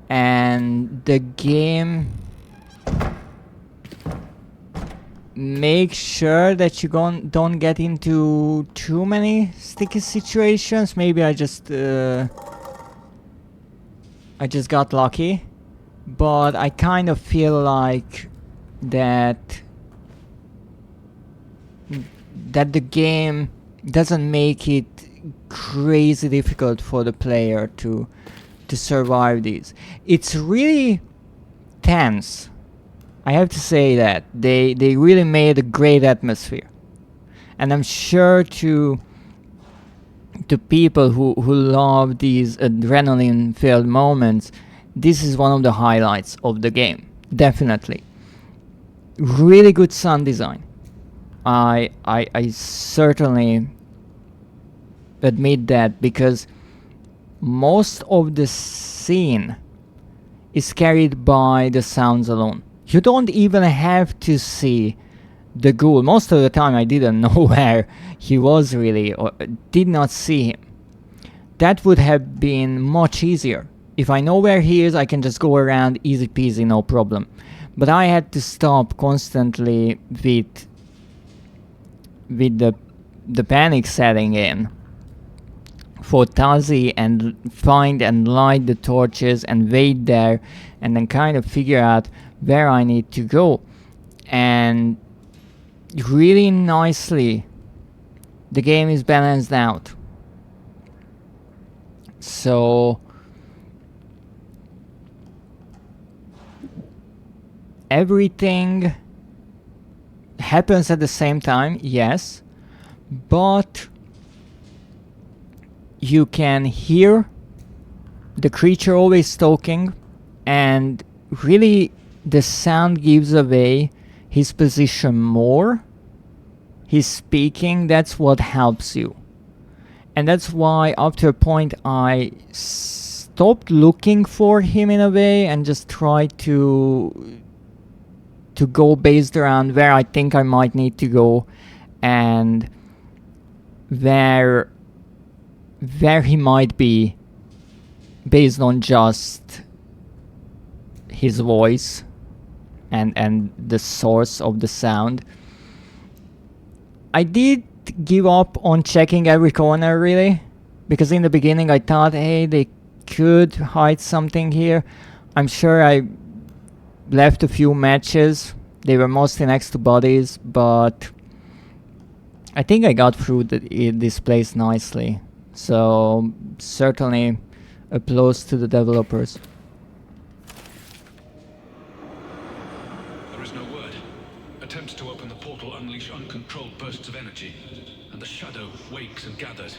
And the game makes sure that you don't get into too many sticky situations. Maybe I just got lucky. But I kind of feel like that the game doesn't make it crazy difficult for the player to survive these. It's really tense. I have to say that they really made a great atmosphere, and I'm sure to people who love these adrenaline-filled moments, this is one of the highlights of the game. Definitely. Really good sound design. I certainly admit that, because most of the scene is carried by the sounds alone. You don't even have to see the ghoul. Most of the time I didn't know where he was really, or did not see him. That would have been much easier. If I know where he is, I can just go around easy peasy, no problem. But I had to stop constantly with the panic setting in for Tazi, and find and light the torches and wait there, and then kind of figure out where I need to go. And really nicely the game is balanced out. So everything happens at the same time, yes, but you can hear the creature always talking, and really the sound gives away his position more. He's speaking, that's what helps you. And that's why after a point I stopped looking for him in a way and just tried to go based around where I think I might need to go and where he might be based on just his voice and the source of the sound. I did give up on checking every corner really, because in the beginning I thought, hey, they could hide something here. I'm sure I left a few matches. They were mostly next to bodies, but I think I got through this place nicely. So certainly applause to the developers. There is no word. Attempts to open the portal unleash uncontrolled bursts of energy, and the shadow wakes and gathers.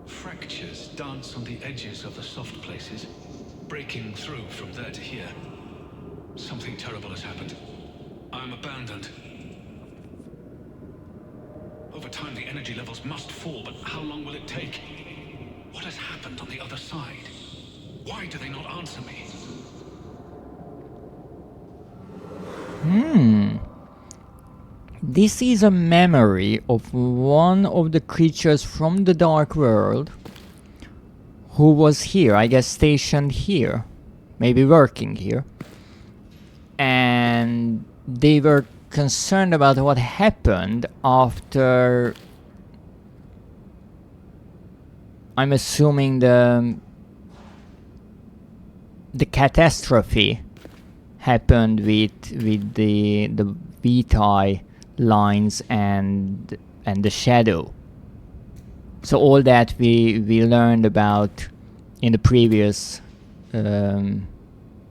Fractures dance on the edges of the soft places, breaking through from there to here. Something terrible has happened. I am abandoned. Over time, the energy levels must fall, but how long will it take? What has happened on the other side? Why do they not answer me? This is a memory of one of the creatures from the Dark World who was here, I guess stationed here, maybe working here. And they were concerned about what happened after, I'm assuming, the catastrophe happened with the VTi lines and the shadow. So all that we learned about in the previous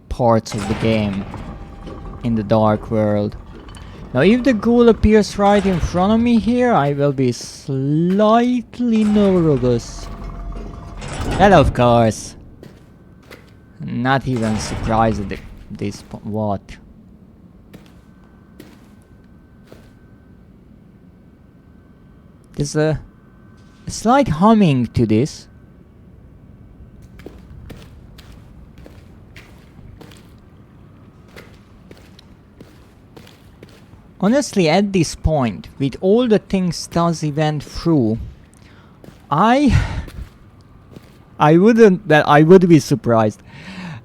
parts of the game in the Dark World. Now if the ghoul appears right in front of me here, I will be slightly nervous. Well, of course. Not even surprised at this point. What? There's a slight humming to this. Honestly, at this point, with all the things Stasi went through, I would be surprised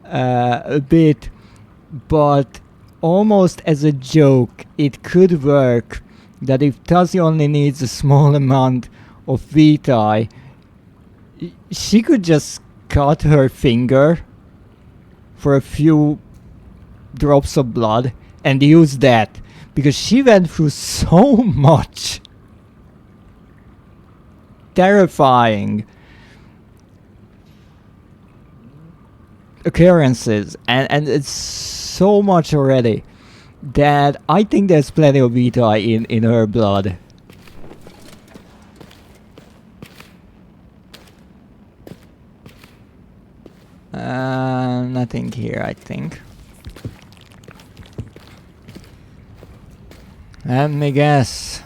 a bit, but almost as a joke, it could work that if Tazi only needs a small amount of VTi, she could just cut her finger for a few drops of blood and use that, because she went through so much terrifying occurrences and it's so much already that I think there's plenty of VTi in her blood. Nothing here, I think. Let me guess.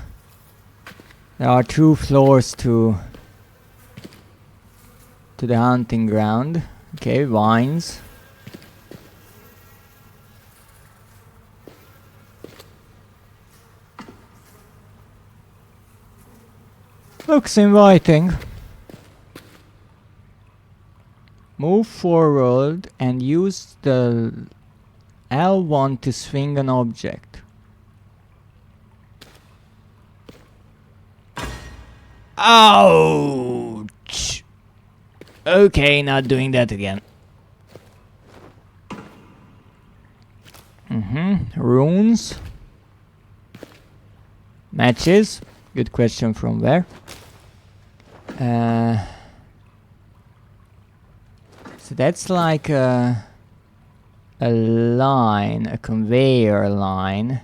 There are 2 floors to the hunting ground. Okay, vines. Looks inviting. Move forward and use the L1 to swing an object. Ouch! Okay, not doing that again. Runes. Matches. Good question from where? So that's like a line, a conveyor line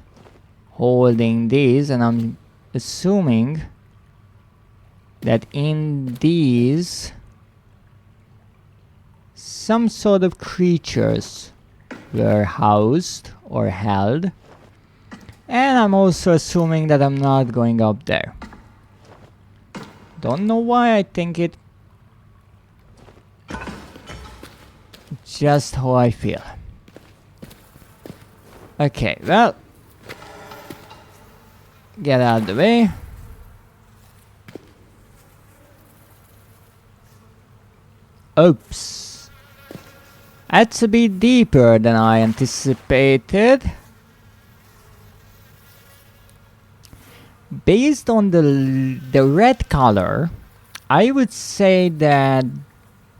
holding these, and I'm assuming that in these some sort of creatures were housed or held. And I'm also assuming that I'm not going up there. Don't know why I think it. Just how I feel. Okay, well. Get out of the way. Oops. That's a bit deeper than I anticipated. Based on the red color, I would say that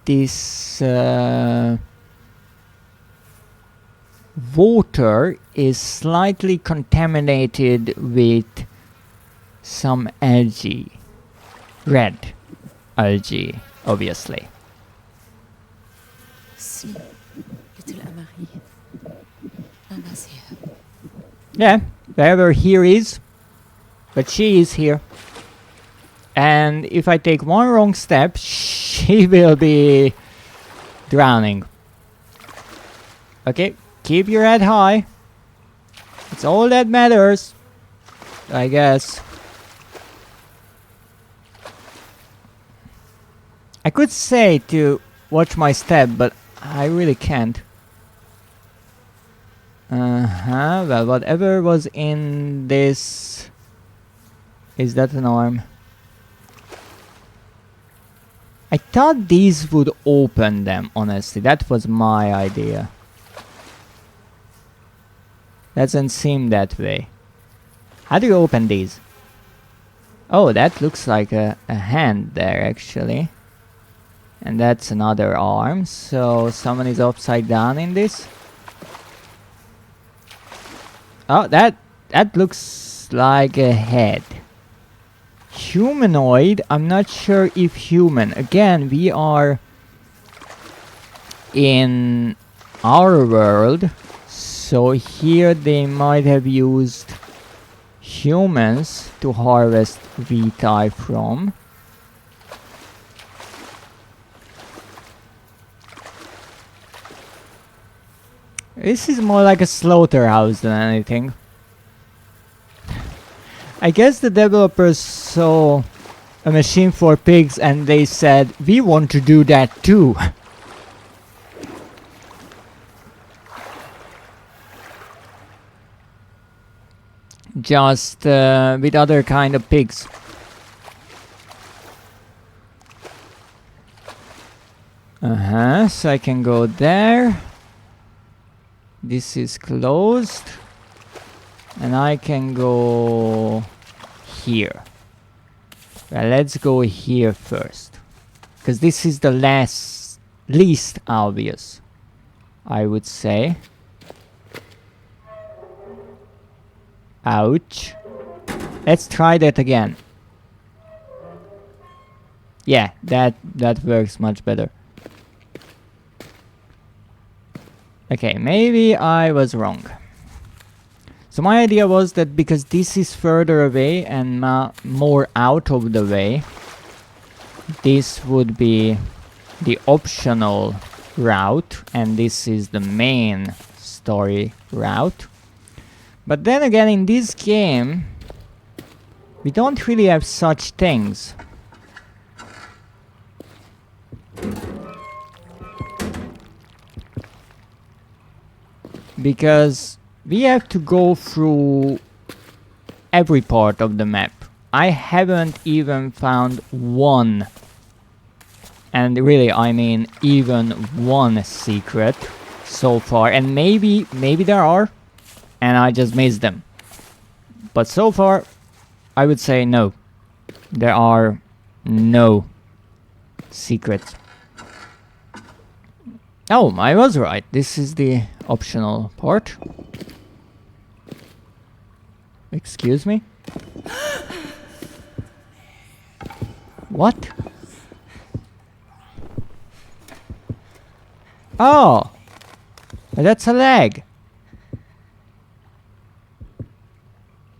this water is slightly contaminated with some algae. Red algae, obviously. See, little Amari. Nana's here. Yeah, wherever here is, but she is here. And if I take one wrong step, she will be drowning. Okay, keep your head high. It's all that matters, I guess. I could say to watch my step, but I really can't. Well, whatever was in this... Is that an arm? I thought these would open them, honestly. That was my idea. Doesn't seem that way. How do you open these? Oh, that looks like a hand there, actually. And that's another arm, so someone is upside down in this. Oh, that looks like a head. Humanoid, I'm not sure if human. Again, we are in our world, so here they might have used humans to harvest VTi from. This is more like a slaughterhouse than anything. I guess the developers saw a machine for pigs and they said, we want to do that too. Just with other kind of pigs. So I can go there. This is closed. And I can go here. Well, let's go here first. Because this is the least obvious, I would say. Ouch. Let's try that again. Yeah, that works much better. Okay, maybe I was wrong. So my idea was that because this is further away and more out of the way, this would be the optional route and this is the main story route. But then again, in this game, we don't really have such things. Because we have to go through every part of the map. I haven't even found one, and really I mean even one secret so far, and maybe there are and I just missed them. But so far I would say no. There are no secrets. Oh, I was right. This is the optional part. Excuse me? What? Oh! That's a leg.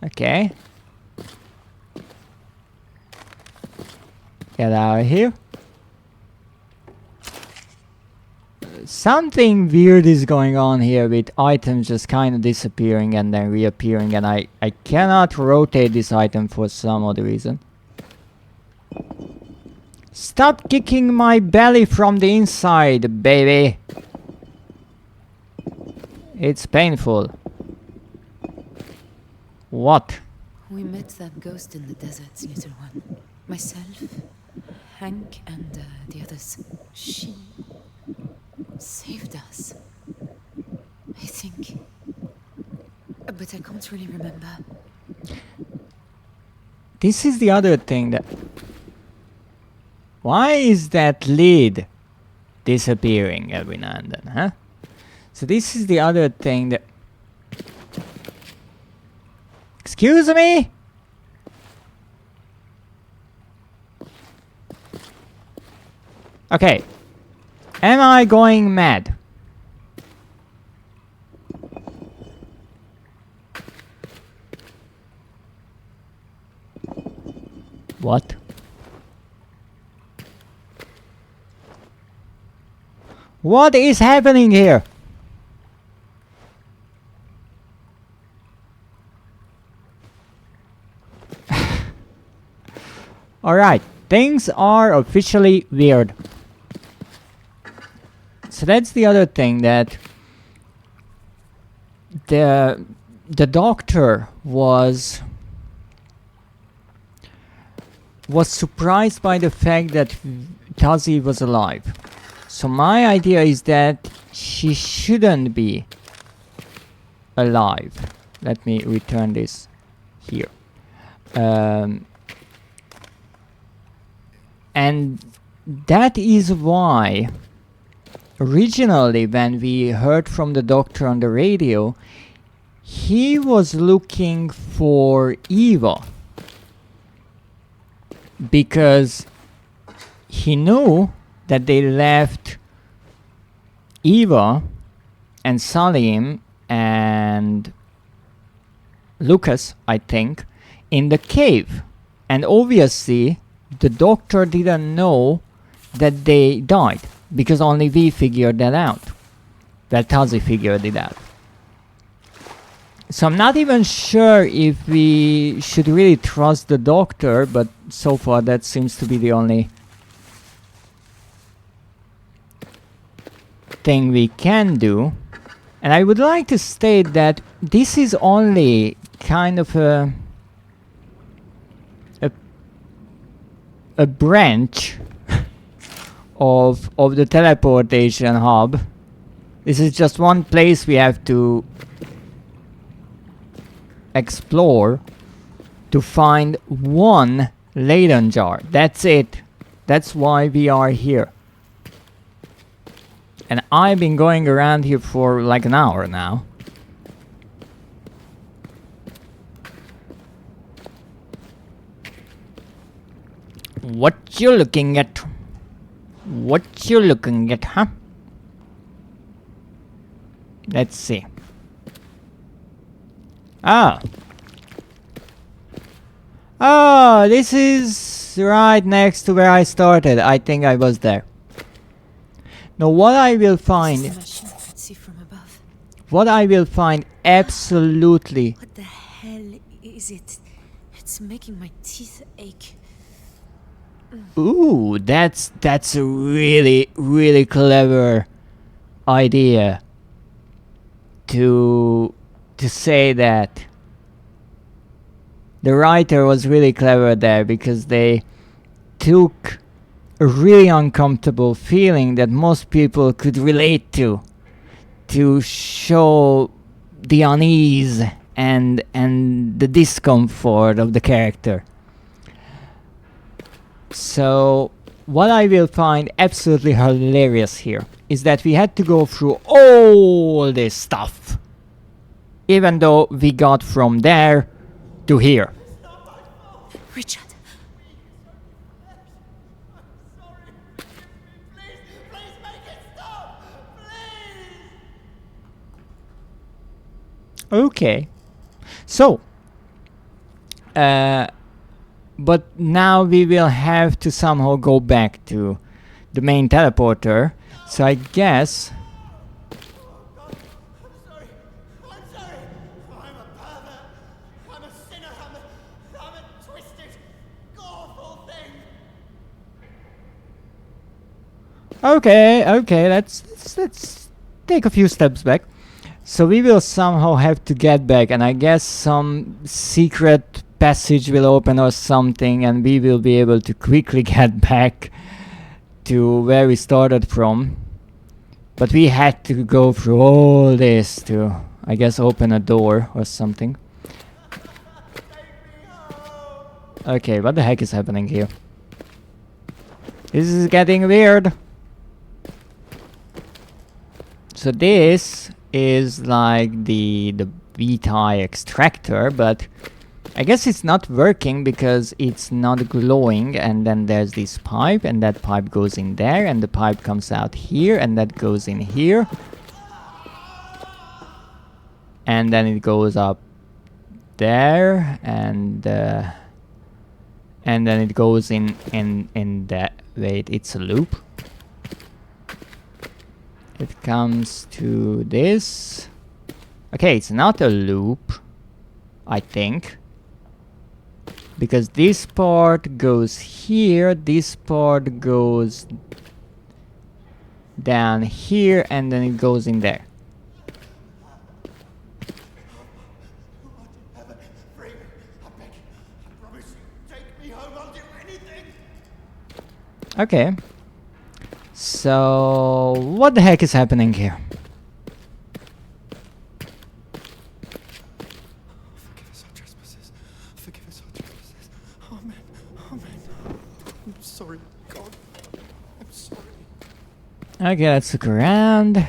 Okay. Get out of here. something weird is going on here with items just kind of disappearing and then reappearing, and I cannot rotate this item for some other reason. Stop kicking my belly from the inside, baby. It's painful. What? We met that ghost in the desert, little one. Myself, Hank, and the others. She saved us. I think. But I can't really remember. This is the other thing that... Why is that lid disappearing every now and then, huh? So this is the other thing that... Excuse me? Okay. Am I going mad? What? What is happening here? Alright, things are officially weird. So that's the other thing, that the doctor was surprised by the fact that Tazi was alive. So my idea is that she shouldn't be alive. Let me return this here. And that is why originally when we heard from the doctor on the radio, he was looking for Eva. Because he knew that they left Eva and Salim and Lucas, I think, in the cave. And obviously the doctor didn't know that they died, because only we figured that out. Well, Tazi figured it out. So I'm not even sure if we should really trust the doctor, but so far that seems to be the only thing we can do. And I would like to state that this is only kind of a branch of the teleportation hub. This is just one place we have to explore to find one Leyden jar. That's it. That's why we are here. And I've been going around here for like an hour now. What you looking at? What you looking at, huh? Let's see. Ah. Oh, this is right next to where I started. I think I was there. Now what I will find... This is the machine I could see from above. What I will find absolutely... What the hell is it? It's making my teeth ache. Ooh, that's a really clever idea to say that. The writer was really clever there, because they took a really uncomfortable feeling that most people could relate to show the unease and the discomfort of the character. So what I will find absolutely hilarious here is that we had to go through all this stuff, even though we got from there to here. Richard. Okay. So, but now we will have to somehow go back to the main teleporter So I guess... Okay, let's take a few steps back. So we will somehow have to get back, and I guess some secret passage will open or something, and we will be able to quickly get back to where we started from. But we had to go through all this to, I guess, open a door or something. Okay, what the heck is happening here? This is getting weird. So this is like the VTi extractor, but I guess it's not working because it's not glowing, and then there's this pipe, and that pipe goes in there, and the pipe comes out here, and that goes in here. And then it goes up there, and then it goes in that. Wait, it's a loop. It comes to this. Okay, it's not a loop, I think. Because this part goes here, this part goes down here, and then it goes in there. Okay. So, what the heck is happening here? Forgive us our trespasses. Forgive us our trespasses. Amen. Amen. I'm sorry, God. I'm sorry. Okay, let's look around.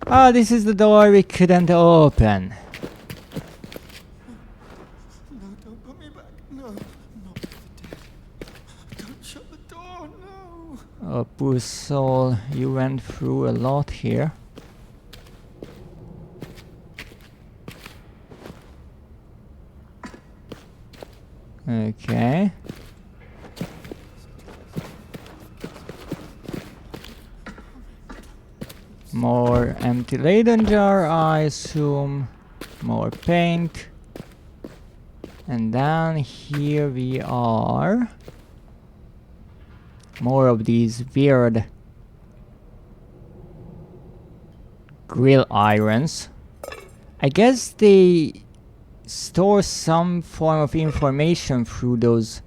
Oh, this is the door we couldn't open. No, don't put me back. No, not with the dead. Don't shut the door, no. Oh, poor soul, you went through a lot here. Okay. More empty Leyden jar, I assume. More paint. And down here we are. More of these weird grill irons. I guess they store some form of information through those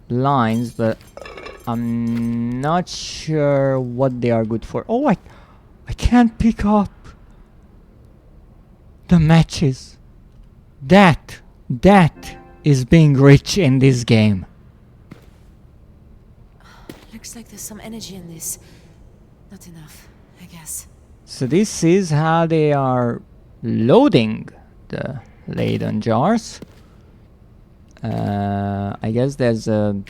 lines, but I'm not sure what they are good for. Oh, I can't pick up the matches. That is being rich in this game. Looks like there's some energy in this. Not enough, I guess. So this is how they are loading the Leyden jars. I guess there's a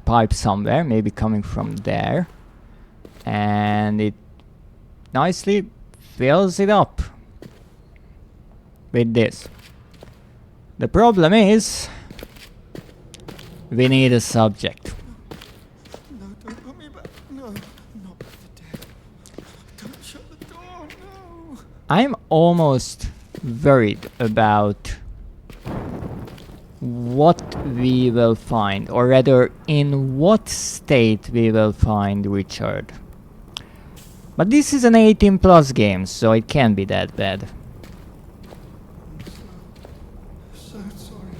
pipe somewhere, maybe coming from there. And it nicely fills it up with this. The problem is we need a subject. No, don't put me back. No, not with the dead. Don't shut the door, no. I'm almost worried about what we will find, or rather in what state we will find Richard. But this is an 18 plus game, so it can't be that bad. So sorry.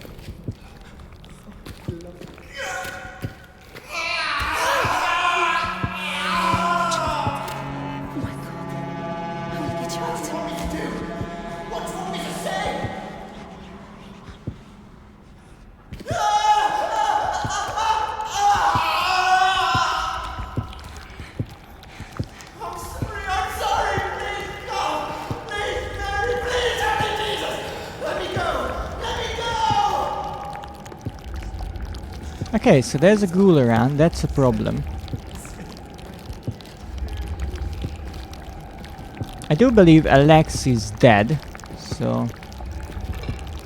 Oh my god. I will get you out. Okay, so there's a ghoul around, that's a problem. I do believe Alex is dead, so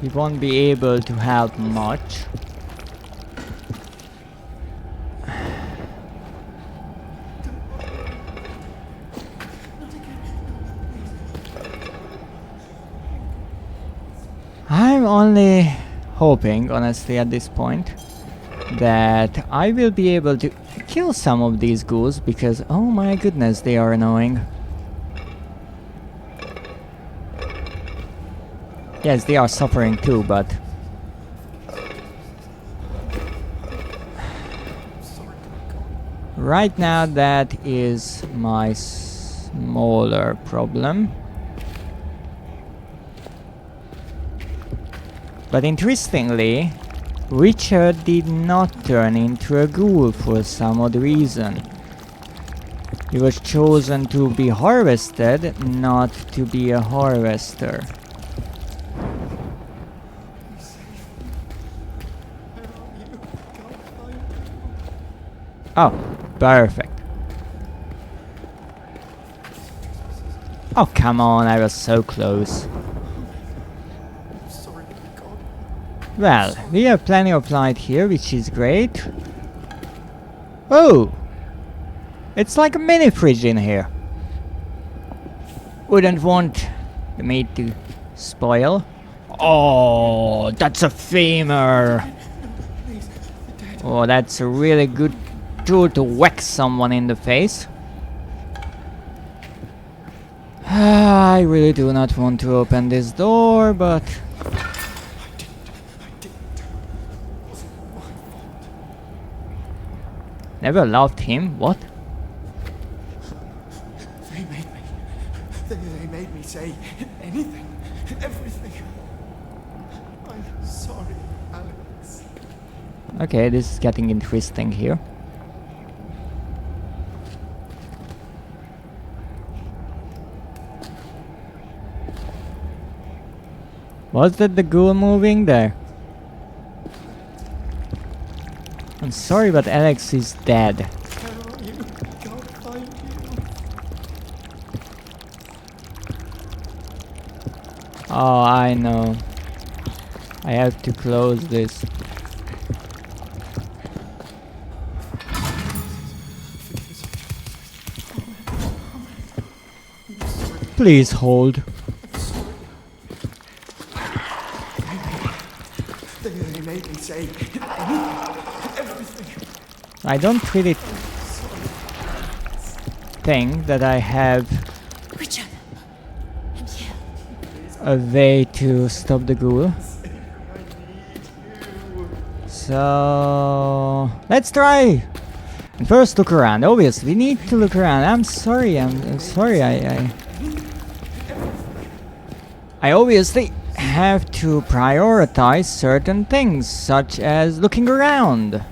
he won't be able to help much. only hoping, honestly, at this point, that I will be able to kill some of these ghouls, because oh my goodness, they are annoying. Yes, they are suffering too, but right now that is my smaller problem. But interestingly, Richard did not turn into a ghoul for some odd reason. He was chosen to be harvested, not to be a harvester. Oh, perfect. Oh, come on, I was so close. Well, we have plenty of light here, which is great. Oh! It's like a mini fridge in here. Wouldn't want the meat to spoil. Oh, that's a femur! Oh, that's a really good tool to whack someone in the face. I really do not want to open this door, but never loved him? What? They made me. They made me say anything, everything. I'm sorry, Alex. Okay, this is getting interesting here. Was that the ghoul moving there? I'm sorry, but Alex is dead. Carol, you can't find you. Oh, I know. I have to close this. Please hold. They made me say anything, everything. I don't really think that I have Richard, I'm here. a way to stop the ghoul. So let's try. And first, look around. Obviously, we need to look around. I'm sorry. I'm sorry. I obviously have to prioritize certain things, such as looking around.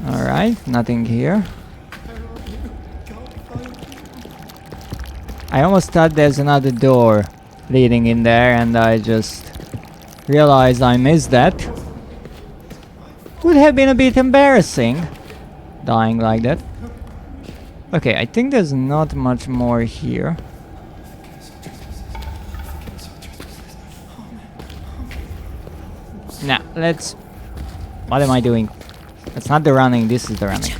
Alright, nothing here. I almost thought there's another door leading in there, and I just realized I missed that. Would have been a bit embarrassing, dying like that. Okay, I think there's not much more here. Now, let's... What am I doing? That's not the running, this is the running.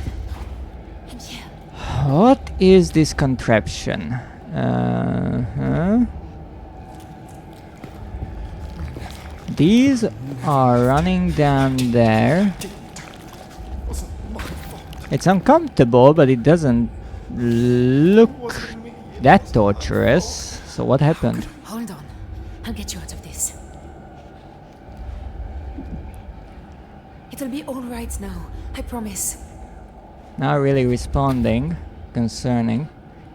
I'm here. What is this contraption? These are running down there. It's uncomfortable, but it doesn't look that torturous. So what happened? Hold on. I'll get you out of this. It'll be all right now. I promise. Not really responding. Concerning.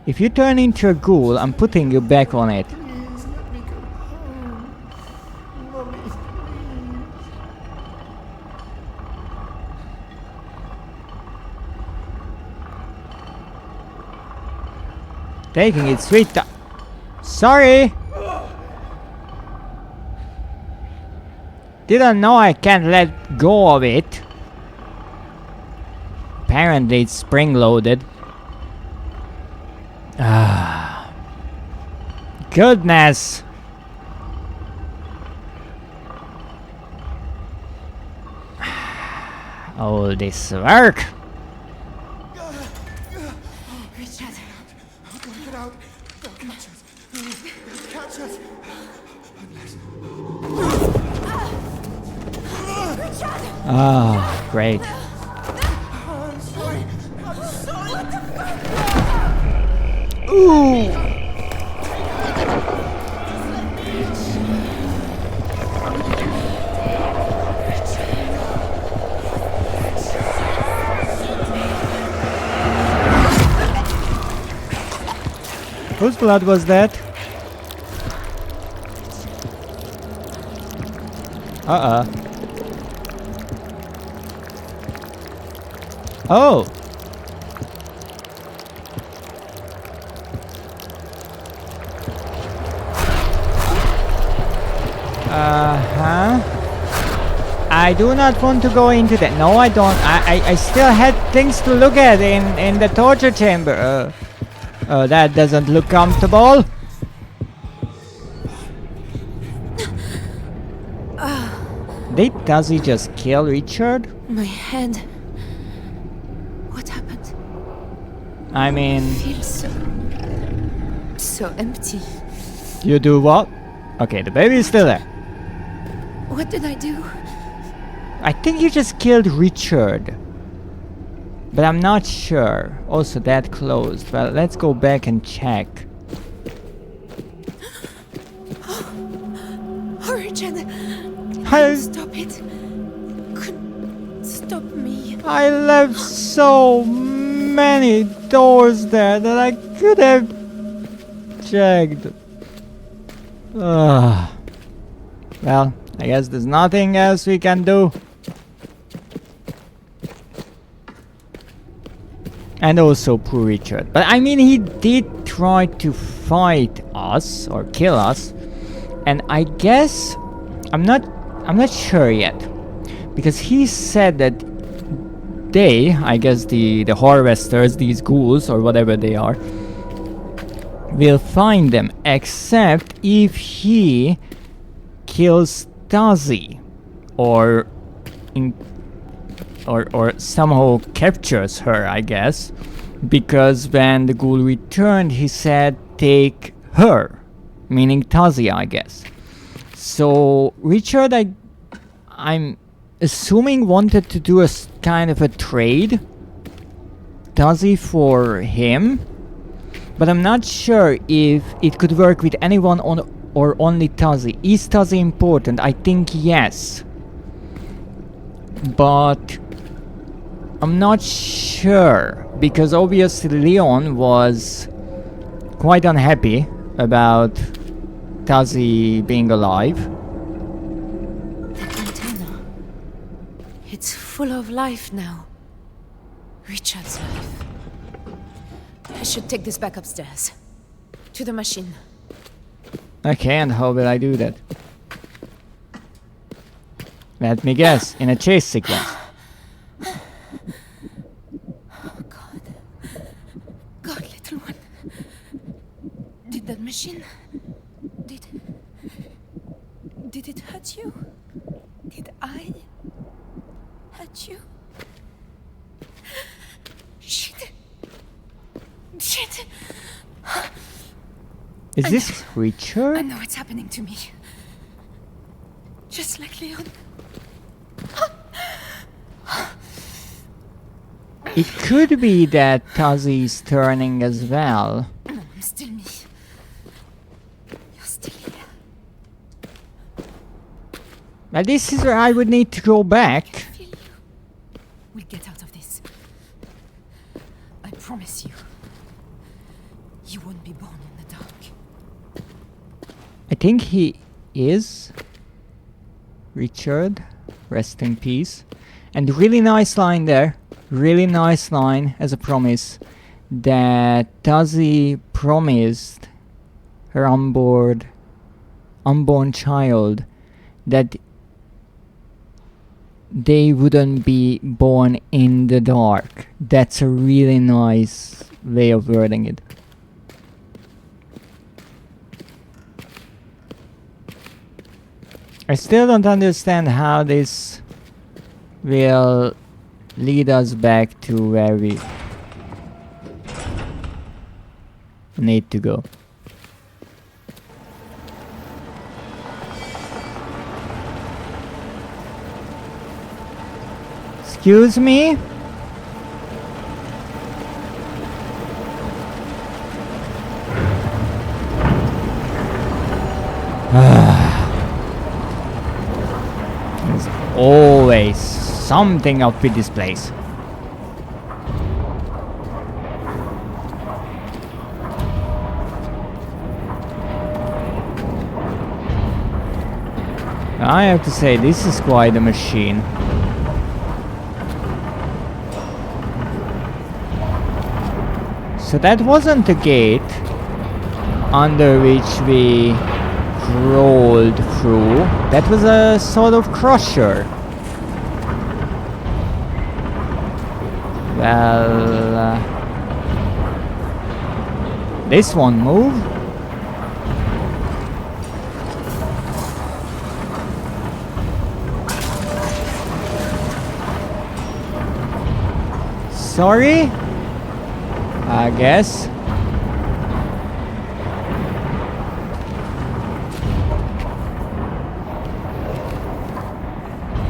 If you turn into a ghoul, I'm putting you back on it. Please let me go home. Mommy, please. Taking it sweet time. Sorry! Didn't know I can't let go of it. Apparently it's spring-loaded. Ah. Goodness! All this work! Richard. I've got to get out. They'll catch us. Catch us. Oh, great. Ooh! Whose blood was that? Oh! I do not want to go into that. No, I don't. I still had things to look at in the torture chamber. That doesn't look comfortable. Does he just kill Richard? My head. What happened? I mean... Feels so empty. You do what? Okay, the baby is still there. What did I do? I think you just killed Richard. But I'm not sure. Also, that closed. Well, let's go back and check. Oh, Richard! I, Stop it! Couldn't stop me. I left so many doors there that I could have checked. Well, I guess there's nothing else we can do. And also poor Richard. But I mean, he did try to fight us or kill us. And I guess I'm not sure yet. Because he said that they, I guess the harvesters, these ghouls or whatever they are, will find them, except if he kills Tazi or somehow captures her, I guess, because when the ghoul returned he said take her, meaning Tazi, I guess. So Richard, I'm assuming wanted to do a kind of a trade, Tazi for him, but I'm not sure if it could work with anyone or only Tazi. Is Tazi important? I think yes, but I'm not sure, because obviously Leon was quite unhappy about Tazi being alive. The container. It's full of life now. Richard's life. I should take this back upstairs. To the machine. Okay, and how will I do that? Let me guess, in a chase sequence. God, little one. Did that machine... Did it hurt you? Did I hurt you? Shit. Shit. Is this I Richard? know it's happening to me. Just like Leon. It could be that Tazi's turning as well. No, I'm still me. You're still here. But this is where I would need to go back. Feel you. We'll get out of this. I promise you. You won't be born in the dark. I think he is Richard. Rest in peace. And really nice line there. Really nice line as a promise that Tazi promised her unborn child that they wouldn't be born in the dark. That's a really nice way of wording it. I still don't understand how this will lead us back to where we need to go. Excuse me? There's always something up with this place. I have to say, this is quite a machine. So that wasn't a gate under which we crawled through. That was a sort of crusher. Well, this one moved. Sorry? I guess.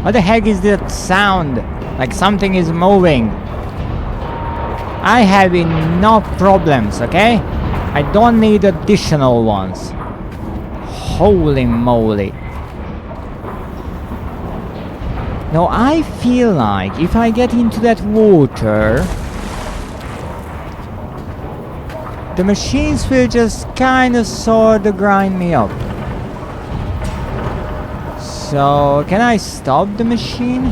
What the heck is that sound? Like something is moving. I have enough problems, okay? I don't need additional ones. Holy moly. No, I feel like if I get into that water, the machines will just kind of sort of grind me up. So, can I stop the machine?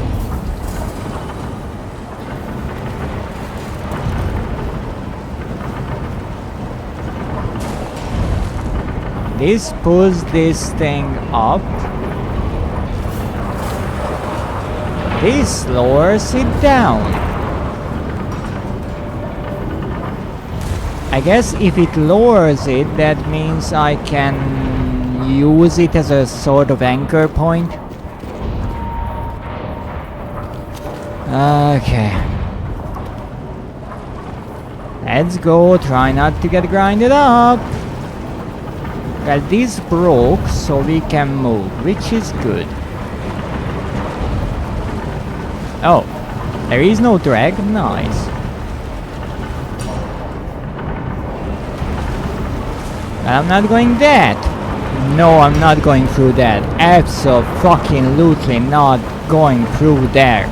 This pulls this thing up. This lowers it down. I guess if it lowers it, that means I can use it as a sort of anchor point. Okay. Let's go, try not to get grinded up. Well, this broke, so we can move, which is good. Oh, there is no drag, nice. Well, I'm not going that. No, I'm not going through that. Abso-fucking-lutely not going through there.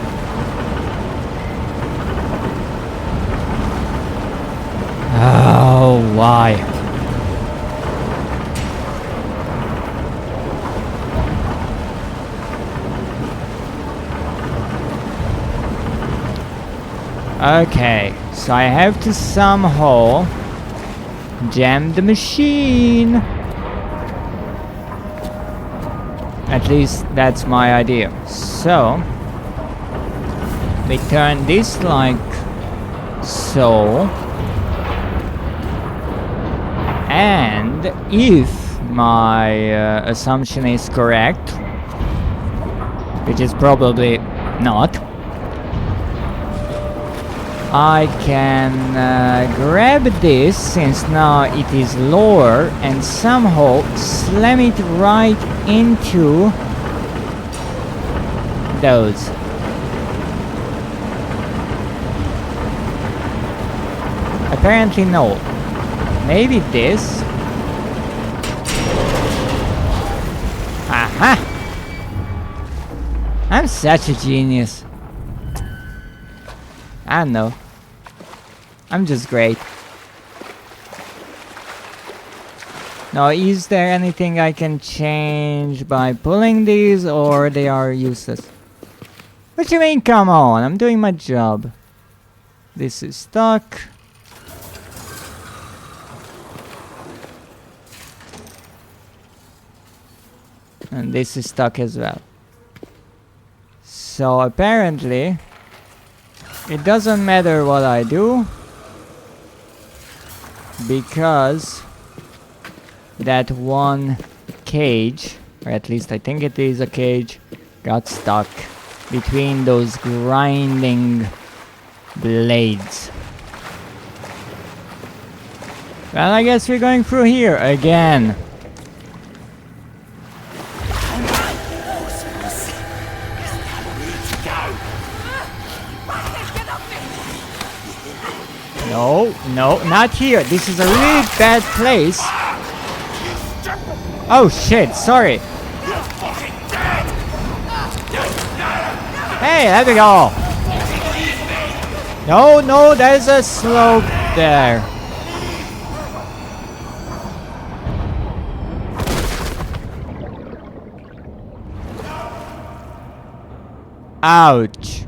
Oh, why? Okay, so I have to somehow jam the machine. At least that's my idea. So we turn this like so, and if my assumption is correct, which is probably not, I can grab this, since now it is lower, and somehow slam it right into those. Apparently no. Maybe this. Aha! I'm such a genius. I don't know. I'm just great. Now, is there anything I can change by pulling these, or they are useless? What do you mean, come on? I'm doing my job. This is stuck. And this is stuck as well. So apparently it doesn't matter what I do, because that one cage, or at least I think it is a cage, got stuck between those grinding blades. Well, I guess we're going through here again. No, no, not here. This is a really bad place. Oh shit, sorry. Hey, let me go. No, no, there's a slope there. Ouch.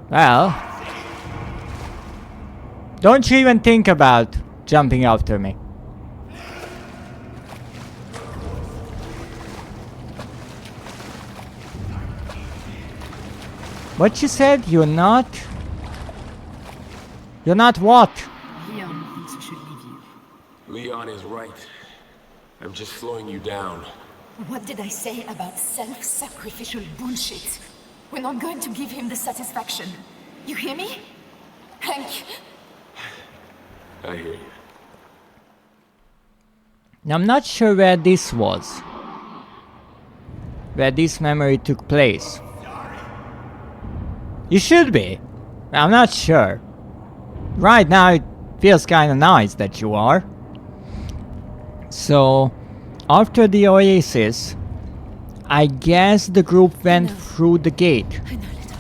Well, don't you even think about jumping after me. What you said? You're not what? Leon thinks we should leave you. Leon is right. I'm just slowing you down. What did I say about self-sacrificial bullshit? We're not going to give him the satisfaction. You hear me? Hank! I hear you. Now, I'm not sure where this was. Where this memory took place. You should be. I'm not sure. Right now it feels kinda nice that you are. So, after the oasis, I guess the group went through the gate. I know, little.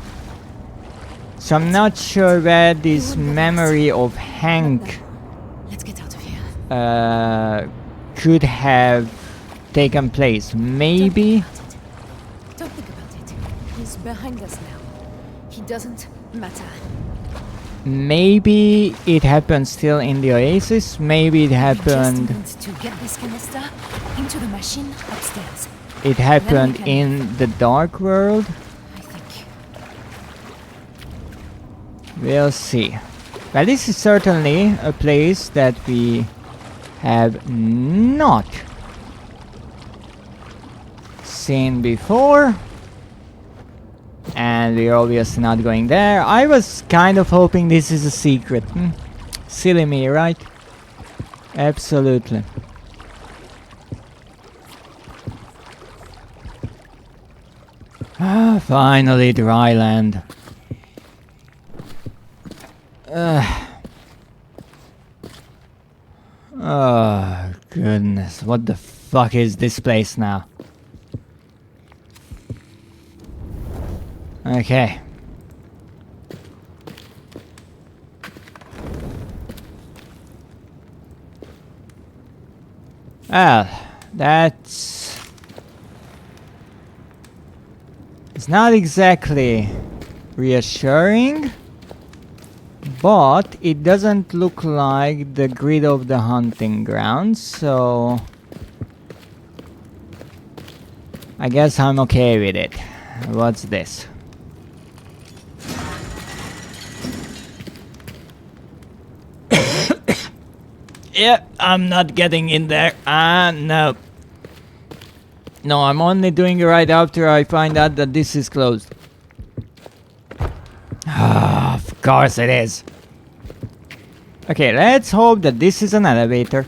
So I'm not sure where this memory of Hank Let's get out of here. could have taken place. Maybe. Don't think about it. He's behind us now. He doesn't matter. Maybe it happened still in the oasis. Maybe it We happened. just need to get this canister into the machine upstairs. It happened can- in the dark world. I think. We'll see. Well, this is certainly a place that we have not seen before. And we're obviously not going there. I was kind of hoping this is a secret. Silly me, right? Absolutely. Ah, finally dry land. Oh, goodness. What the fuck is this place now? Okay. Well, that's... It's not exactly reassuring, but it doesn't look like the grid of the hunting grounds, so... I guess I'm okay with it. What's this? Yeah, I'm not getting in there. No. No, I'm only doing it right after I find out that this is closed. Ah, of course it is. Okay, let's hope that this is an elevator.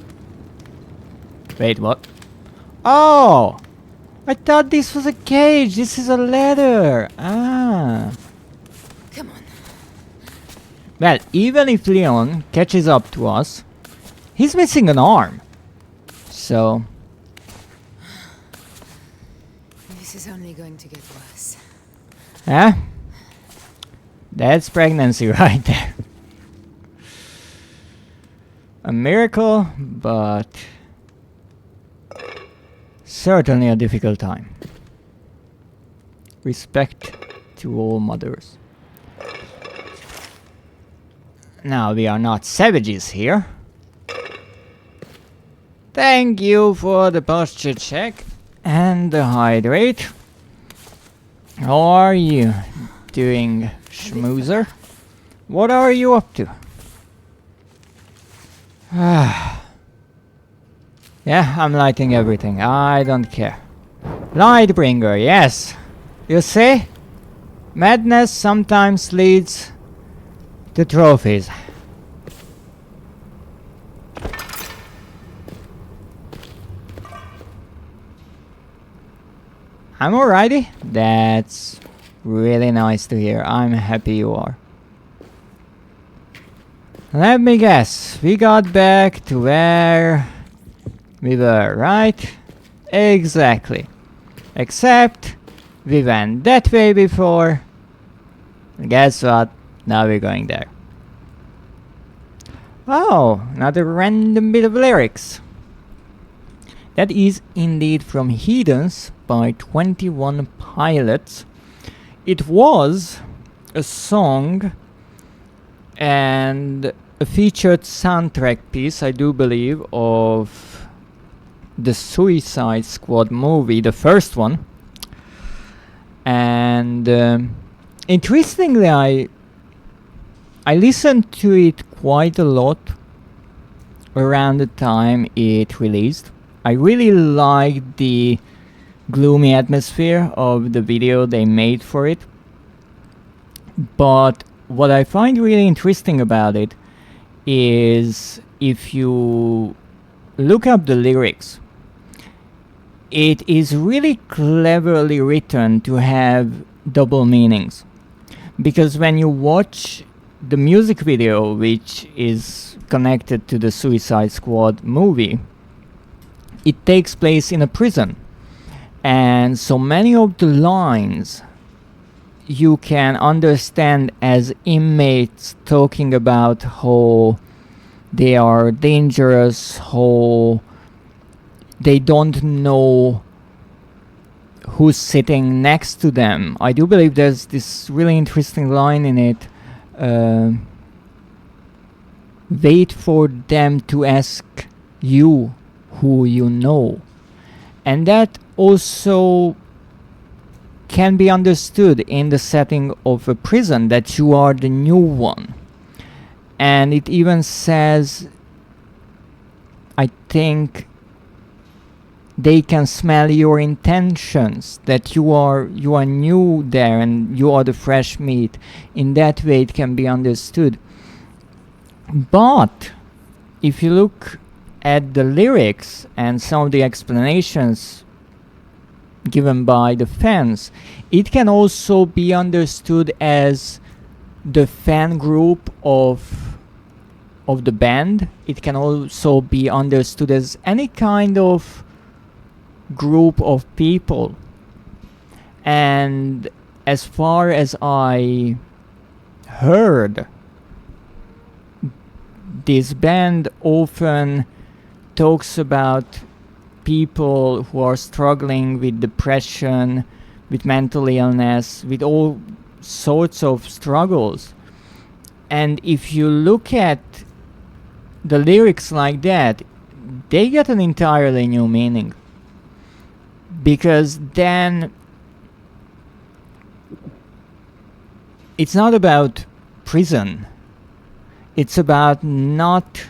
Wait, what? Oh! I thought this was a cage. This is a ladder. Ah. Come on. Well, even if Leon catches up to us, he's missing an arm. So... This is only going to get worse. Huh? That's pregnancy right there. A miracle, but... certainly a difficult time. Respect to all mothers. Now, we are not savages here. Thank you for the posture check and the hydrate. How are you doing, schmoozer? What are you up to? Yeah, I'm lighting everything. I don't care. Lightbringer, yes. You see? Madness sometimes leads to trophies. I'm alrighty. That's really nice to hear. I'm happy you are. Let me guess, we got back to where we were, right? Exactly. Except we went that way before. And guess what? Now we're going there. Oh, another random bit of lyrics. That is indeed from Heathens by 21 Pilots. It was a song and a featured soundtrack piece, I do believe, of the Suicide Squad movie, the first one. And interestingly, I listened to it quite a lot around the time it released. I really liked the gloomy atmosphere of the video they made for it. But what I find really interesting about it is if you look up the lyrics, it is really cleverly written to have double meanings. Because when you watch the music video, which is connected to the Suicide Squad movie, it takes place in a prison. And so many of the lines you can understand as inmates talking about how they are dangerous, how they don't know who's sitting next to them. I do believe there's this really interesting line in it. Wait for them to ask you who you know. And that also can be understood in the setting of a prison, that you are the new one. And it even says, I think, they can smell your intentions, that you are new there and you are the fresh meat. In that way it can be understood. But if you look at the lyrics and some of the explanations given by the fans, it can also be understood as the fan group of the band. It can also be understood as any kind of group of people. And as far as I heard, this band often talks about people who are struggling with depression, with mental illness, with all sorts of struggles. And if you look at the lyrics like that, they get an entirely new meaning. Because then it's not about prison. It's about not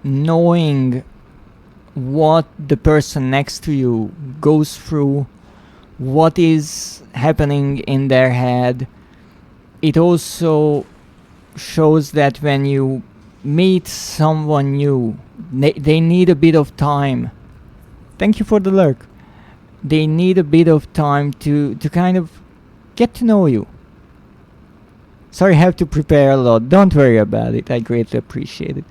knowing what the person next to you goes through, what is happening in their head. It also shows that when you meet someone new, they need a bit of time. Thank you for the lurk. They need a bit of time to kind of get to know you. Sorry, I have to prepare a lot. Don't worry about it. I greatly appreciate it.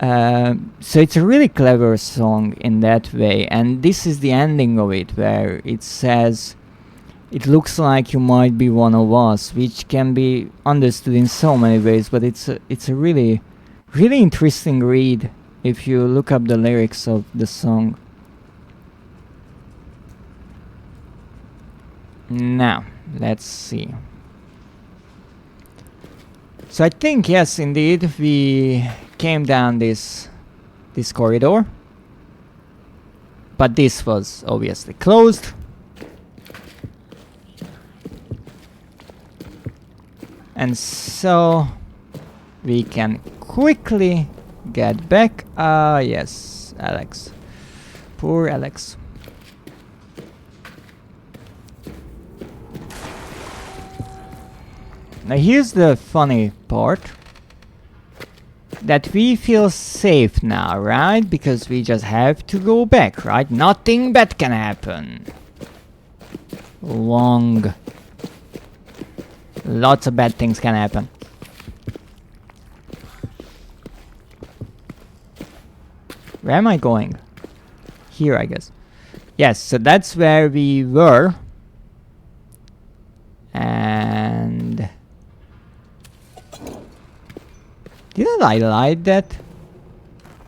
So it's a really clever song in that way. And this is the ending of it, where it says, it looks like you might be one of us, which can be understood in so many ways. But it's a really, really interesting read if you look up the lyrics of the song. Now, let's see. So I think, yes, indeed, we came down this corridor. But this was obviously closed. And so we can quickly get back. Yes, Alex. Poor Alex. Now here's the funny part. That we feel safe now, right? Because we just have to go back, right? Nothing bad can happen. Lots of bad things can happen. Where am I going? Here, I guess. Yes, so that's where we were. And... didn't I like that?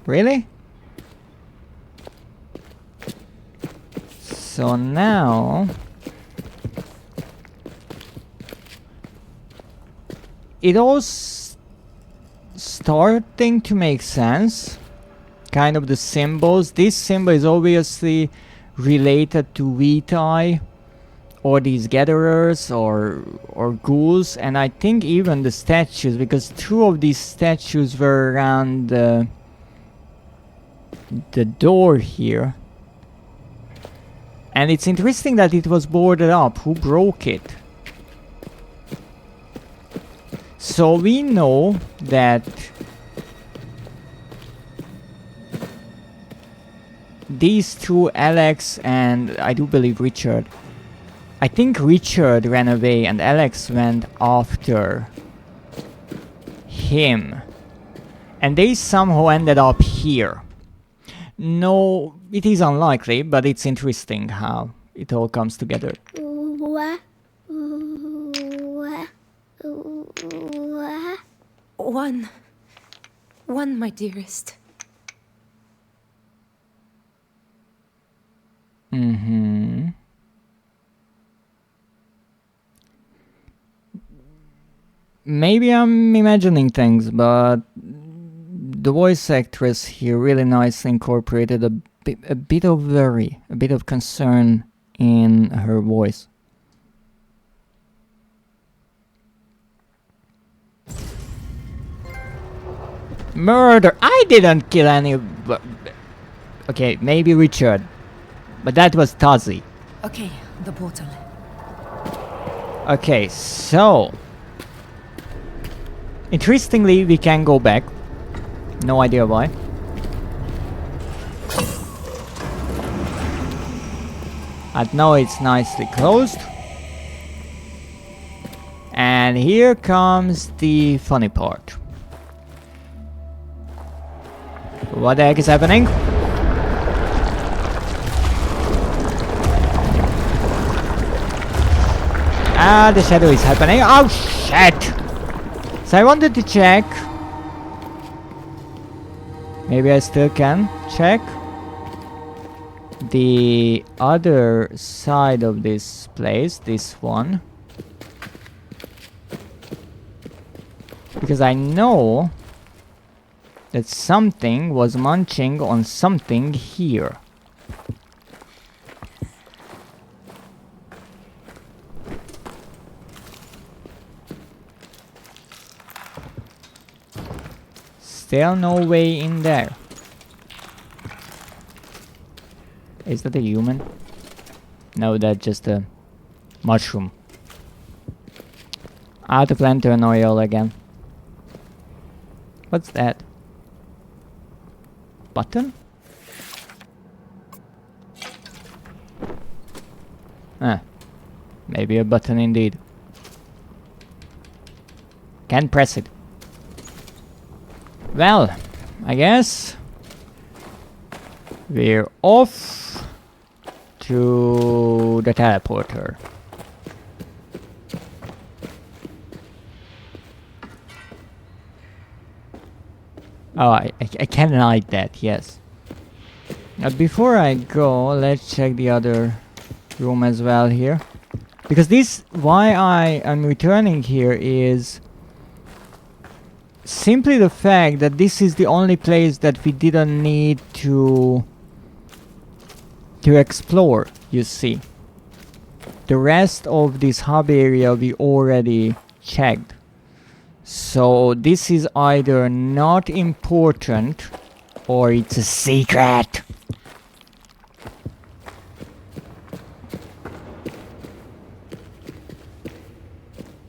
Really? So now... it all starting to make sense. Kind of the symbols. This symbol is obviously related to VTI or these gatherers or ghouls, and I think even the statues, because two of these statues were around the door here. And it's interesting that it was boarded up. Who broke it? So we know that these two, Alex and I do believe Richard, I think Richard ran away and Alex went after him. And they somehow ended up here. No, it is unlikely, but it's interesting how it all comes together. One, my dearest. Mm-hmm. Maybe I'm imagining things, but the voice actress here really nicely incorporated a bit of worry, a bit of concern in her voice. Murder! I didn't kill any... okay, maybe Richard. But that was Tazi. Okay, the portal. Okay, so... interestingly, we can go back. No idea why. And now it's nicely closed. And here comes the funny part. What the heck is happening? Ah, the shadow is happening. Oh, shit! So I wanted to check. Maybe I still can check the other side of this place, this one. Because I know that something was munching on something here. Still no way in there. Is that a human? No, that's just a mushroom. Out of lantern oil again. What's that? Button? Ah, maybe a button indeed. Can't press it. Well, I guess we're off to the teleporter. Oh, I can hide that, yes. Before I go, let's check the other room as well here. Because this, why I am returning here is simply the fact that this is the only place that we didn't need to explore, you see. The rest of this hub area we already checked. So this is either not important or it's a secret.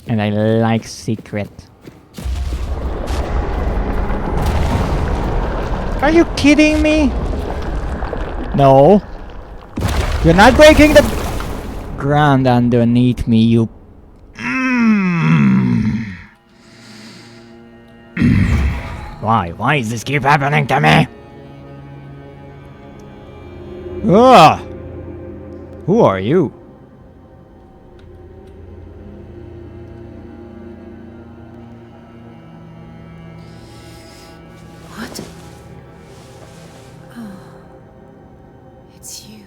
And I like secret. Are you kidding me? No. You're not breaking the ground underneath me, you... Why? Why does this keep happening to me? Ugh! Who are you? What? Oh. It's you.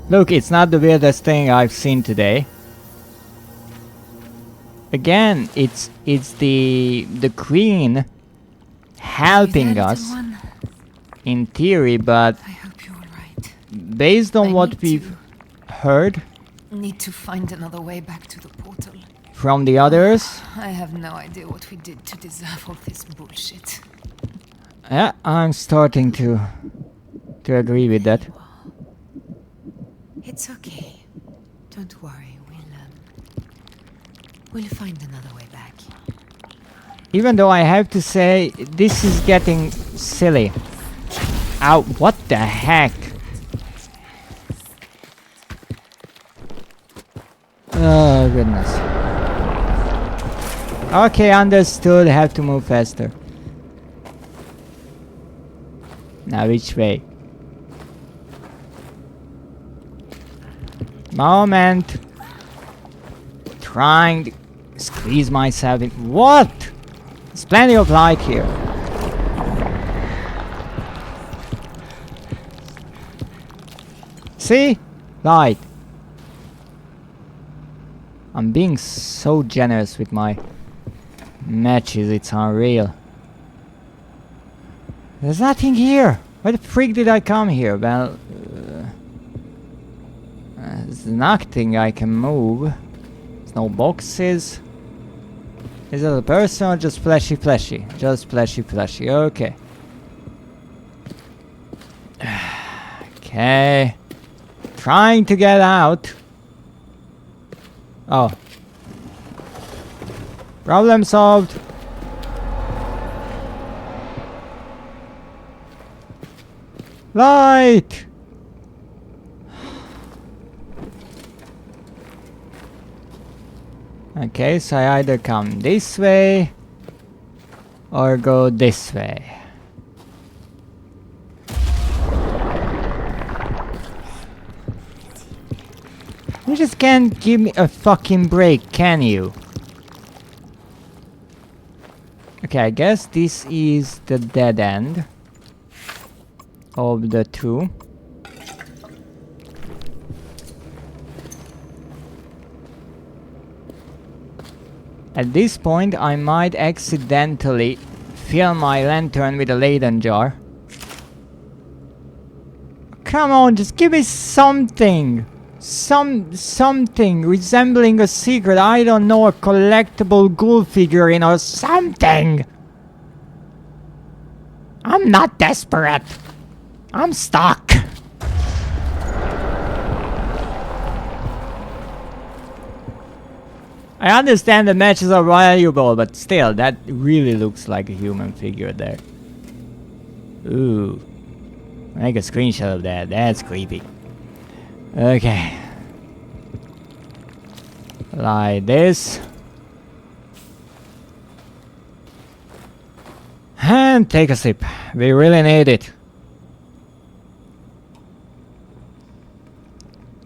Look, it's not the weirdest thing I've seen today. Again, it's the queen helping us in theory, but I hope you're all right. based on I what need we've heard Need to find another way back to the portal. from the others, I have no idea what we did to deserve all this bullshit. yeah, I'm starting to agree with that. It's okay. Don't worry. We'll find another way back. Even though I have to say, this is getting silly. Ow, what the heck? Oh, goodness. Okay, understood. Have to move faster. Now, which way? Moment. Trying to squeeze myself in. What? There's plenty of light here. See? Light. I'm being so generous with my matches, it's unreal. There's nothing here. Why the freak did I come here? Well, there's nothing I can move. There's no boxes. Is it a person or just fleshy? Just fleshy. Okay. Okay. Trying to get out. Oh. Problem solved. Light! Okay, so I either come this way or go this way. You just can't give me a fucking break, can you? Okay, I guess this is the dead end of the two. At this point, I might accidentally fill my lantern with a Leyden jar. Come on, just give me something! Something resembling a secret, I don't know, a collectible ghoul figurine or something! I'm not desperate! I'm stuck! I understand the matches are valuable, but still, that really looks like a human figure there. Ooh. Make a screenshot of that, that's creepy. Okay. Like this. And take a sip. We really need it.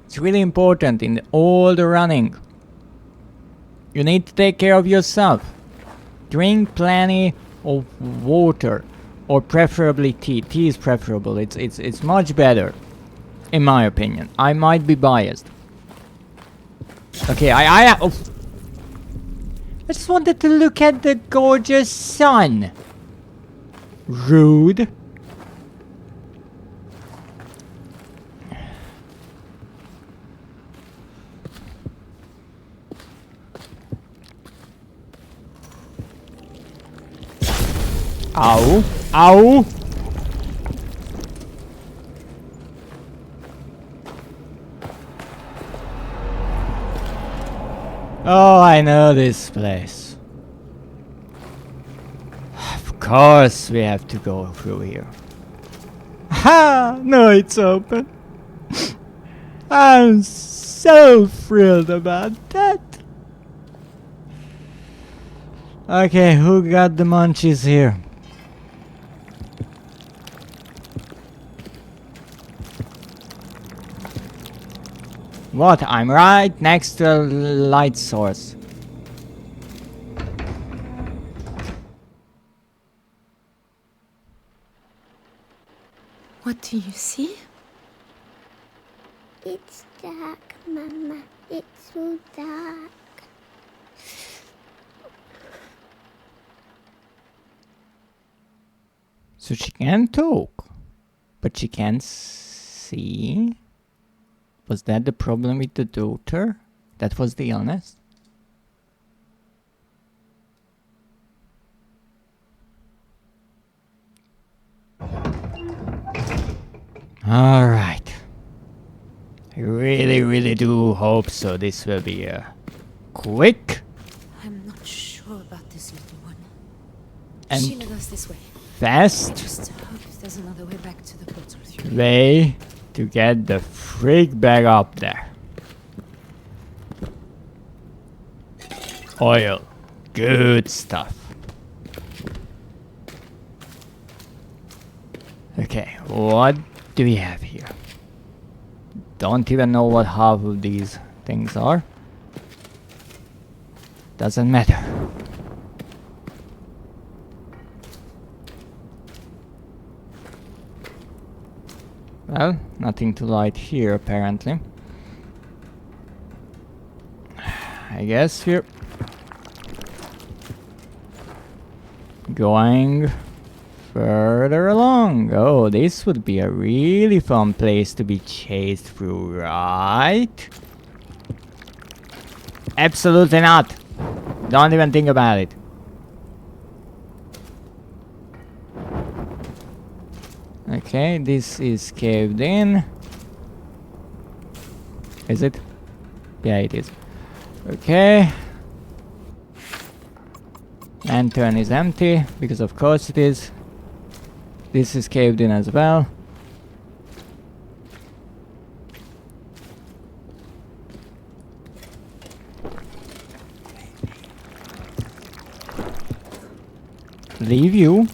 It's really important in all the running. You need to take care of yourself. Drink plenty of water, or preferably tea. Tea is preferable. It's much better, in my opinion. I might be biased. Okay, I just wanted to look at the gorgeous sun. Rude. Ow. Ow. Oh, I know this place. Of course we have to go through here. Ha! No, it's open. I'm so thrilled about that. Okay, who got the munchies here? What? I'm right next to a light source. What do you see? It's dark, Mama. It's so dark. So she can talk, but she can't see. Was that the problem with the daughter? That was the illness? Alright. I really do hope so. This will be quick I'm not sure about this little one. and She led us this way. fast Just hope there's another way back to the portal through. way to get the freak back up there. Oil. Good stuff. Okay, what do we have here? Don't even know what half of these things are. Doesn't matter. Well, nothing to light here apparently. I guess we're going further along. Oh, this would be a really fun place to be chased through, right? Absolutely not. Don't even think about it. Okay, this is caved in. Is it? Yeah, it is. Okay. Lantern is empty, because of course it is. This is caved in as well. Leave you.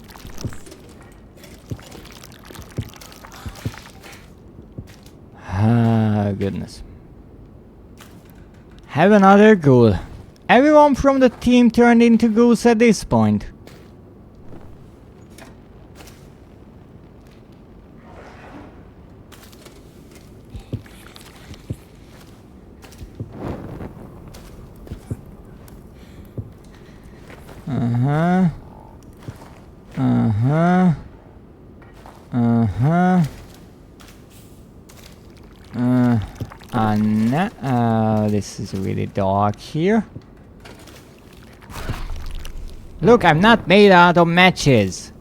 Ah, goodness. Have another ghoul. Everyone from the team turned into ghouls at this point. Uh-huh. Uh-huh. Uh-huh. This is really dark here. Look, I'm not made out of matches.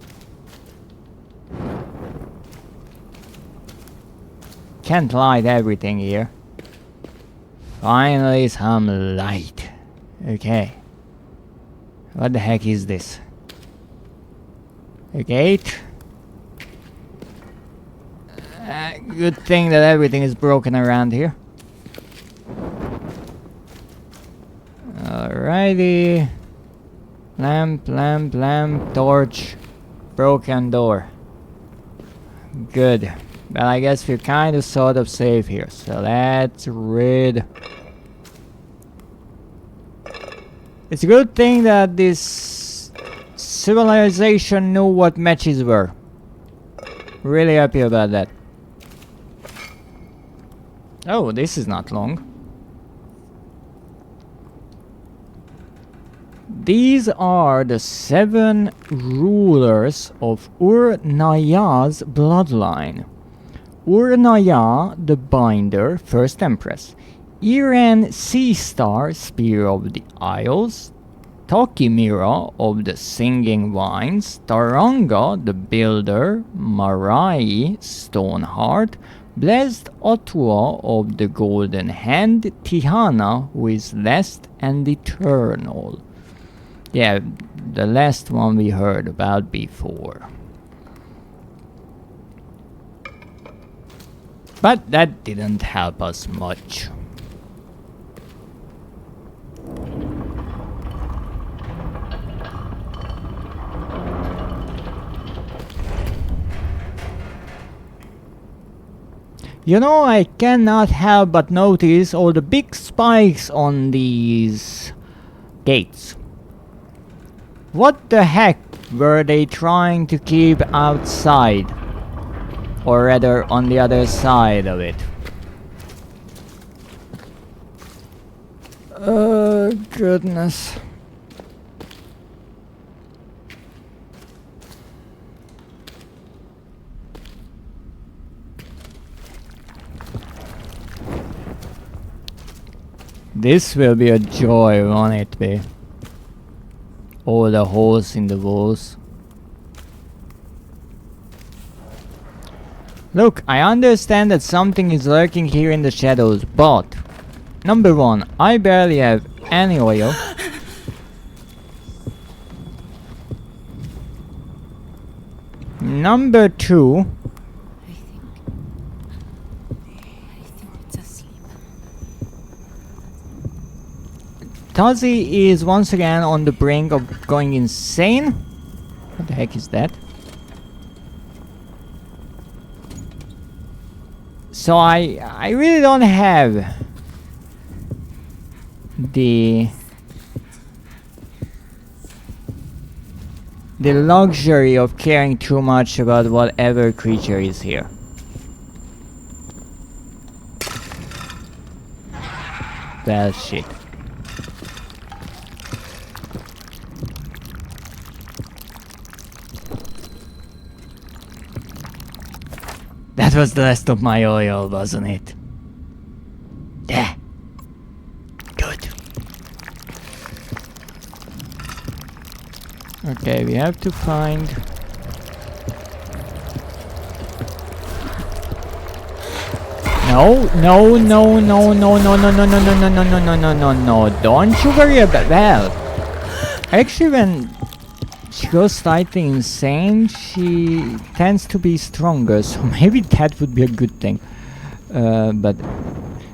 Can't light everything here. Finally some light. Okay. What the heck is this? A gate? Good thing that everything is broken around here. Alrighty. Lamp, lamp, lamp, torch. Broken door. Good. Well, I guess we're kind of sort of safe here. So let's read. It's a good thing that this civilization knew what matches were. Really happy about that. Oh, this is not long. These are the 7 rulers of Ur-Naya's bloodline. Ur-Naya, the Binder, First Empress. Iran Sea-Star, Spear of the Isles. Takimira of the Singing Vines. Taranga, the Builder. Marai, Stoneheart. Blessed Otua of the Golden Hand. Tihana, who is last and eternal. Yeah, the last one we heard about before. But that didn't help us much. You know, I cannot help but notice all the big spikes on these gates. What the heck were they trying to keep outside? Or rather, on the other side of it. Oh, goodness. This will be a joy, won't it be? All the holes in the walls. Look, I understand that something is lurking here in the shadows, but number one, I barely have any oil. Number two, I think it's asleep. Tazi is once again on the brink of going insane. What the heck is that? So I really don't have the luxury of caring too much about whatever creature is here. Well, shit. That was the rest of my oil, wasn't it? Yeah. Good. Okay, we have to find... No, no, no, no, no, no, no, no, no, no, no, no, no, no, no, no, no. Don't you worry about... Well, actually when she goes slightly insane, she tends to be stronger, so maybe that would be a good thing. But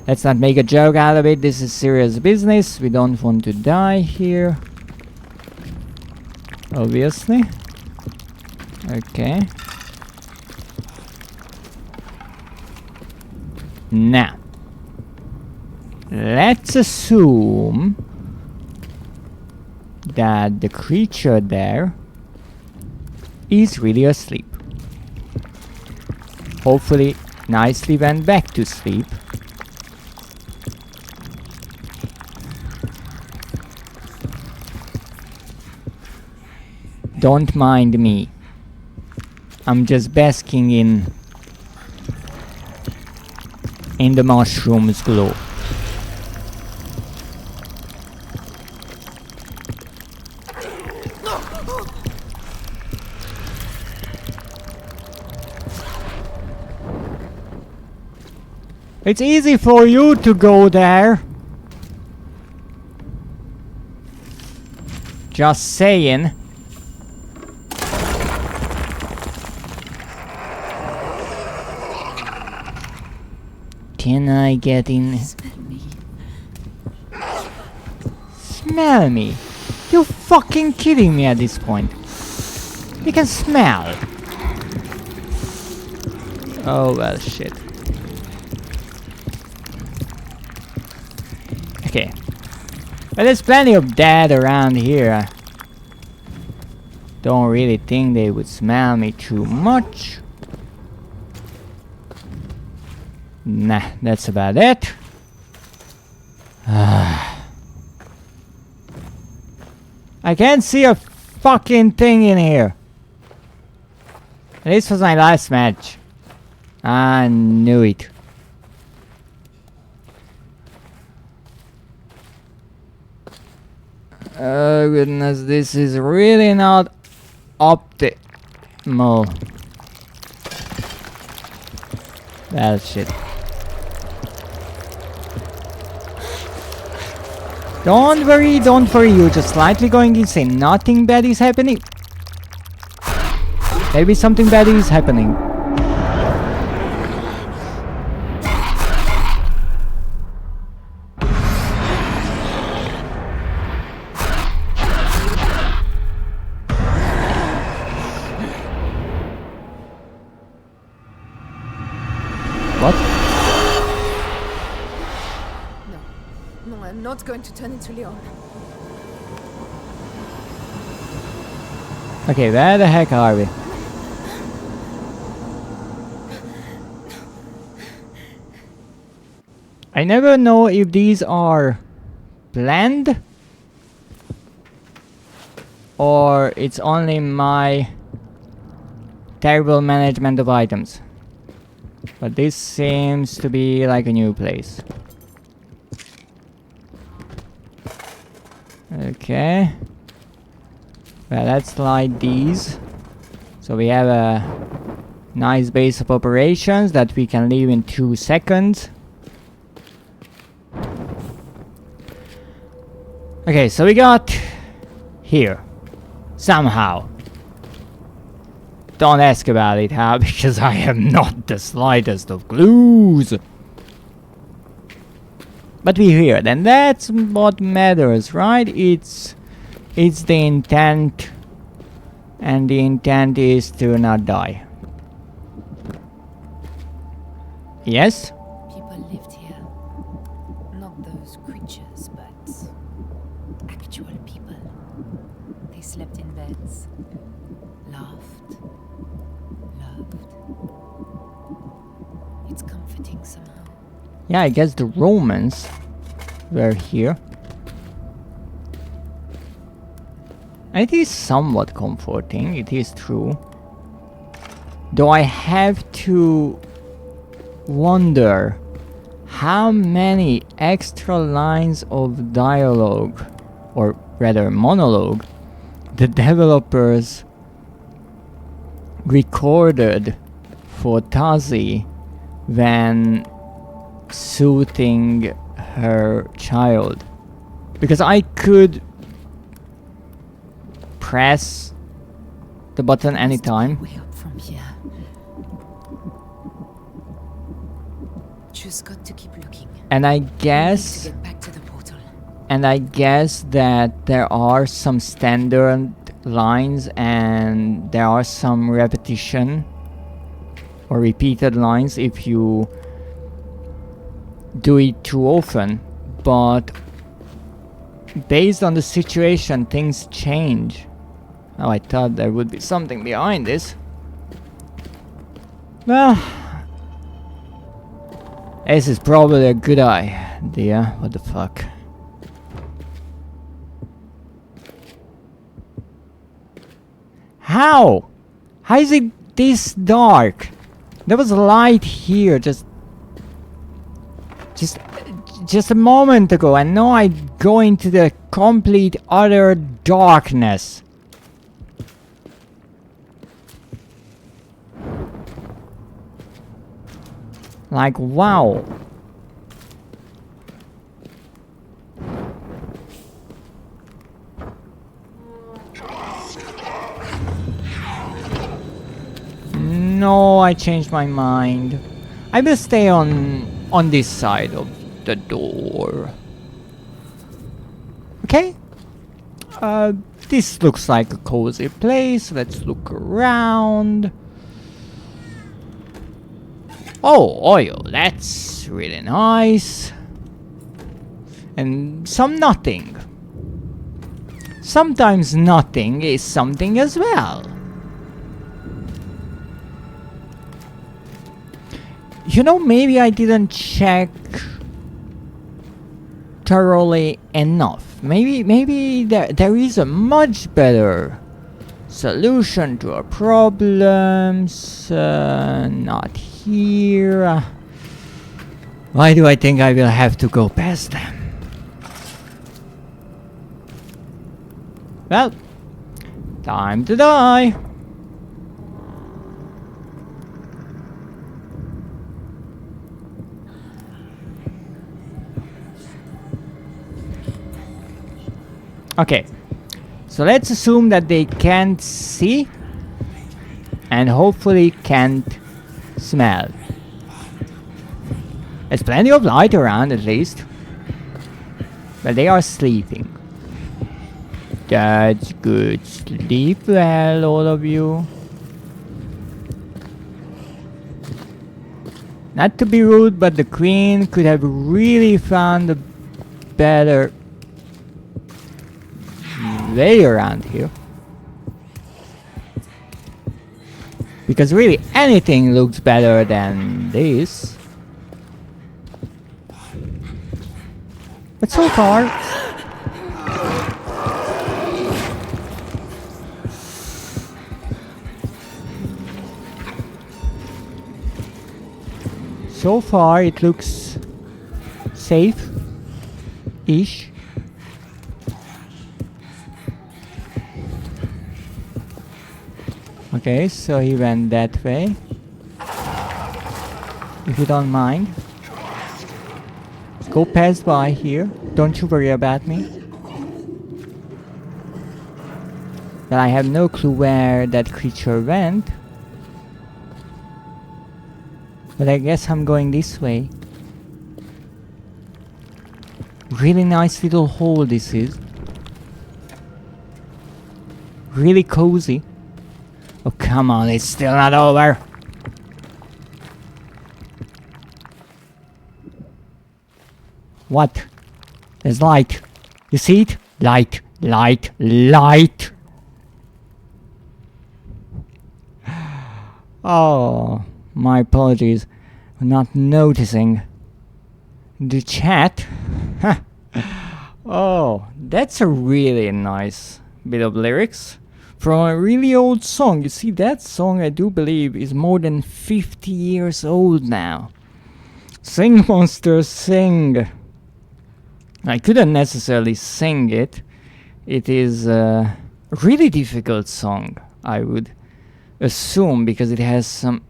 let's not make a joke out of it. This is serious business. We don't want to die here. Obviously. Okay. Now, let's assume that the creature there is really asleep. Hopefully, nicely went back to sleep. Don't mind me. I'm just basking in the mushroom's glow. It's easy for you to go there. Just saying. Can I get in? Smell me. Smell me? You fucking kidding me at this point? You can smell. Oh well, shit. Okay. But there's plenty of that around here. Don't really think they would smell me too much. Nah, that's about it. I can't see a fucking thing in here. This was my last match. I knew it. Oh goodness, this is really not optimal. Well, shit. Don't worry, you're just slightly going insane. Nothing bad is happening. Maybe something bad is happening. What? not going to turn into Leon. Okay, where the heck are we? I never know if these are planned or it's only my terrible management of items. But this seems to be like a new place. Okay. Well, let's slide these. So we have a nice base of operations that we can leave in 2 seconds. Okay, so we got here. Somehow. Don't ask about it how, because I have not the slightest of clues. But we're here, and that's what matters, right? It's the intent, and the intent is to not die. Yes? People lived here. Not those creatures, but actual people. They slept in beds, laughed, loved. It's comforting somehow. Yeah, I guess the Romans were here. It is somewhat comforting, it is true. Though I have to wonder how many extra lines of dialogue, or rather monologue, the developers recorded for Tazi when soothing her child. Because I could press the button anytime. Way up from here. Just got to keep looking. And I We need guess to get back to the portal. and I guess that there are some standard lines and there are some repetition or repeated lines if you do it too often, but based on the situation things change. Oh, I thought there would be something behind this. Well, this is probably a good idea. What the fuck? How? How is it this dark? There was light here just a moment ago, and now I go into the complete utter darkness. Like, wow. No, I changed my mind. I will stay on this side of the door. Okay. This looks like a cozy place. Let's look around. Oh, oil. That's really nice. And some nothing. Sometimes nothing is something as well. You know, maybe I didn't check thoroughly enough. Maybe there is a much better solution to our problems. Not here. Why do I think I will have to go past them? Well, time to die. Okay, so let's assume that they can't see and hopefully can't smell. There's plenty of light around at least. But they are sleeping. That's good. Sleep well, all of you. Not to be rude, but the queen could have really found a better way around here. Because really anything looks better than this. But so far... So far it looks safe-ish. Okay, so he went that way. If you don't mind. Go past by here. Don't you worry about me. But I have no clue where that creature went. But I guess I'm going this way. Really nice little hole this is. Really cozy. Oh come on, it's still not over. What? There's light. You see it? Light, light, light. Oh, my apologies for not noticing the chat. Oh, that's a really nice bit of lyrics from a really old song. You see, that song I do believe is more than 50 years old now. Sing, monster, sing. I couldn't necessarily sing it. It is a really difficult song, I would assume, because it has some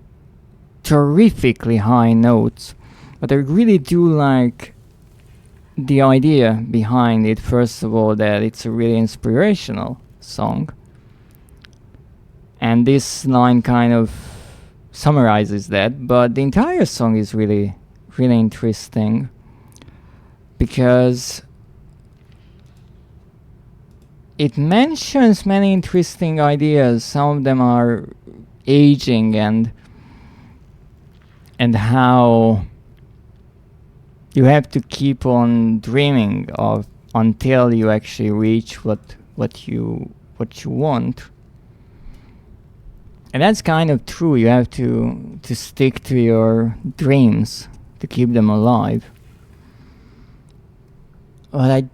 terrifically high notes. But I really do like the idea behind it. First of all, that it's a really inspirational song. And this line kind of summarizes that. But the entire song is really, really interesting. Because it mentions many interesting ideas. Some of them are aging and how you have to keep on dreaming of until you actually reach what you want. And that's kind of true. You have to stick to your dreams to keep them alive. But I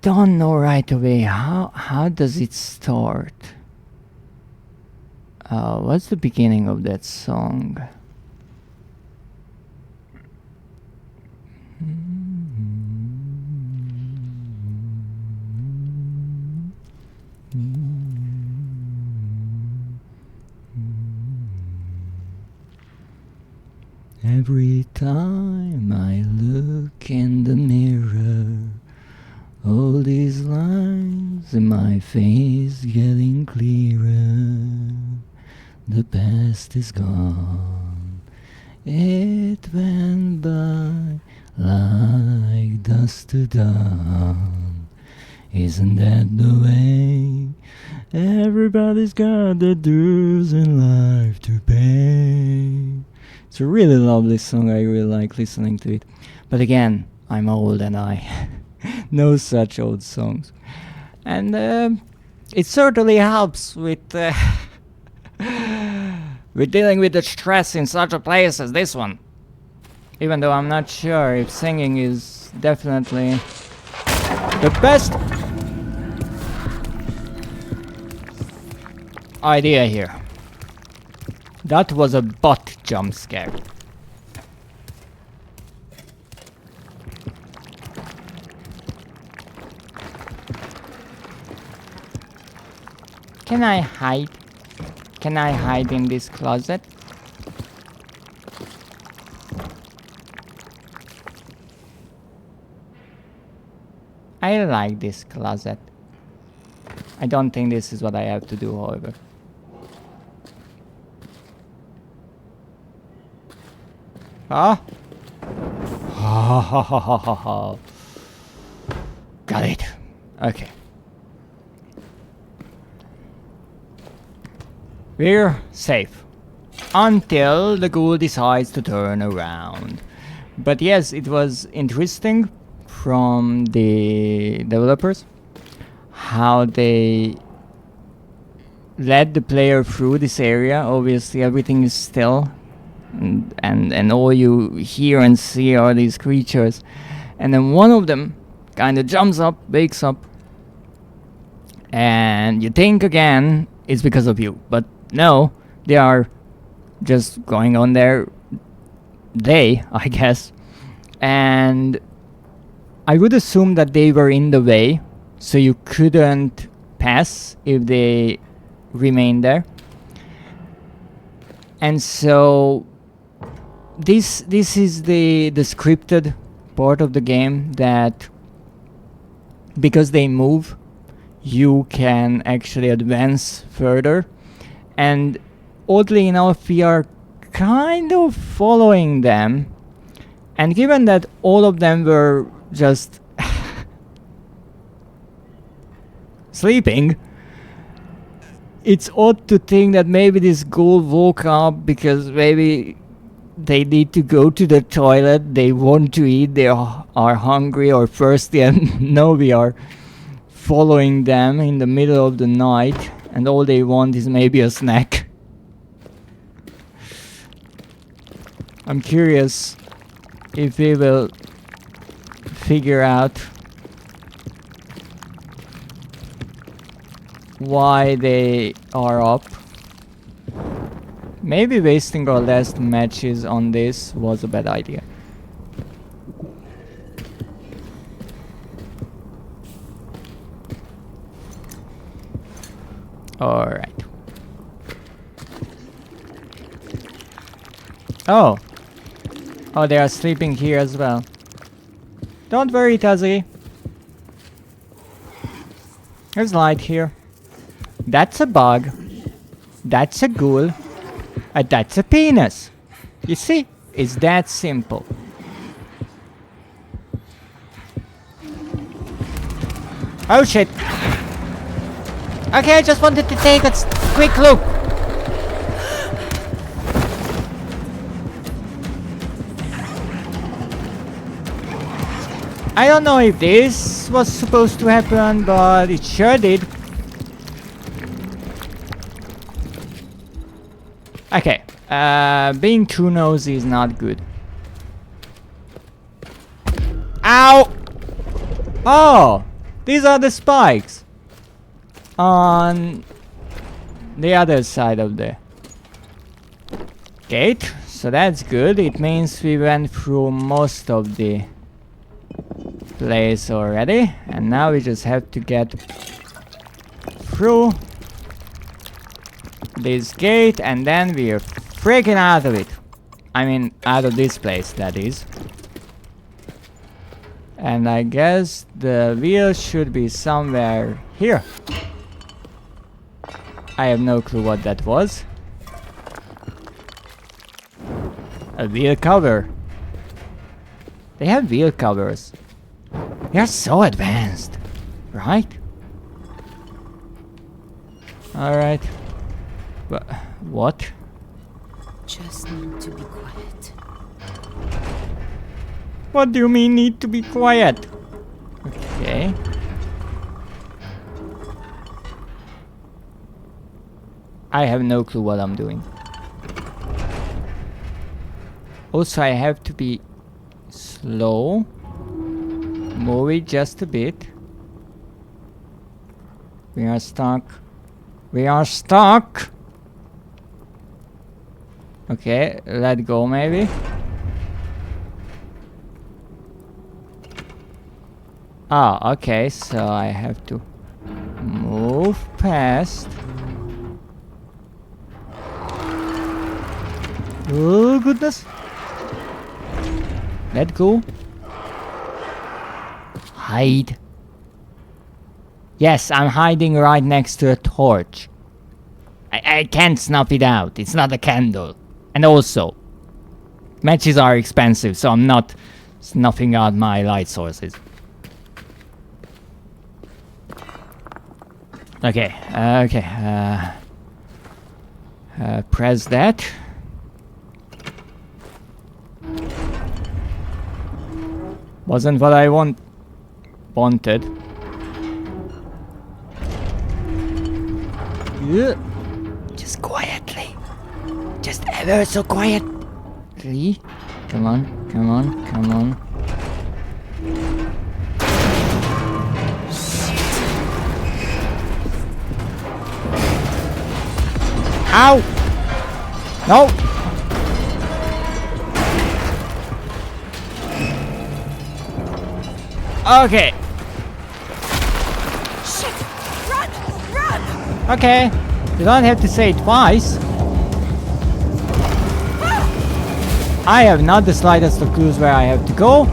don't know right away how does it start. What's the beginning of that song? Every time I look in the mirror, all these lines in my face getting clearer. The past is gone. It went by like dust to dawn. Isn't that the way? Everybody's got their dues in life to pay. It's a really lovely song. I really like listening to it. But again, I'm old and I know such old songs. And it certainly helps with with dealing with the stress in such a place as this one. Even though I'm not sure if singing is definitely the best idea here. That was a butt jump scare. Can I hide? Can I hide in this closet? I like this closet. I don't think this is what I have to do, however. Huh? Got it. Okay. We're safe. Until the ghoul decides to turn around. But yes, it was interesting. from the developers, how they led the player through this area. Obviously everything is still, and all you hear and see are these creatures, and then one of them kind of jumps up, wakes up, and you think again it's because of you, but no, they are just going on their day, I guess. And I would assume that they were in the way, so you couldn't pass if they remained there. And so this is the scripted part of the game, that because they move, you can actually advance further. And oddly enough, we are kind of following them. And given that all of them were just sleeping, it's odd to think that maybe this ghoul woke up because maybe they need to go to the toilet, they want to eat, they are hungry or thirsty, and no, we are following them in the middle of the night, and all they want is maybe a snack. I'm curious if we will figure out why they are up. Maybe wasting our last matches on this was a bad idea. Alright. Oh! Oh, they are sleeping here as well. Don't worry, Tazzy. There's light here. That's a bug. That's a ghoul. And that's a penis. You see? It's that simple. Oh shit. Okay, I just wanted to take a quick look. I don't know if this was supposed to happen, but it sure did. Okay, being too nosy is not good. Ow! Oh! These are the spikes on the other side of the gate, so that's good. It means we went through most of the place already, and now we just have to get through this gate, and then we're freaking out of it. I mean, out of this place, that is. And I guess the wheel should be somewhere here. I have no clue what that was. A wheel cover. They have wheel covers. They are so advanced, right? Alright. What? Just need to be quiet. What do you mean need to be quiet? Okay. I have no clue what I'm doing. Also, I have to be slow. Move it just a bit. We are stuck. We are stuck! Okay, let go maybe. Ah, okay, so I have to move past. Oh goodness. Let go. Hide. Yes, I'm hiding right next to a torch. I can't snuff it out. It's not a candle. And also, matches are expensive, so I'm not snuffing out my light sources. Okay, okay. Press that. Wasn't what I want. wanted. Yeah. Just quietly. Just ever so quietly. Come on, come on, come on. Ow! No! Okay. Shit! Run! Run! Okay. You don't have to say it twice. I have not the slightest of clues where I have to go.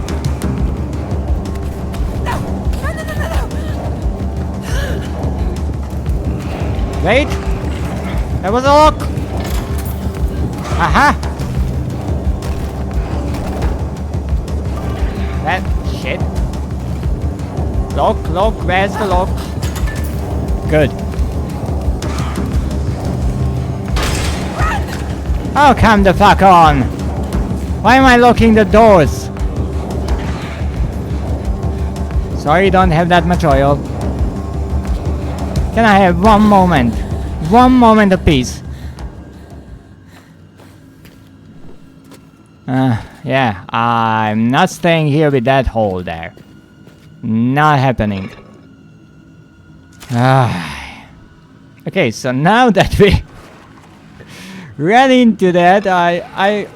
No! No, no, no, no, no! Wait. There was a lock. Aha. That shit. Lock, lock, where's the lock? Good. Oh, come the fuck on! Why am I locking the doors? Sorry, don't have that much oil. Can I have one moment? One moment of peace. Yeah, I'm not staying here with that hole there. Not happening. Okay, so now that we ran into that, I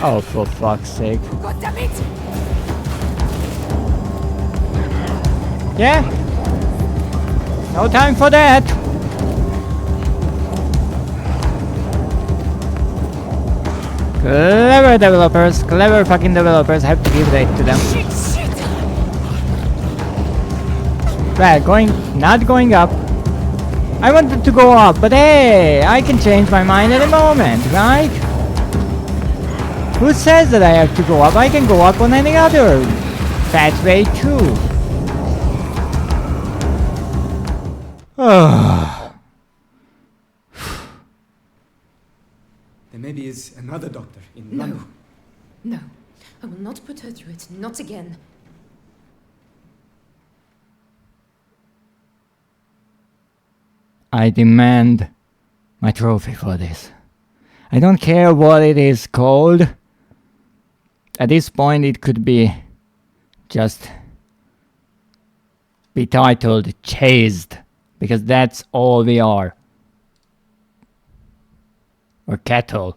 oh, for fuck's sake. God damn it! Yeah? No time for that! Clever developers, clever fucking developers, have to give that to them. Shit, shit! Well, not going up. I wanted to go up, but hey, I can change my mind at a moment, right? Who says that I have to go up? I can go up on any other fat way too. There maybe is another doctor in No. London. No. I will not put her through it. Not again. I demand my trophy for this. I don't care what it is called. At this point it could be just be titled Chased, because that's all we are. Or cattle.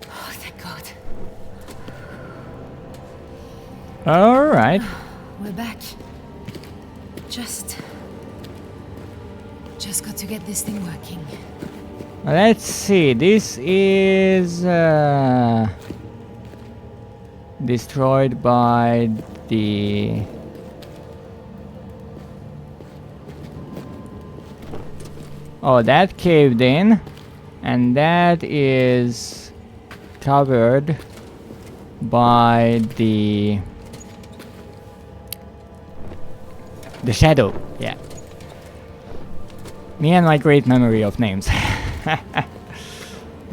Oh, thank God. All right. We're back. Just got to get this thing working. Let's see. This is destroyed by the oh, that caved in, and that is covered by the shadow. Yeah. Me and my great memory of names.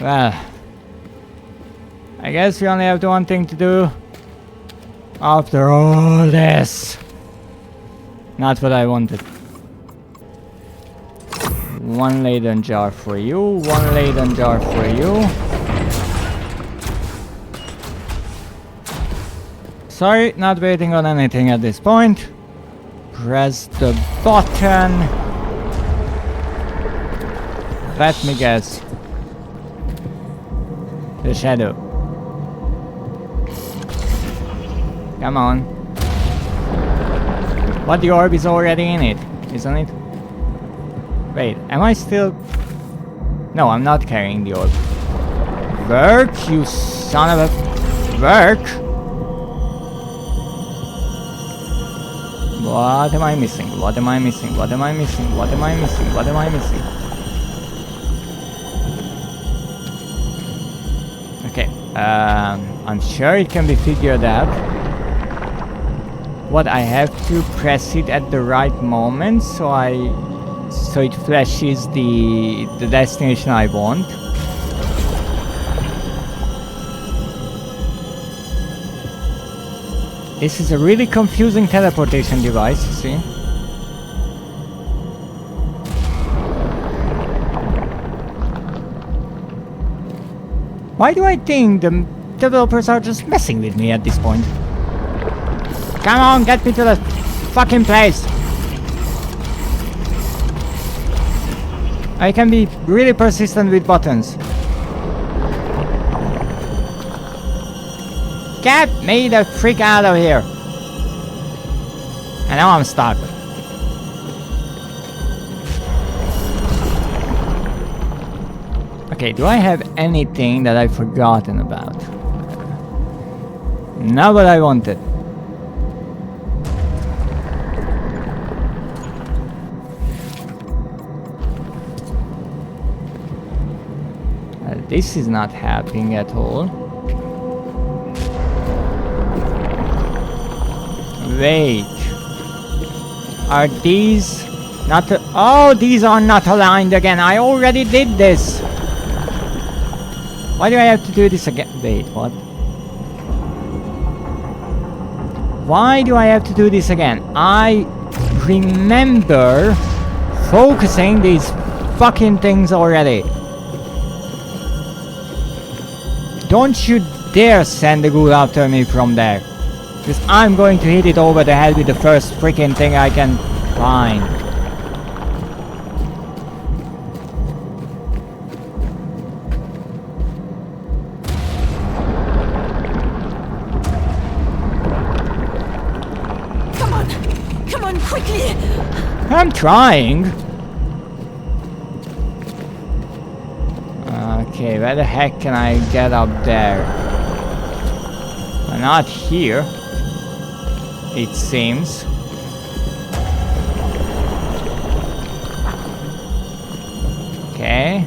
Well, I guess we only have the one thing to do. After all this. Not what I wanted. One Leyden jar for you, one Leyden jar for you. Sorry, not waiting on anything at this point. Press the button. Let me guess. The shadow. Come on. But the orb is already in it, isn't it? Wait, am I still... No, I'm not carrying the orb. Work, you son of a... Work? What am I missing? What am I missing? What am I missing? What am I missing? What am I missing? Okay, I'm sure it can be figured out. What, I have to press it at the right moment so it flashes the destination I want. This is a really confusing teleportation device, you see? Why do I think the developers are just messing with me at this point? Come on, get me to the fucking place! I can be really persistent with buttons. Get me the freak out of here! And now I'm stuck. Okay, do I have anything that I've forgotten about? Not what I wanted. This is not happening at all. Wait. Are these not... Oh, these are not aligned again. I already did this. Why do I have to do this again? Wait, what? Why do I have to do this again? I remember focusing these fucking things already. Don't you dare send the ghoul after me from there. Because I'm going to hit it over the head with the first freaking thing I can find. Come on, quickly! I'm trying. Okay, where the heck can I get up there? Not here, it seems. Okay,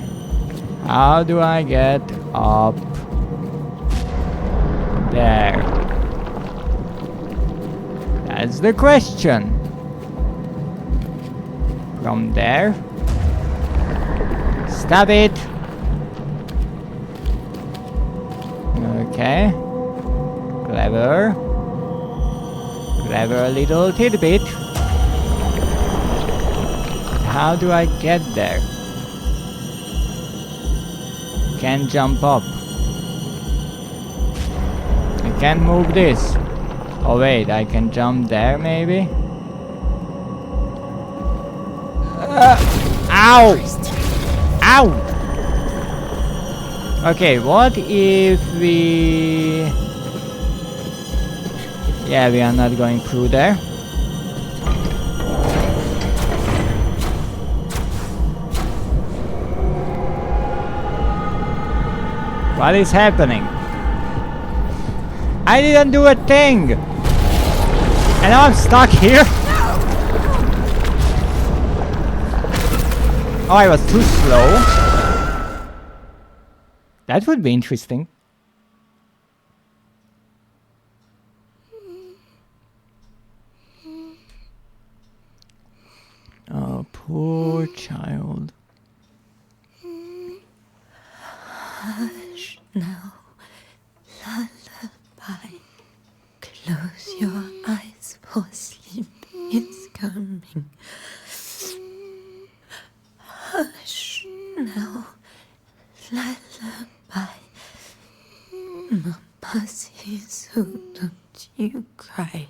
how do I get up there? That's the question. From there? Stop it! Okay. Clever. Clever little tidbit. How do I get there? Can't jump up. I can't move this. Oh wait, I can jump there maybe? Ow! Ow! Okay, what if we... Yeah, we are not going through there. What is happening? I didn't do a thing! And now I'm stuck here? Oh, I was too slow. That would be interesting. Oh, poor child. Hush now, lullaby. Close your eyes, for sleep is coming. Hush now, lullaby. Mama says so, don't you cry.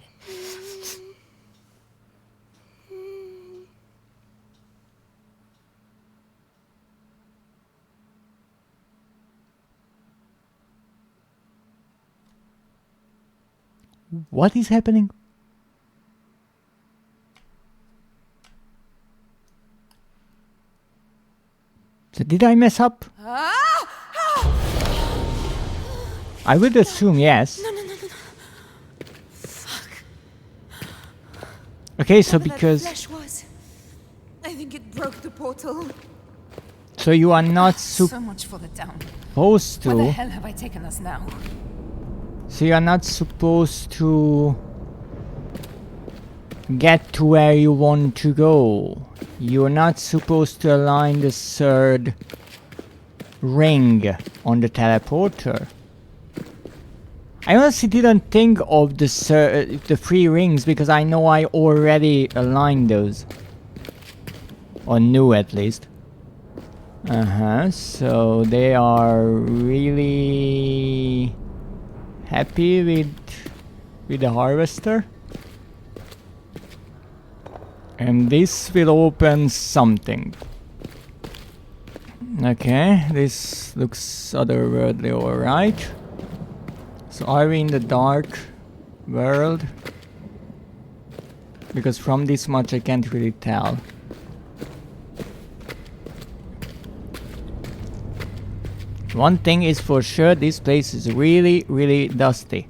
What is happening? So did I mess up? I would assume yes. No. Fuck. Okay, so Whatever because... that flesh was, I think it broke the portal. So you are not So much for the town. supposed Where the to... hell have I taken us now? So you are not supposed to get to where you want to go. You're not supposed to align the third ring on the teleporter. I honestly didn't think of the 3 rings because I know I already aligned those. Or knew at least. So they are really happy with the harvester. And this will open something. Okay, this looks otherworldly, alright. So are we in the dark world? Because from this much I can't really tell. One thing is for sure, this place is really, really dusty.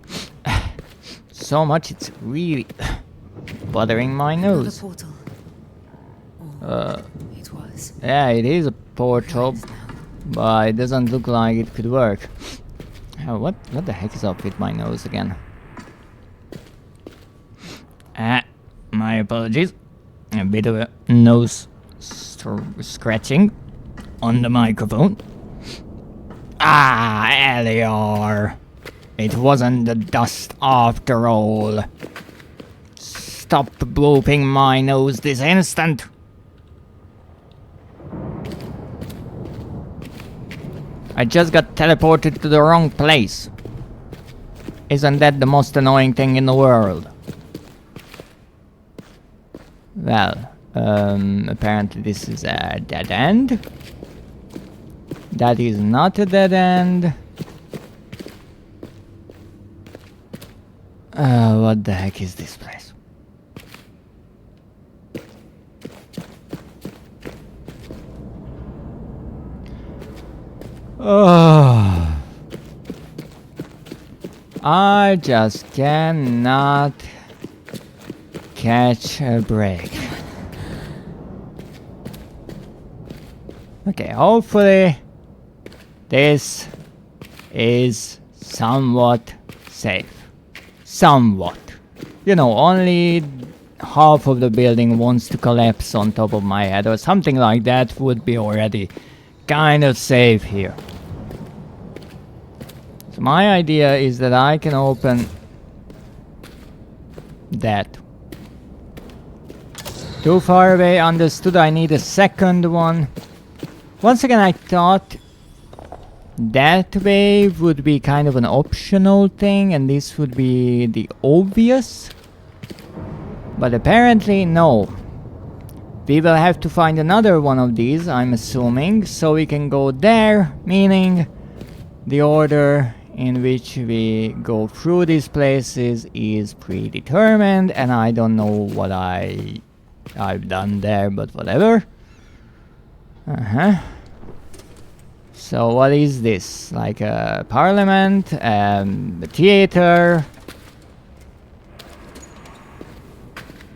So much it's really bothering my nose. Portal. It was. Yeah, it is a portal, but it doesn't look like it could work. What the heck is up with my nose again? My apologies. A bit of a nose scratching on the microphone. Elior! It wasn't the dust after all. Stop blooping my nose this instant! I just got teleported to the wrong place. Isn't that the most annoying thing in the world? Well, apparently this is a dead end. That is not a dead end. What the heck is this place? Oh, I just cannot catch a break. Okay, hopefully this is somewhat safe. Somewhat. You know, only half of the building wants to collapse on top of my head or something like that would be already kind of safe here. So my idea is that I can open that. Too far away, understood. I need a second one. Once again, I thought that way would be kind of an optional thing and this would be the obvious. But apparently, no. We will have to find another one of these, I'm assuming, so we can go there, meaning the order in which we go through these places is predetermined, and I don't know what I've done there, but whatever. So what is this? Like a parliament, a theater,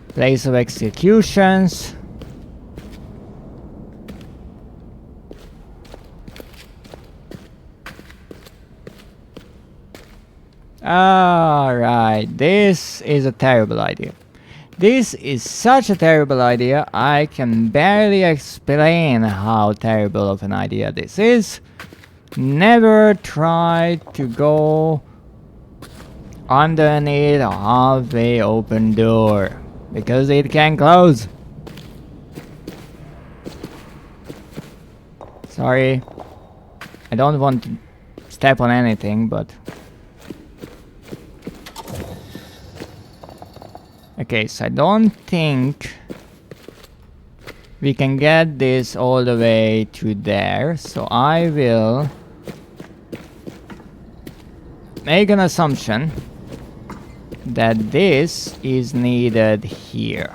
place of executions. Alright, this is a terrible idea. This is such a terrible idea, I can barely explain how terrible of an idea this is. Never try to go underneath a halfway open door, because it can close. Sorry, I don't want to step on anything, but... Okay, so I don't think we can get this all the way to there, so I will make an assumption that this is needed here.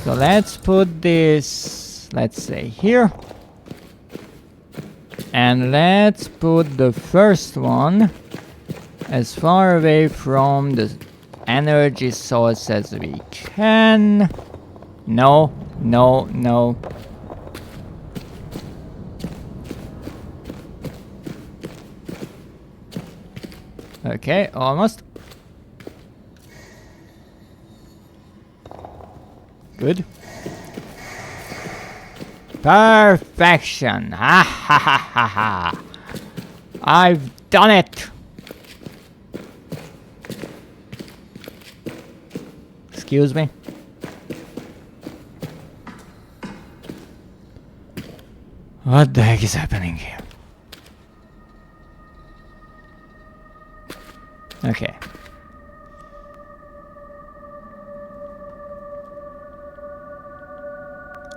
So let's put this, let's say here, and let's put the first one as far away from the energy source as we can. No, no, no. Okay, almost. Good. Perfection! Ha ha ha ha ha! I've done it! Excuse me? What the heck is happening here? Okay.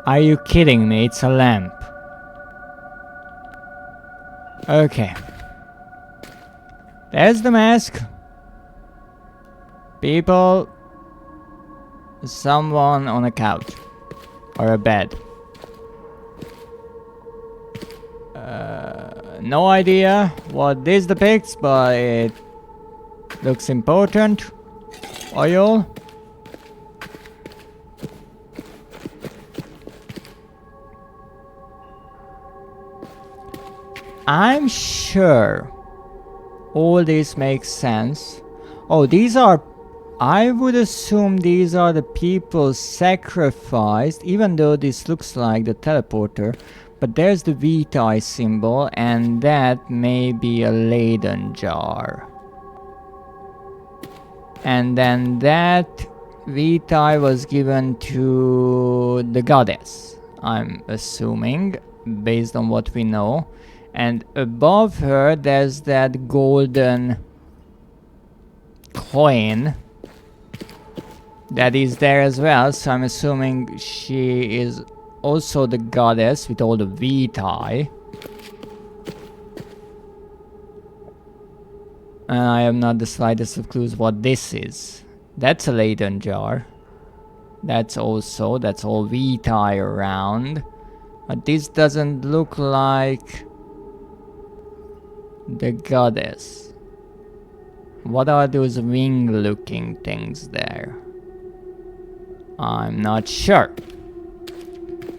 Are you kidding me? It's a lamp. Okay. There's the mask. People. Someone on a couch. Or a bed. No idea what this depicts, but it looks important. Oil. I'm sure all this makes sense. Oh, these are... I would assume these are the people sacrificed, even though this looks like the teleporter. But there's the VTi symbol, and that may be a Leyden jar. And then that VTi was given to the goddess, I'm assuming, based on what we know. And above her, there's that golden coin that is there as well. So I'm assuming she is also the goddess with all the VTi. And I have not the slightest of clues what this is. That's a Leyden jar. That's all VTi around. But this doesn't look like the goddess. What are those wing-looking things there? I'm not sure.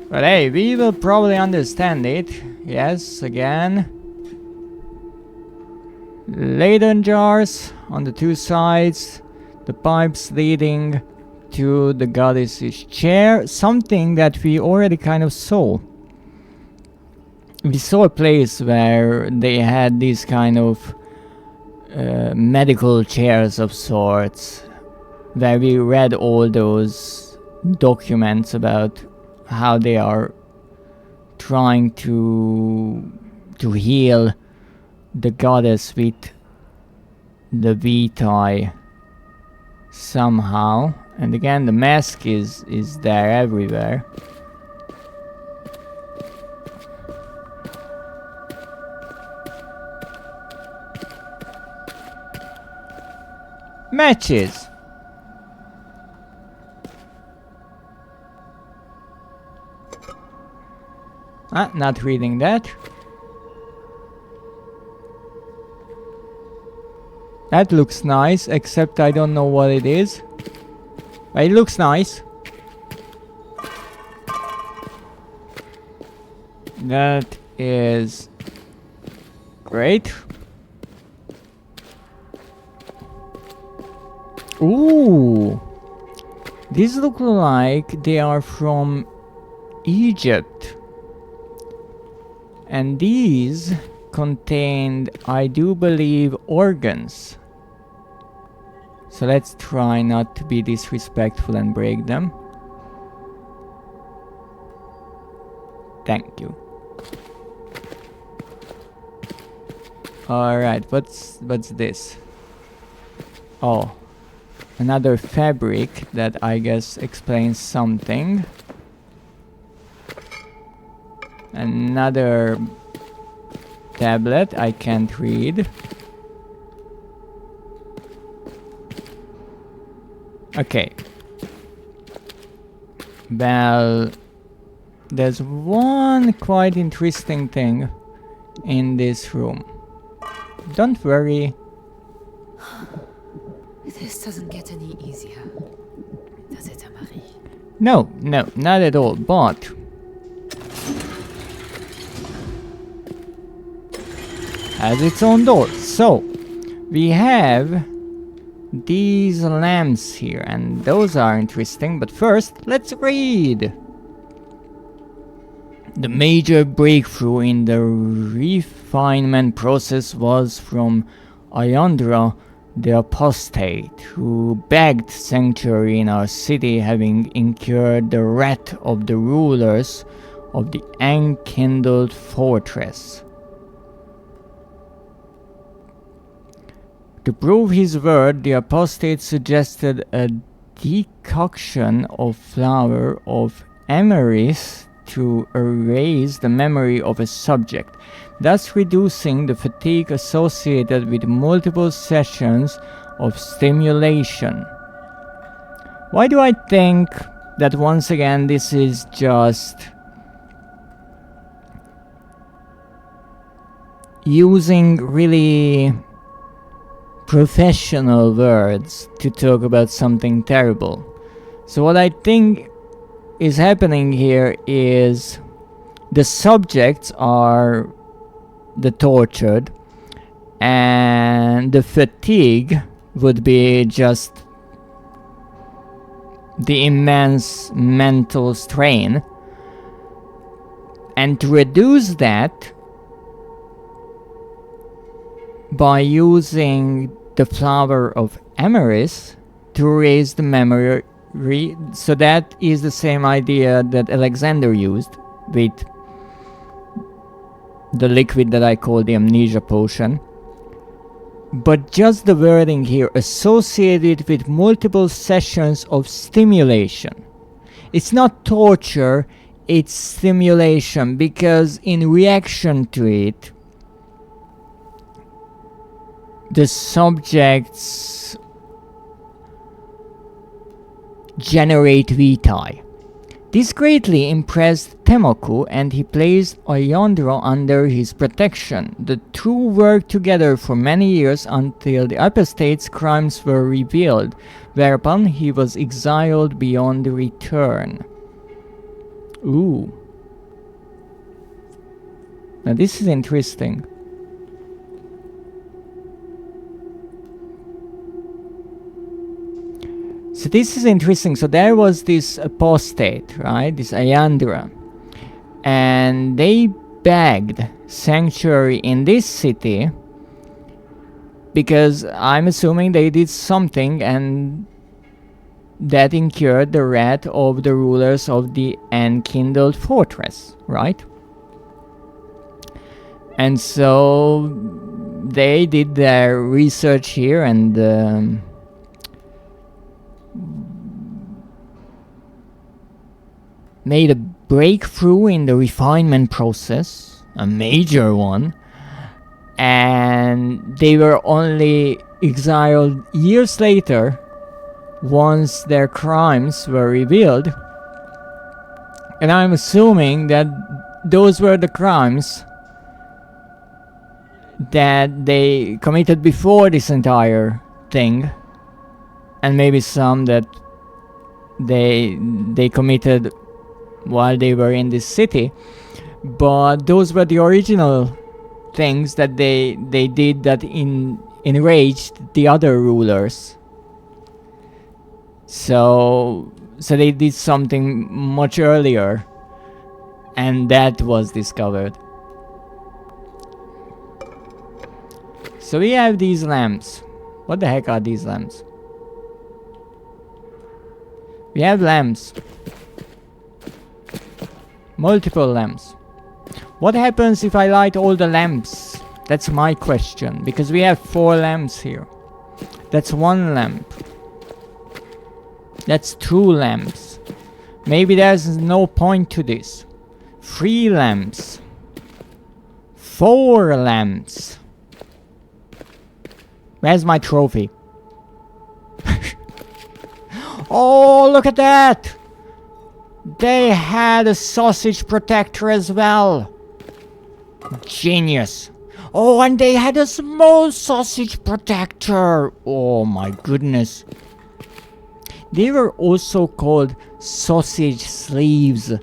But hey, we will probably understand it. Yes, again. Leyden jars on the two sides. The pipes leading to the goddess's chair. Something that we already kind of saw. We saw a place where they had these kind of medical chairs of sorts. Where we read all those documents about how they are trying to heal the goddess with the VTi somehow. And again, the mask is there everywhere. Matches. Not reading that. That looks nice, except I don't know what it is. But it looks nice. That is great. Ooh. These look like they are from Egypt. And these contained, I do believe, organs. So let's try not to be disrespectful and break them. Thank you. Alright, what's this? Oh, another fabric that I guess explains something. Another tablet I can't read. Okay. Well, there's one quite interesting thing in this room. Don't worry. This doesn't get any easier, does it, Amari? No, not at all, but has its own door. So we have these lamps here, and those are interesting, but first, let's read! The major breakthrough in the refinement process was from Ayandra the Apostate, who begged sanctuary in our city, having incurred the wrath of the rulers of the enkindled fortress. To prove his word, the apostate suggested a decoction of flower of amaranth to erase the memory of a subject, thus reducing the fatigue associated with multiple sessions of stimulation. Why do I think that once again this is just using really professional words to talk about something terrible? So what I think is happening here is the subjects are the tortured, and the fatigue would be just the immense mental strain, and to reduce that by using the flower of amaranth to raise the memory. So that is the same idea that Alexander used with the liquid that I call the Amnesia potion. But just the wording here, associated with multiple sessions of stimulation. It's not torture, it's stimulation, because in reaction to it, the subjects generate VTi. This greatly impressed Temoku, and he placed Ayandra under his protection. The two worked together for many years until the apostate's crimes were revealed, whereupon he was exiled beyond return. Ooh. Now this is interesting. So this is interesting. So there was this apostate, right? This Ayandra. And they begged sanctuary in this city because I'm assuming they did something and that incurred the wrath of the rulers of the enkindled fortress, right? And so they did their research here and made a breakthrough in the refinement process, a major one, and they were only exiled years later once their crimes were revealed. And I'm assuming that those were the crimes that they committed before this entire thing, and maybe some that they committed while they were in this city, but those were the original things that they did that enraged the other rulers. So they did something much earlier, and that was discovered. So we have these lamps. What the heck are these lamps? We have lamps. Multiple lamps. What happens if I light all the lamps? That's my question, because we have 4 lamps here. That's 1 lamp. That's 2 lamps. Maybe there's no point to this. 3 lamps. 4 lamps. Where's my trophy? Oh, look at that! They had a sausage protector as well. Genius. Oh, and they had a small sausage protector. Oh my goodness. They were also called sausage sleeves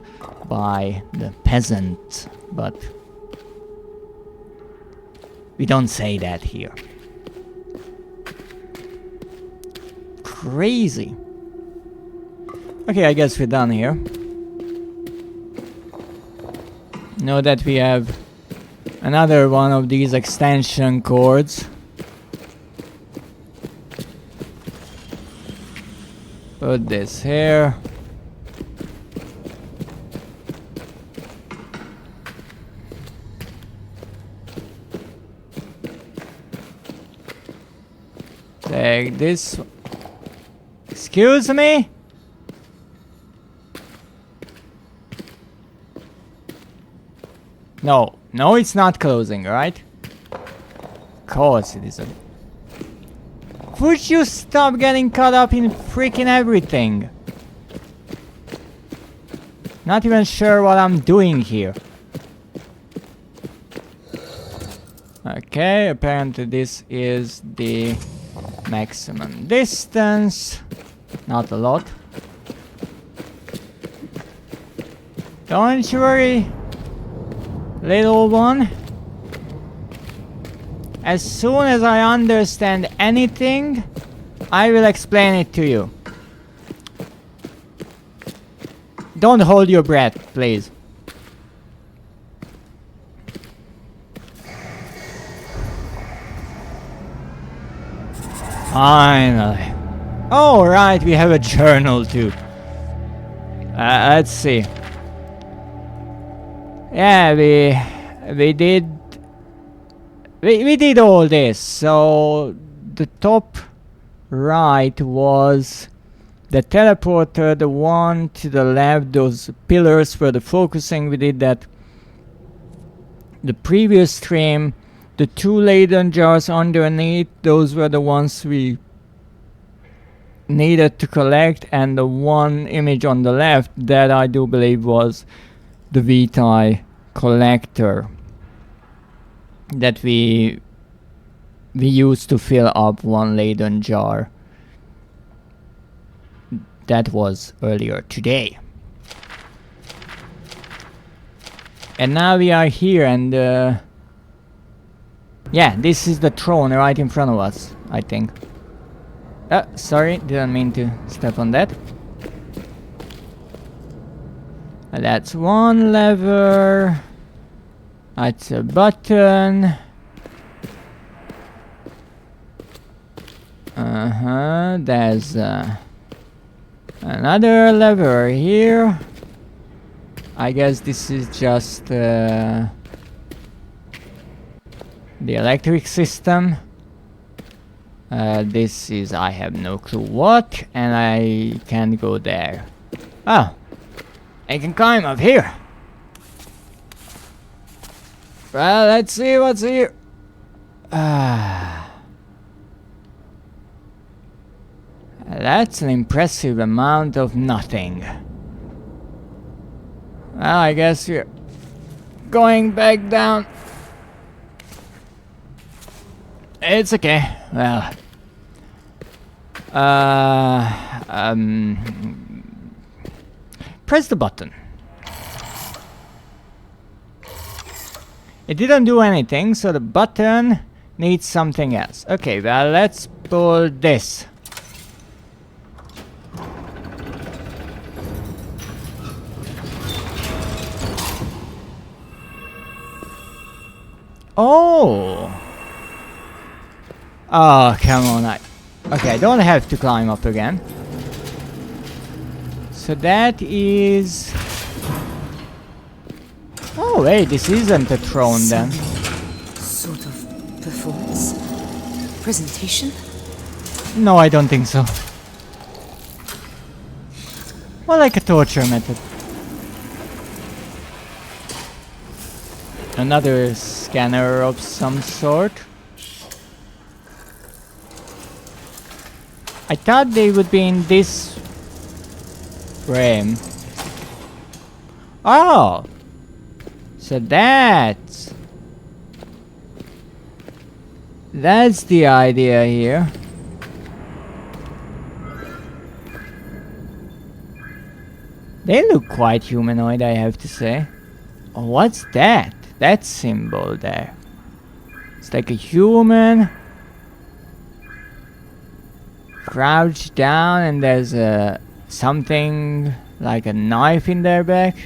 by the peasant, but we don't say that here. crazy. Okay, I guess we're done here. Know that we have another one of these extension cords. Put this here. Take this. Excuse me? No, no, it's not closing, right? Of course it isn't. Would you stop getting caught up in freaking everything? Not even sure what I'm doing here. Okay, apparently this is the maximum distance. Not a lot. Don't you worry, little one. As soon as I understand anything, I will explain it to you. Don't hold your breath, please. Finally. Oh, right, we have a journal too. Let's see. Yeah, we did all this. So the top right was the teleporter, the one to the left, those pillars for the focusing, we did that. The previous stream, the two Leyden jars underneath, those were the ones we needed to collect, and the one image on the left, that I do believe was the VTi collector that we used to fill up one Leyden jar. That was earlier today. And now we are here, and yeah, this is the throne right in front of us, I think. Sorry, didn't mean to step on that. That's one lever. That's a button. There's another lever here. I guess this is just the electric system. This is, I have no clue what, and I can't go there. Oh, I can climb up here. Well, let's see what's here. That's an impressive amount of nothing. Well, I guess we're going back down. It's okay. Well, press the button. It didn't do anything, so the button needs something else. Okay, well, let's pull this. Oh! Oh, come on. Okay, I don't have to climb up again. So that is... Oh, wait, this isn't a throne then. Sort of performance? Presentation? No, I don't think so. More like a torture method. Another scanner of some sort. I thought they would be in this frame. Oh! So that's the idea here. They look quite humanoid, I have to say. Oh, what's that? That symbol there. It's like a human. crouch down and there's something like a knife in their back.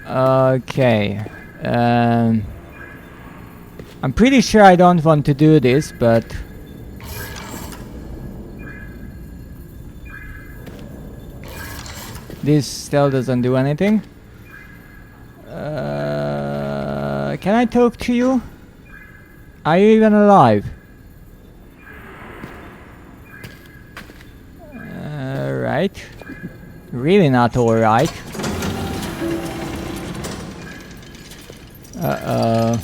Okay. I'm pretty sure I don't want to do this, but this still doesn't do anything. Can I talk to you? Are you even alive? Right. Really not alright. Uh-oh.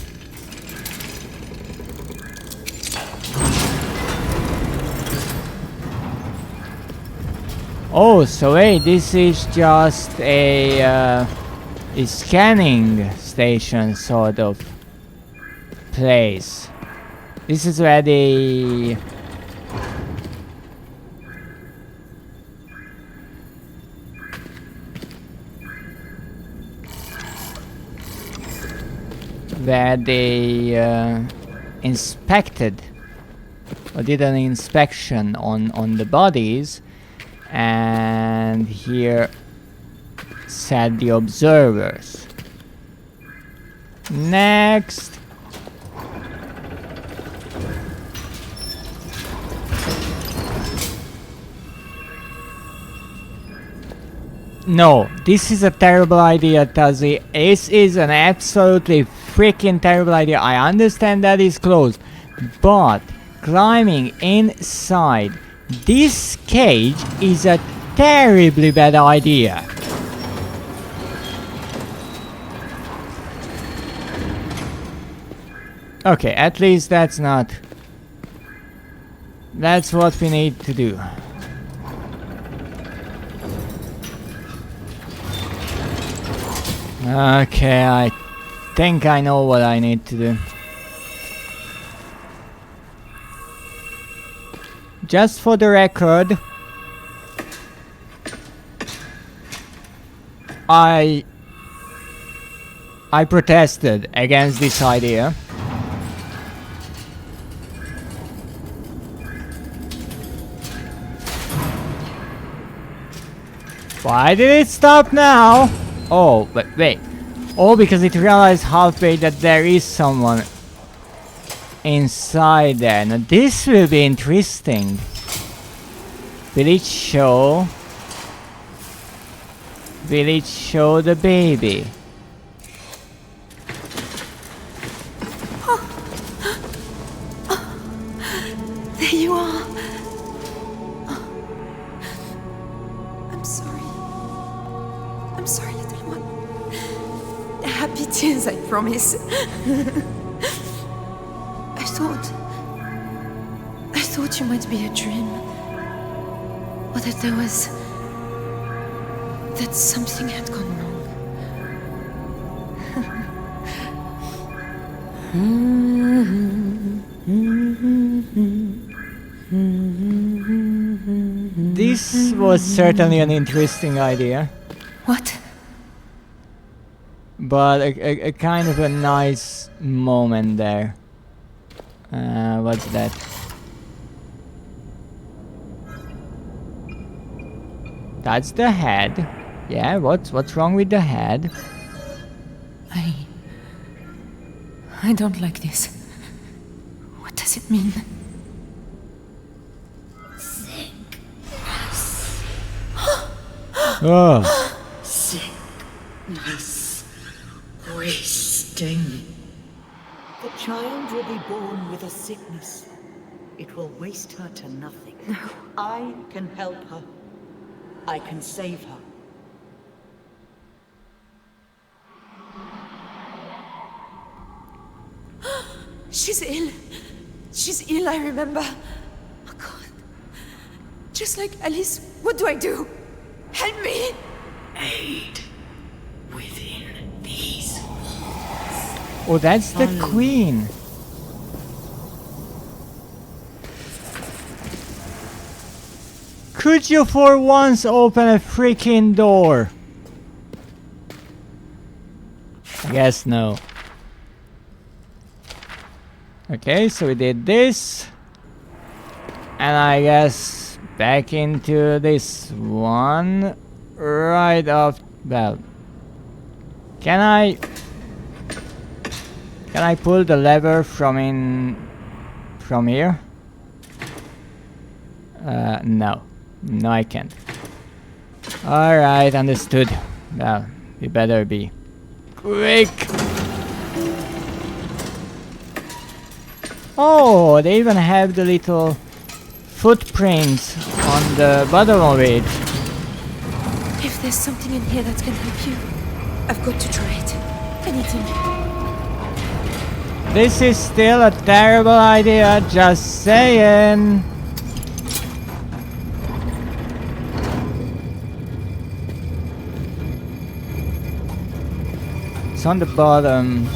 Oh, so wait, this is just a scanning station sort of place. This is where the inspected or did an inspection on the bodies, and here said the observers. Next. No, this is a terrible idea, Tazi. This is an absolutely freaking terrible idea. I understand that it's closed, but climbing inside this cage is a terribly bad idea. Okay, at least that's not... That's what we need to do. Okay, I think I know what I need to do. Just for the record, I protested against this idea. Why did it stop now? Oh, but wait. Oh, because it realized halfway that there is someone inside there. Now this will be interesting. Will it show? Will it show the baby? There you are. I'm sorry. I'm sorry, little one. Happy tears, I promise. I thought you might be a dream. Or that that something had gone wrong. This was certainly an interesting idea. What? But a kind of a nice moment there. What's that? That's the head. Yeah, what's wrong with the head? I don't like this. What does it mean? Sickness. Oh. Sickness. Wasting. The child will be born with a sickness. It will waste her to nothing. No. I can help her. I can save her. She's ill. She's ill, I remember. Oh God. Just like Alice, what do I do? Help me! Aid within these walls. Oh, that's the queen. Could you for once open a freaking door? I guess no. Okay, so we did this. And I guess back into this one right off. Well, can I pull the lever from here? No, I can't. All right, understood. Well, we better be quick. Oh, they even have the little footprints on the bottom of it. If there's something in here that can help you, I've got to try it. Anything. This is still a terrible idea, just saying. So on the bottom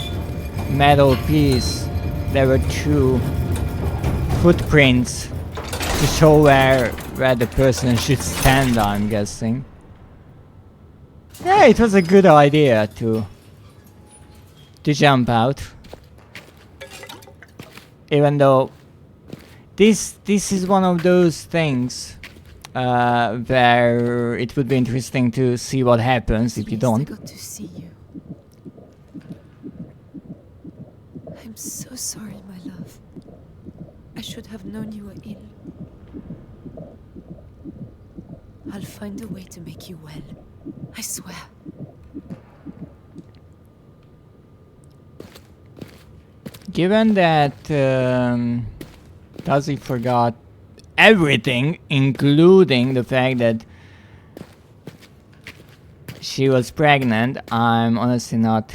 metal piece, there were 2 footprints to show where the person should stand, I'm guessing. Yeah, it was a good idea to jump out. Even though this is one of those things where it would be interesting to see what happens if you don't. I got to see you. I'm so sorry, my love. I should have known you were ill. I'll find a way to make you well. I swear. Given that Kazi forgot everything, including the fact that she was pregnant, I'm honestly not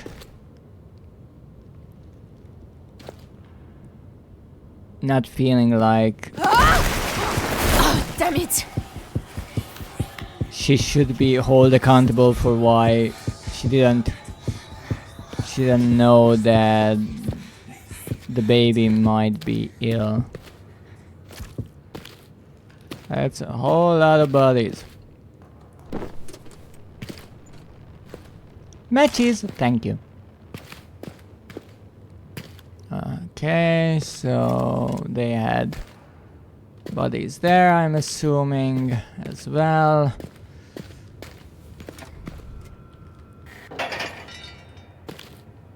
feeling like Oh, damn it! she should be held accountable for why she didn't know that the baby might be ill. That's a whole lot of bodies. Matches, thank you. Okay, so they had bodies there, I'm assuming, as well.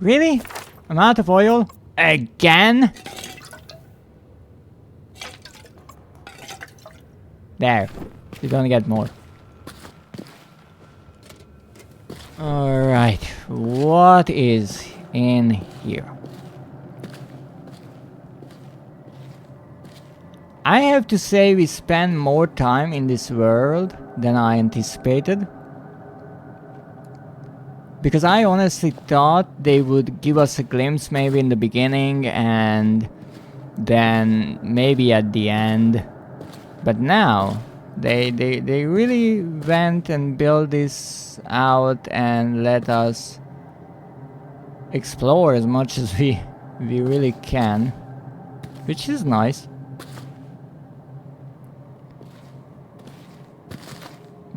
Really? I'm out of oil? Again? There. You're gonna get more. Alright. What is in here? I have to say we spend more time in this world than I anticipated. Because I honestly thought they would give us a glimpse maybe in the beginning and then maybe at the end. But now they really went and built this out and let us explore as much as we really can, which is nice.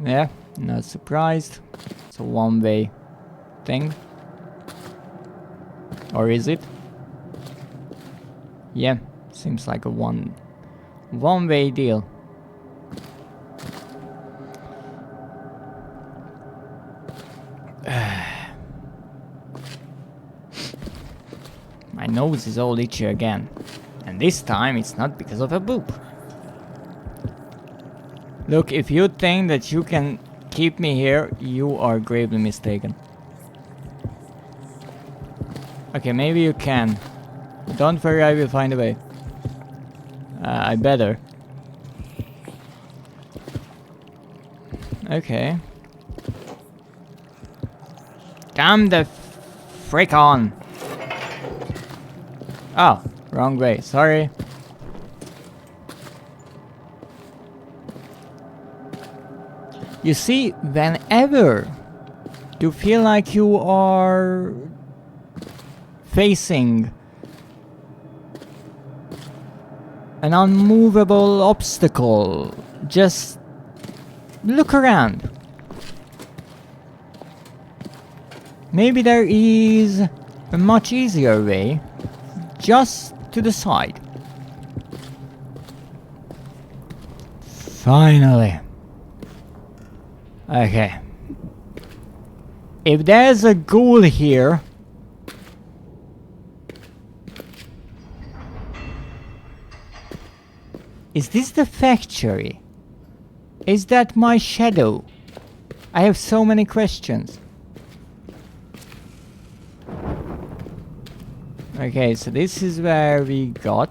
Yeah, not surprised. It's a one-way thing. Or is it? Yeah, seems like a one-way deal. My nose is all itchy again. And this time it's not because of a boob. Look, if you think that you can keep me here, you are gravely mistaken. Okay, maybe you can. Don't worry, I will find a way. I better. Okay. Come the frick on! Oh, wrong way, sorry. You see, whenever you feel like you are facing an unmovable obstacle, just look around. Maybe there is a much easier way, just to the side. Finally. Okay. If there's a ghoul here... Is this the factory? Is that my shadow? I have so many questions. Okay, so this is where we got.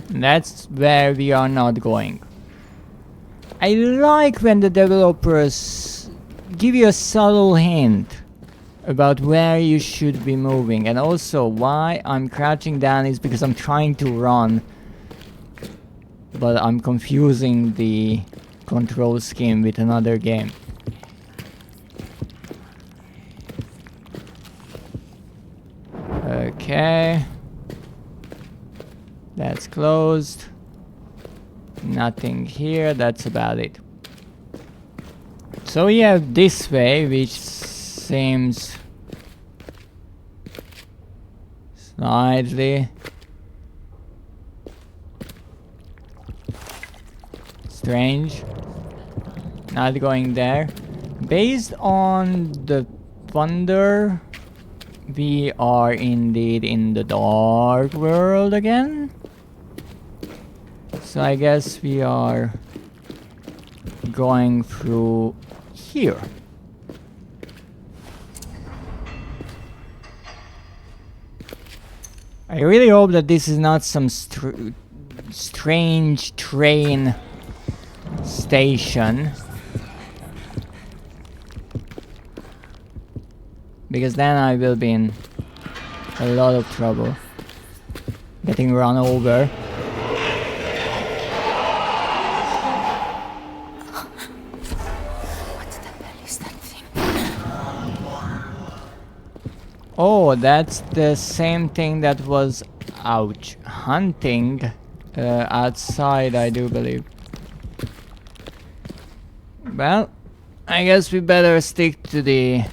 That's where we are not going. I like when the developers give you a subtle hint about where you should be moving. And also why I'm crouching down is because I'm trying to run. But I'm confusing the control scheme with another game. Okay. That's closed. Nothing here, that's about it. So we have this way, which seems slightly strange. Not going there. Based on the thunder, we are indeed in the dark world again. So I guess we are going through here. I really hope that this is not some strange train station. Because then I will be in a lot of trouble. Getting run over. What the hell is that thing? Oh, that's the same thing that was, ouch, hunting outside, I do believe. Well, I guess we better stick to the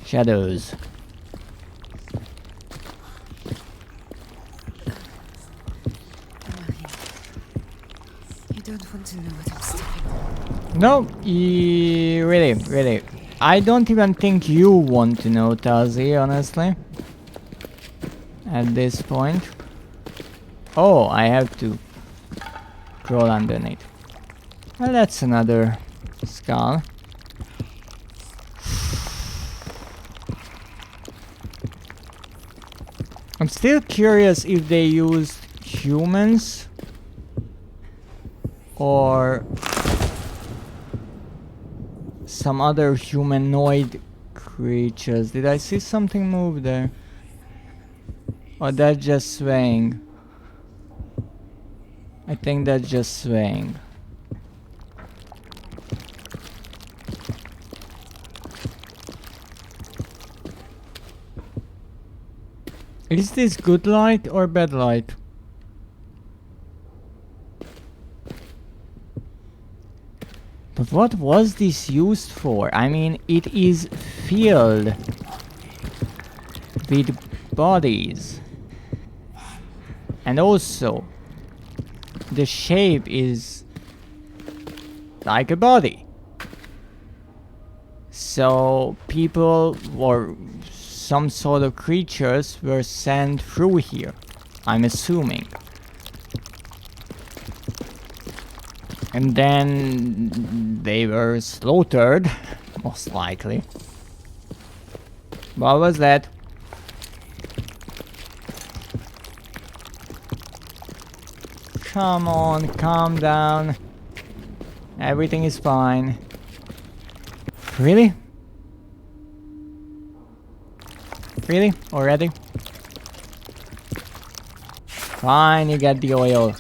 shadows. You don't want to know what I'm stepping on. No, really. I don't even think you want to know, Tazi, honestly. At this point. Oh, I have to crawl underneath. Well, that's another skull. I'm still curious if they used humans or some other humanoid creatures. Did I see something move there? Or that's just swaying? I think that's just swaying. Is this good light or bad light? But what was this used for? I mean, it is filled with bodies. And also, the shape is like a body. So people or some sort of creatures were sent through here, I'm assuming. And then they were slaughtered, most likely. What was that? Come on, calm down. Everything is fine. Really? Really? Already? Fine, you get the oil.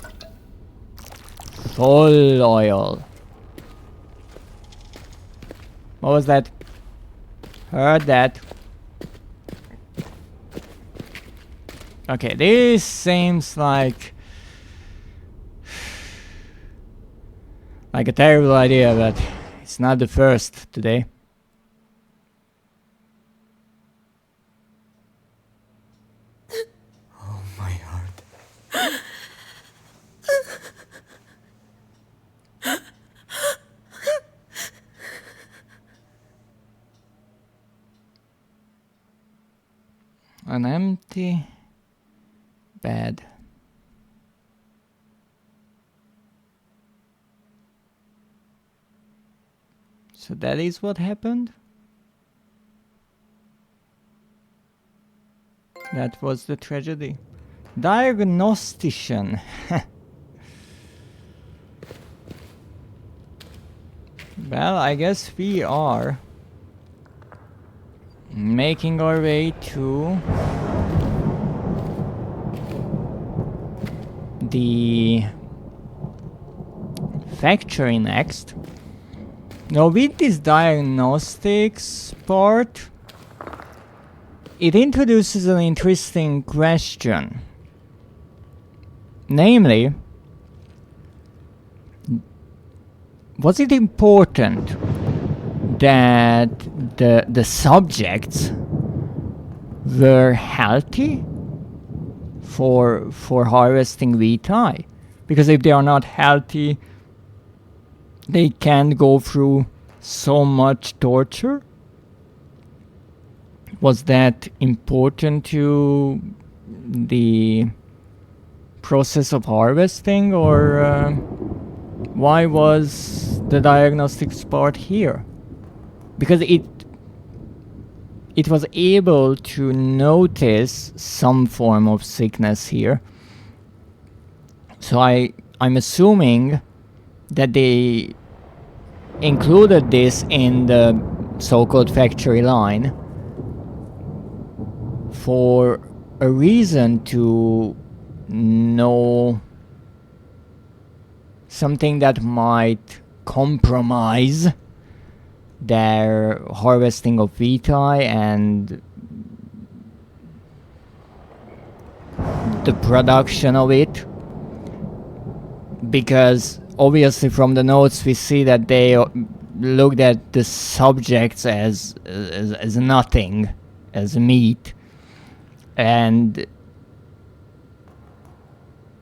Full oil. What was that? Heard that. Okay, this seems like a terrible idea, but it's not the first today. Oh, my heart. An empty bed. So that is what happened? That was the tragedy. Diagnostician. Well, I guess we are making our way to the factory next. Now with this diagnostics part, it introduces an interesting question. Namely, was it important that the subjects were healthy for harvesting VTi? Because if they are not healthy, they can't go through so much torture. Was that important to the process of harvesting, or why was the diagnostics part here? Because it was able to notice some form of sickness here. So I'm assuming that they included this in the so-called factory line for a reason to know something that might compromise their harvesting of VTi and the production of it. Because obviously from the notes we see that they looked at the subjects as nothing, as meat, and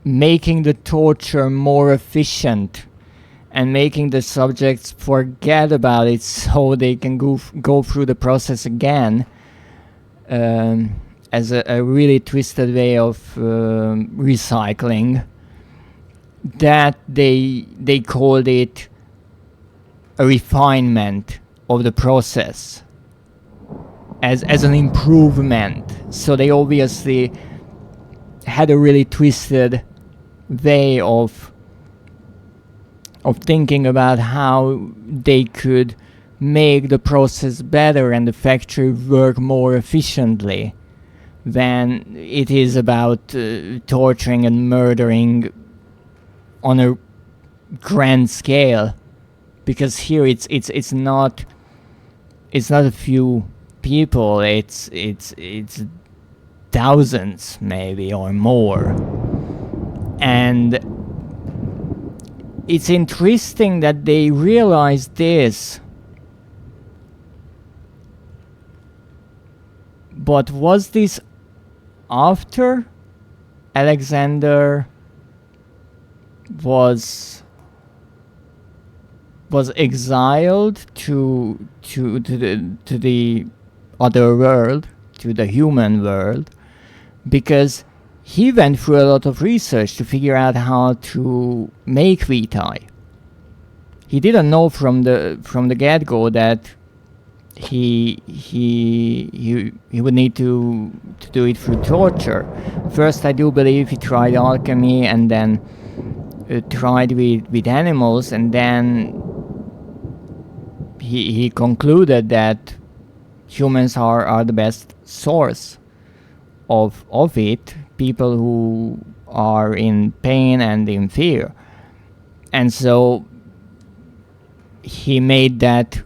making the torture more efficient and making the subjects forget about it so they can go through the process again, as a really twisted way of recycling. That they called it a refinement of the process, as an improvement. So they obviously had a really twisted way of thinking about how they could make the process better and the factory work more efficiently than it is about torturing and murdering on a grand scale. Because here it's not a few people, it's thousands maybe or more. And it's interesting that they realized this. But was this after Alexander was exiled to the other world, to the human world? Because he went through a lot of research to figure out how to make VTi. He didn't know from the get-go that he would need to do it through torture. First, I do believe he tried alchemy and then tried with animals, and then he concluded that humans are the best source of it. People who are in pain and in fear. And so he made that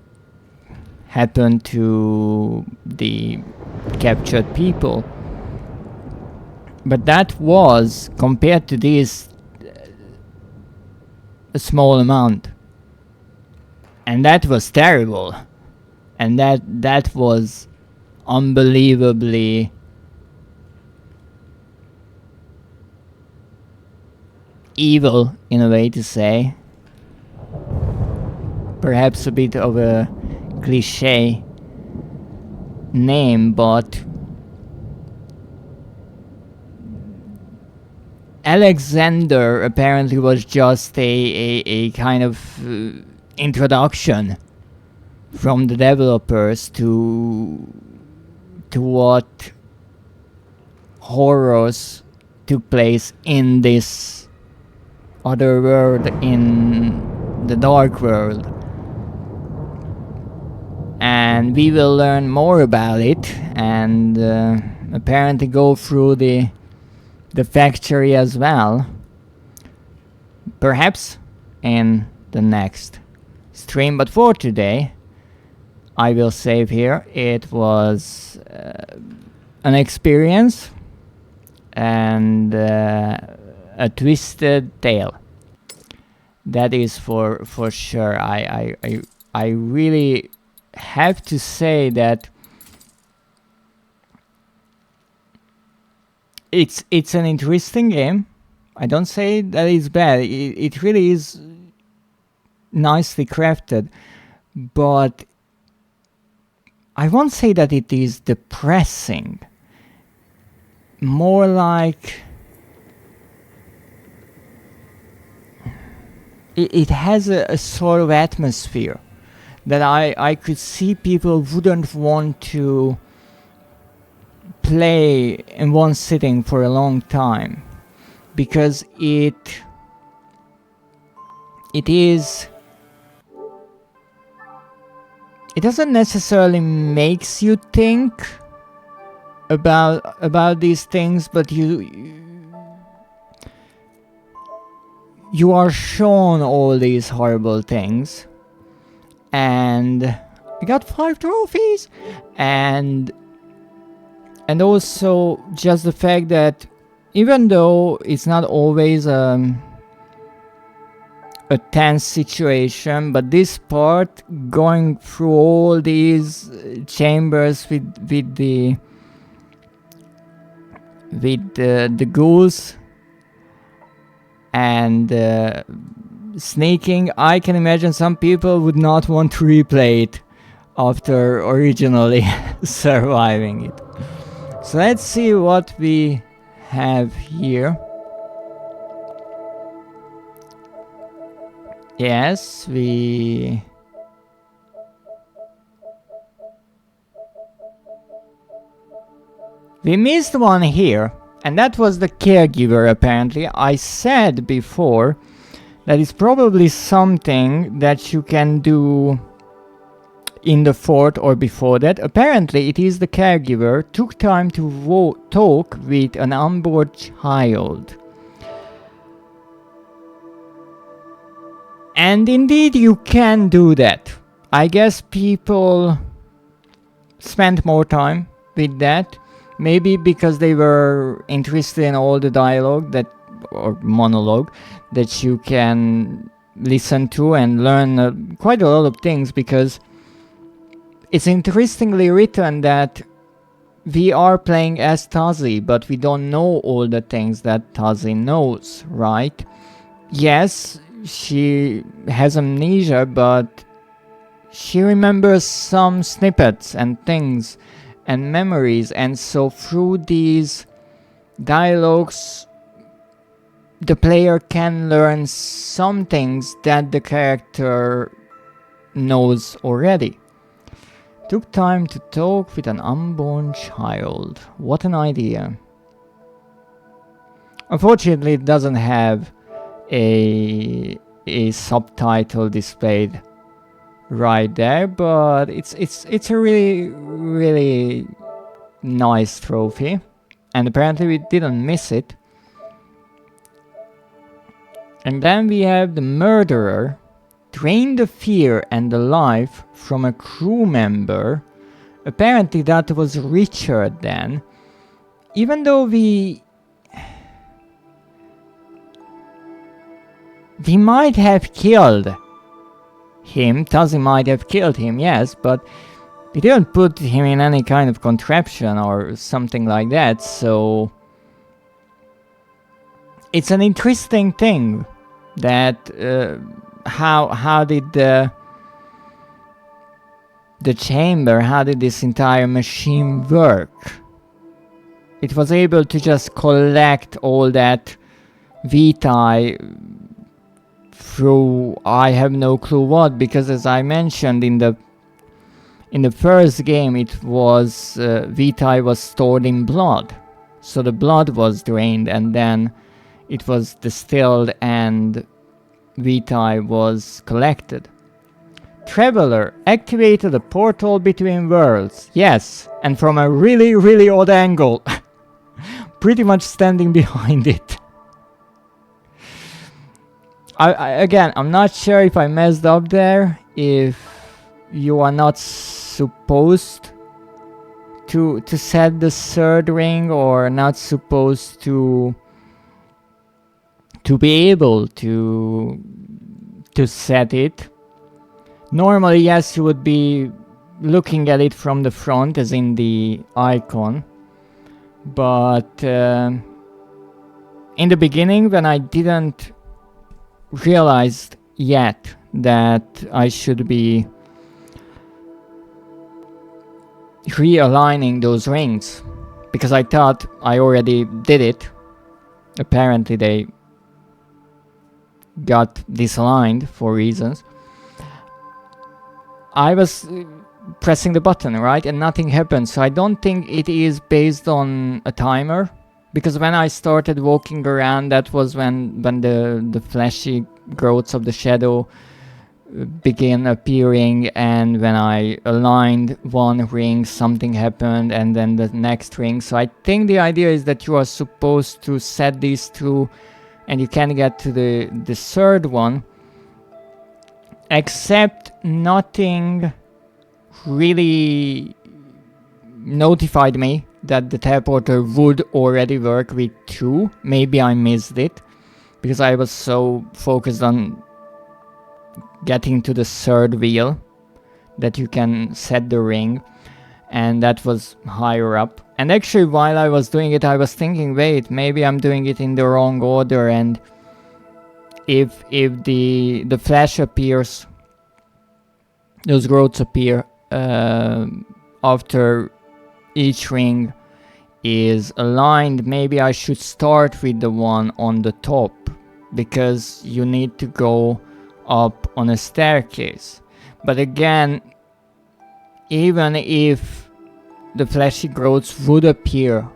happen to the captured people. But that was, compared to this, a small amount. And that was terrible. And that was unbelievably evil, in a way to say. Perhaps a bit of a cliche name, but Alexander apparently was just a kind of introduction from the developers to what horrors took place in this other world, in the dark world. And we will learn more about it and apparently go through the factory as well. Perhaps in the next stream, but for today I will save here. It was an experience and a twisted tale. That is for sure. I really have to say that it's an interesting game. I don't say that it's bad. It really is nicely crafted, but I won't say that it is depressing. More like it has a sort of atmosphere that I could see people wouldn't want to play in one sitting for a long time, because it doesn't necessarily makes you think about these things, but you are shown all these horrible things. And I got 5 trophies, and also just the fact that even though it's not always a tense situation, but this part, going through all these chambers with the ghouls and sneaking, I can imagine some people would not want to replay it after originally surviving it. So let's see what we have here. Yes, we missed one here, and that was the caregiver apparently. I said before that is probably something that you can do in the fort or before that. Apparently it is the caregiver took time to talk with an unborn child. And indeed you can do that. I guess people spent more time with that. Maybe because they were interested in all the dialogue that, or monologue, that you can listen to and learn quite a lot of things, because it's interestingly written that we are playing as Tazi, but we don't know all the things that Tazi knows, right? Yes, she has amnesia, but she remembers some snippets and things and memories, and so through these dialogues the player can learn some things that the character knows already. Took time to talk with an unborn child. What an idea. Unfortunately it doesn't have a subtitle displayed right there, but it's a really nice trophy, and apparently we didn't miss it. And then we have the murderer. Drain the fear and the life from a crew member. Apparently that was Richard then. Even though we might have killed him, Tazi might have killed him, yes, but we didn't put him in any kind of contraption or something like that, so it's an interesting thing that how did the chamber, how did this entire machine work? It was able to just collect all that VTi through I have no clue what, because as I mentioned in the first game, it was VTi was stored in blood, so the blood was drained and then it was distilled and VTi was collected. Traveler activated a portal between worlds. Yes, and from a really, really odd angle. Pretty much standing behind it. Again, I'm not sure if I messed up there, if you are not supposed to set the third ring, or not supposed to be able to set it. Normally, yes, you would be looking at it from the front, as in the icon. But in the beginning, when I didn't realize yet that I should be realigning those rings, because I thought I already did it. Apparently they got disaligned for reasons. I was pressing the button, right, and nothing happened, so I don't think it is based on a timer, because when I started walking around, that was when the fleshy growths of the shadow began appearing, and when I aligned one ring, something happened, and then the next ring. So I think the idea is that you are supposed to set these two, and you can get to the third one, except nothing really notified me that the teleporter would already work with 2. Maybe I missed it, because I was so focused on getting to the third wheel that you can set the ring, and that was higher up. And actually, while I was doing it, I was thinking, wait, maybe I'm doing it in the wrong order, and if the flash appears, those growths appear after each ring is aligned, maybe I should start with the one on the top, because you need to go up on a staircase. But again, even if the fleshy growths would appear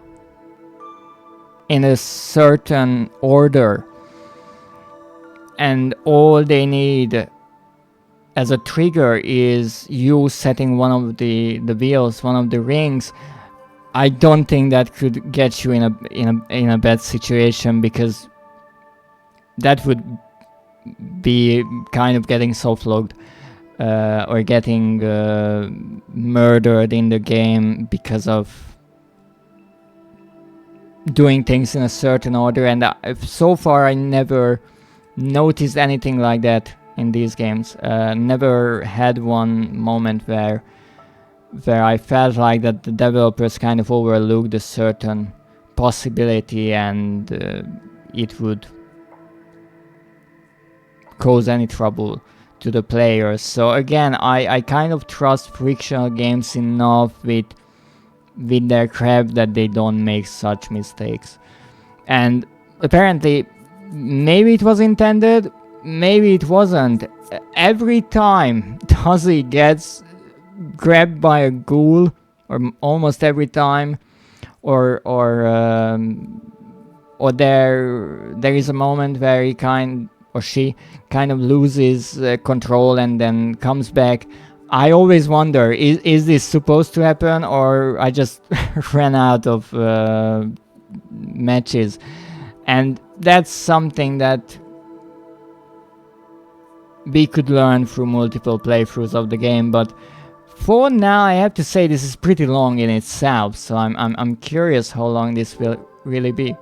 in a certain order, and all they need as a trigger is you setting one of the wheels, one of the rings, I don't think that could get you in a bad situation, because that would be kind of getting soft-logged or getting murdered in the game because of doing things in a certain order. And so far I never noticed anything like that in these games. Never had one moment where I felt like that the developers kind of overlooked a certain possibility and it would cause any trouble to the players. So again, I kind of trust frictional games enough with their craft that they don't make such mistakes. And apparently, maybe it was intended, maybe it wasn't. Every time Tuzzy gets grabbed by a ghoul, or almost every time, or there is a moment where she kind of loses control and then comes back. I always wonder, is this supposed to happen, or I just ran out of matches? And that's something that we could learn through multiple playthroughs of the game, but for now I have to say this is pretty long in itself, so I'm curious how long this will really be.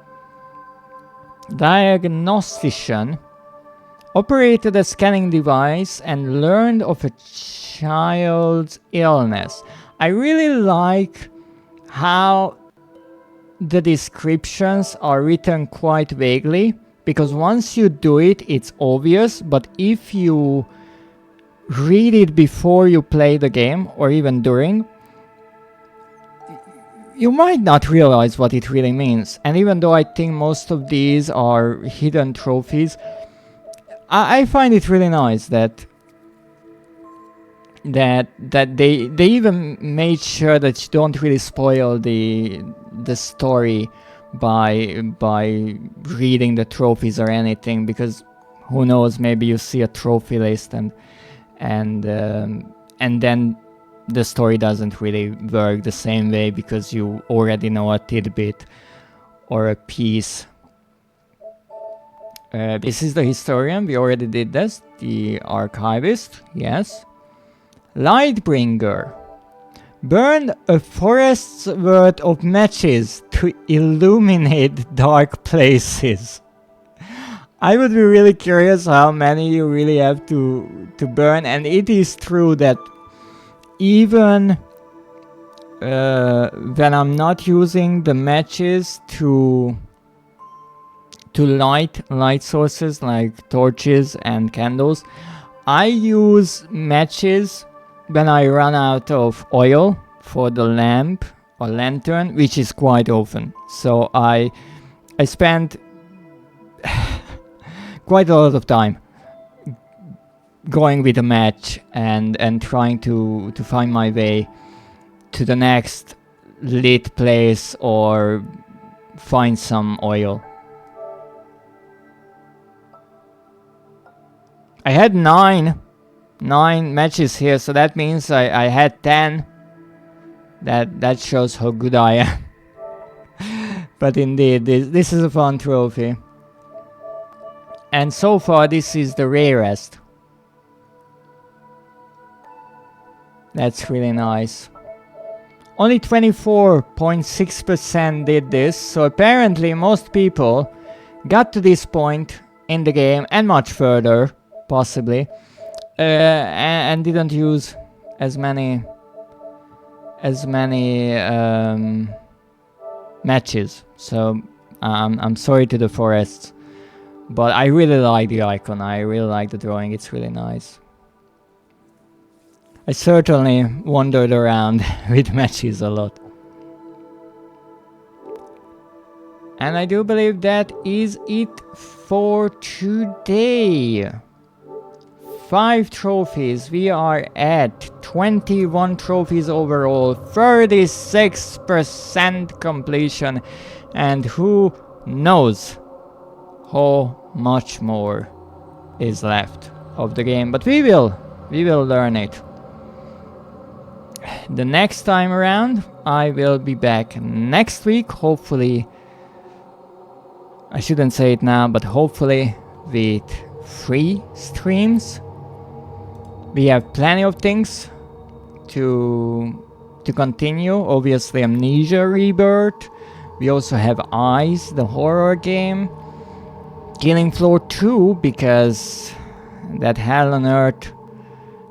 Diagnostician operated a scanning device and learned of a child's illness. I really like how the descriptions are written quite vaguely, because once you do it, it's obvious, but if you read it before you play the game, or even during, you might not realize what it really means. And even though I think most of these are hidden trophies, I find it really nice that they even made sure that you don't really spoil the story by reading the trophies or anything, because who knows, maybe you see a trophy list and then the story doesn't really work the same way because you already know a tidbit or a piece. This is the historian, we already did this. The archivist, yes. Lightbringer. Burn a forest's worth of matches to illuminate dark places. I would be really curious how many you really have to burn, and it is true that even when I'm not using the matches to light sources like torches and candles, I use matches when I run out of oil for the lamp or lantern, which is quite often. So I spend quite a lot of time going with a match and trying to find my way to the next lit place or find some oil. I had 9 matches here, so that means I had 10. That shows how good I am. But indeed, this is a fun trophy. And so far, this is the rarest. That's really nice. Only 24.6% did this, so apparently most people got to this point in the game and much further, possibly, and didn't use as many matches. So I'm sorry to the forests, but I really like the icon. I really like the drawing. It's really nice. I certainly wandered around with matches a lot. And I do believe that is it for today. 5 trophies. We are at 21 trophies overall, 36% completion, and who knows how much more is left of the game, but we will learn it. The next time around, I will be back next week, hopefully. I shouldn't say it now, but hopefully with 3 streams. We have plenty of things to continue. Obviously, Amnesia Rebirth. We also have Eyes, the horror game. Killing Floor 2, because that Hell on Earth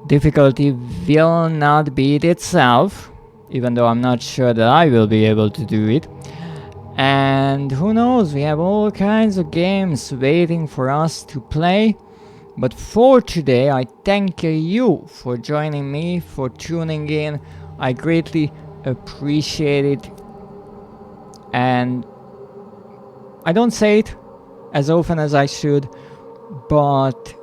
difficulty will not beat itself, even though I'm not sure that I will be able to do it. And who knows, we have all kinds of games waiting for us to play. But for today, I thank you for joining me, for tuning in. I greatly appreciate it. And I don't say it as often as I should, but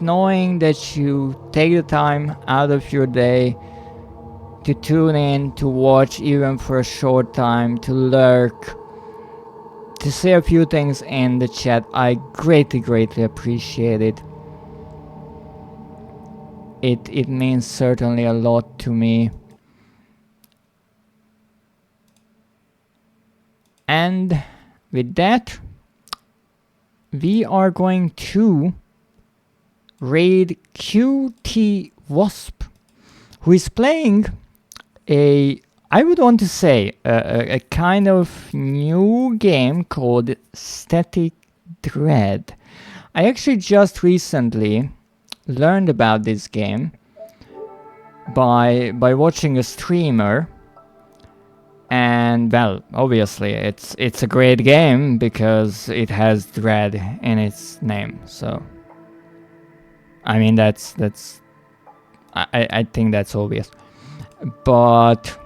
knowing that you take the time out of your day to tune in, to watch even for a short time, to lurk, to say a few things in the chat, I greatly appreciate it. It means certainly a lot to me. And with that, we are going to raid QT Wasp, who is playing I would want to say a kind of new game called Static Dread. I actually just recently learned about this game by watching a streamer, and well, obviously it's a great game because it has Dread in its name. So I mean I think that's obvious, but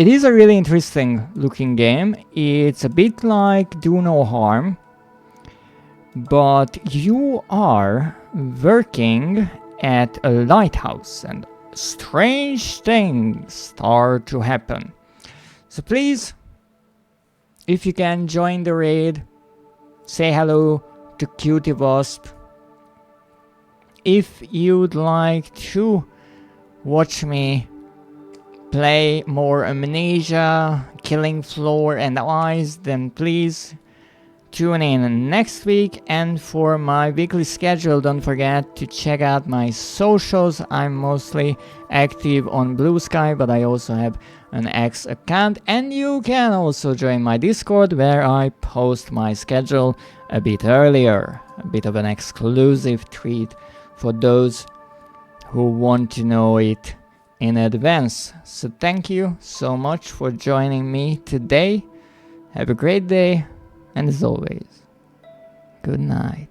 it is a really interesting looking game. It's a bit like Do No Harm, but you are working at a lighthouse and strange things start to happen. So please, if you can join the raid, say hello to Cutie Wasp. If you'd like to watch me play more Amnesia, Killing Floor and Eyes, then please tune in next week. And for my weekly schedule, don't forget to check out my socials. I'm mostly active on Blue Sky, but I also have an X account, and you can also join my Discord where I post my schedule a bit earlier, a bit of an exclusive treat for those who want to know it in advance. So thank you so much for joining me today. Have a great day, and as always, good night.